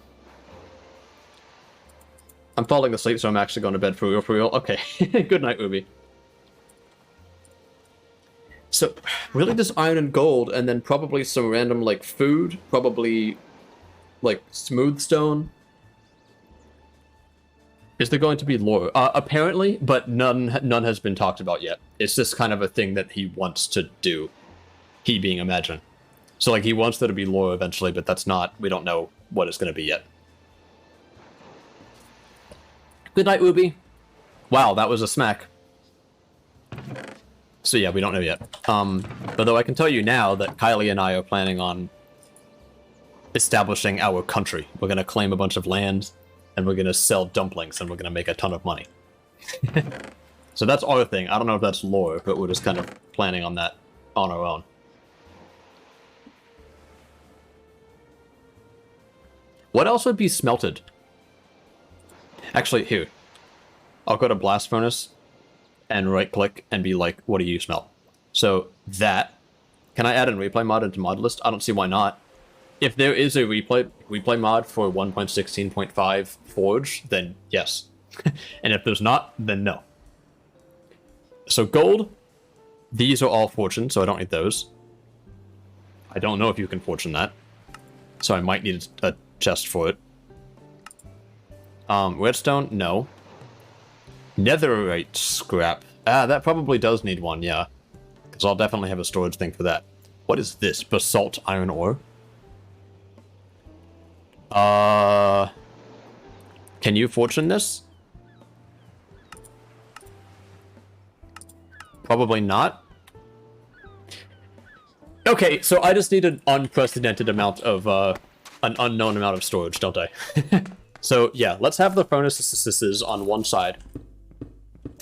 falling asleep, so I'm actually going to bed for real. Okay, good night, Ruby. So, really just iron and gold, and then probably some random, like, food. Probably, like, smooth stone. Is there going to be lore? Apparently, but none has been talked about yet. It's just kind of a thing that he wants to do. He being Imagine. So, like, he wants there to be lore eventually, but that's not... We don't know what it's going to be yet. Good night, Ubi. Wow, that was a smack. So, yeah, we don't know yet. Although I can tell you now that Kylie and I are planning on establishing our country. We're going to claim a bunch of land, and we're going to sell dumplings, and we're going to make a ton of money. So that's our thing. I don't know if that's lore, but we're just kind of planning on that on our own. What else would be smelted? Actually, here. I'll go to Blast Furnace and right-click and be like, what do you smelt? So that. Can I add a replay mod into mod list? I don't see why not. If there is a replay mod for 1.16.5 Forge, then yes. And if there's not, then no. So gold, these are all fortune, so I don't need those. I don't know if you can fortune that. So I might need a chest for it. Redstone, no. Netherite scrap. That probably does need one, yeah. Because I'll definitely have a storage thing for that. What is this? Basalt iron ore? Can you fortune this? Probably not. Okay, so I just need an unprecedented amount of, an unknown amount of storage, don't I? So, yeah, let's have the furnaces on one side.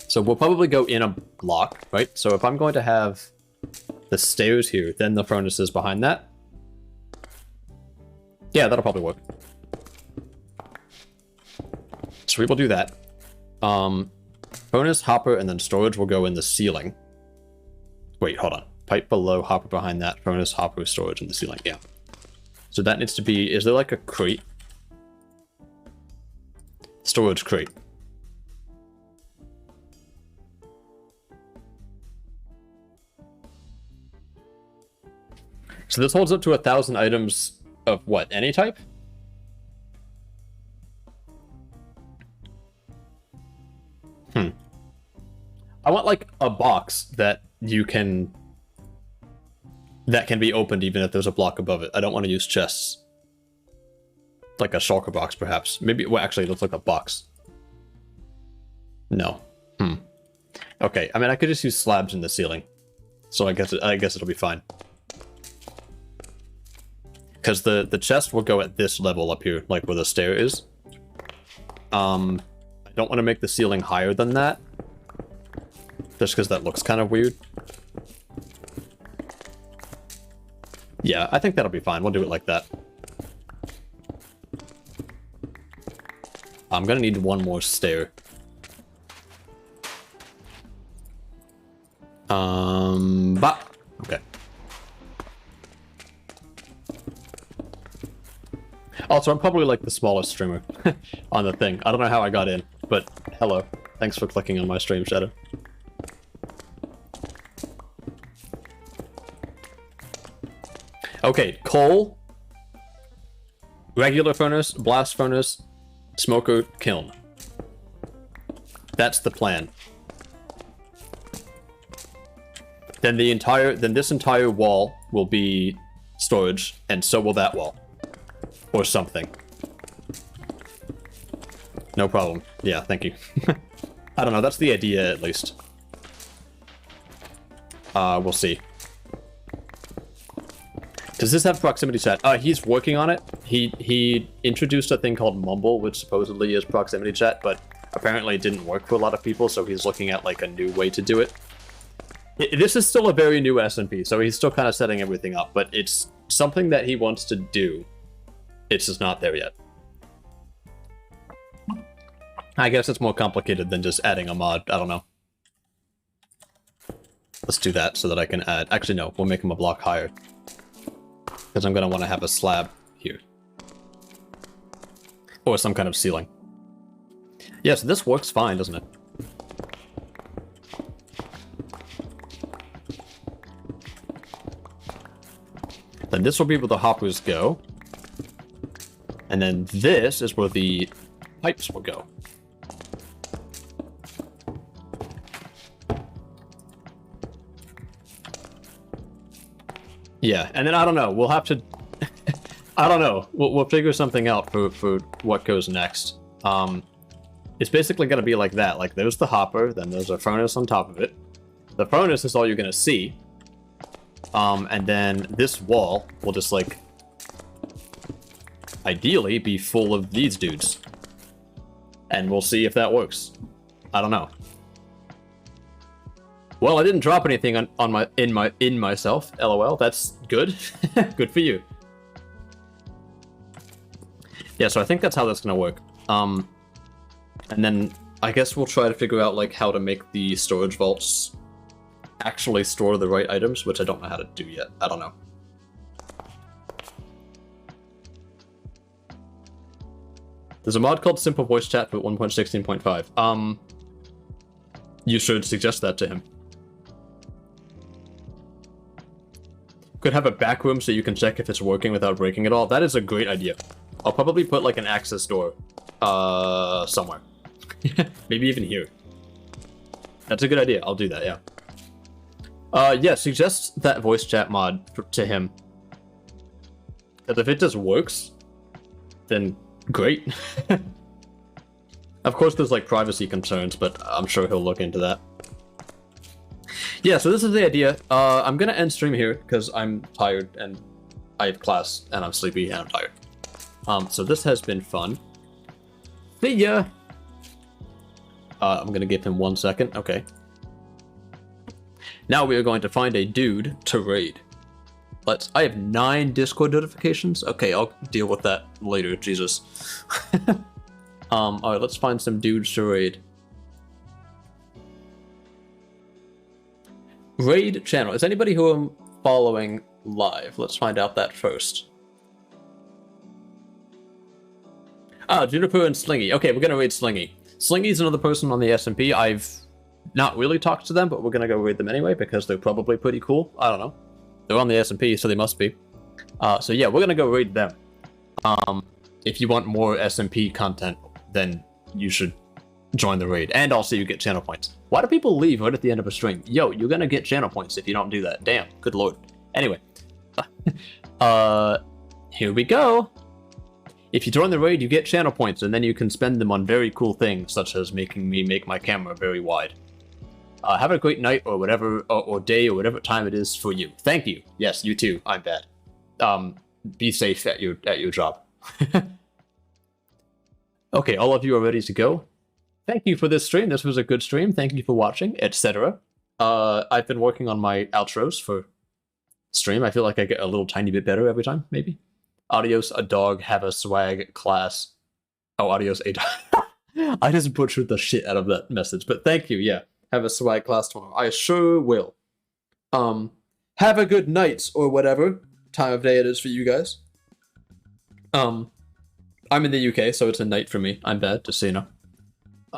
So we'll probably go in a block, right? So if I'm going to have the stairs here, then the furnaces behind that. Yeah, that'll probably work. So we will do that. Furnace, hopper, and then storage will go in the ceiling. Wait, hold on. Pipe below, hopper behind that, furnace, hopper, storage in the ceiling. Yeah. So that needs to be, is there like a crate? Storage crate. So this holds up to 1,000 items of what? Any type? I want like a box that you can... that can be opened even if there's a block above it. I don't want to use chests. Like a shulker box, perhaps. Maybe, well, actually, it looks like a box. No. Okay, I mean, I could just use slabs in the ceiling. So I guess it'll be fine. Because the chest will go at this level up here, like where the stair is. I don't want to make the ceiling higher than that. Just because that looks kind of weird. Yeah, I think that'll be fine. We'll do it like that. I'm gonna need one more stair. Okay. Also, I'm probably like the smallest streamer on the thing. I don't know how I got in, but hello. Thanks for clicking on my stream, Shadow. Okay, coal, regular furnace, blast furnace, smoker, kiln. That's the plan. Then this entire wall will be storage, and so will that wall. Or something. No problem. Yeah, thank you. I don't know, that's the idea at least. We'll see. Does this have proximity chat? He's working on it. He introduced a thing called Mumble, which supposedly is proximity chat, but apparently it didn't work for a lot of people, so he's looking at like a new way to do it. This is still a very new SMP, so he's still kind of setting everything up, but it's something that he wants to do. It's just not there yet. I guess it's more complicated than just adding a mod. I don't know. Let's do that so that I can add... Actually, no. We'll make him a block higher. Because I'm going to want to have a slab here. Or some kind of ceiling. Yeah, so this works fine, doesn't it? Then this will be where the hoppers go. And then this is where the pipes will go. Yeah, and then I don't know. We'll have to... I don't know. We'll figure something out for what goes next. It's basically going to be like that. Like, there's the hopper, then there's a furnace on top of it. The furnace is all you're going to see. And then this wall will just, like... ideally be full of these dudes. And we'll see if that works. I don't know. Well, I didn't drop anything in myself. LOL. That's good. Good for you. Yeah, so I think that's how that's gonna work. And then I guess we'll try to figure out like how to make the storage vaults actually store the right items, which I don't know how to do yet. I don't know. There's a mod called Simple Voice Chat for 1.16.5. You should suggest that to him. Could have a back room so you can check if it's working without breaking it all. That is a great idea. I'll probably put like an access door somewhere. Maybe even here. That's a good idea. I'll do that, yeah. Yeah, suggest that voice chat mod to him. Because if it just works, then great. Of course there's like privacy concerns, but I'm sure he'll look into that. Yeah, so this is the idea. I'm gonna end stream here because I'm tired and I have class and I'm sleepy and I'm tired. So this has been fun. See ya! I'm gonna give him 1 second. Okay. Now we are going to find a dude to raid. I have 9 Discord notifications. Okay, I'll deal with that later. Jesus. Alright, let's find some dudes to raid. Raid channel. Is anybody who I'm following live? Let's find out that first. Ah, Juniper and Slingy. Okay, we're gonna raid Slingy. Slingy's another person on the SMP. I've not really talked to them, but we're gonna go raid them anyway because they're probably pretty cool. I don't know. They're on the SMP, so they must be. So yeah, we're gonna go raid them. If you want more SMP content, then you should join the raid. And also you get channel points. Why do people leave right at the end of a stream? Yo, you're gonna get channel points if you don't do that. Damn, good lord. Anyway. Here we go. If you join the raid, you get channel points, and then you can spend them on very cool things, such as making me make my camera very wide. Have a great night, or whatever, or day, or whatever time it is for you. Thank you. Yes, you too. I'm bad. Be safe at your job. Okay, all of you are ready to go. Thank you for this stream. This was a good stream. Thank you for watching, etc. I've been working on my outros for stream. I feel like I get a little tiny bit better every time, maybe. Adios, a dog, have a swag, class. Oh, adios, a dog. I just butchered the shit out of that message, but thank you, yeah. Have a swag class tomorrow. I sure will. Have a good night, or whatever time of day it is for you guys. I'm in the UK, so it's a night for me. I'm bad, just so you know.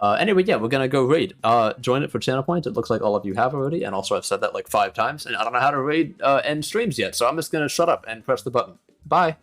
Anyway, yeah, we're gonna go raid. Join it for channel points. It looks like all of you have already, and also I've said that like 5 times, and I don't know how to raid end streams yet, so I'm just gonna shut up and press the button. Bye.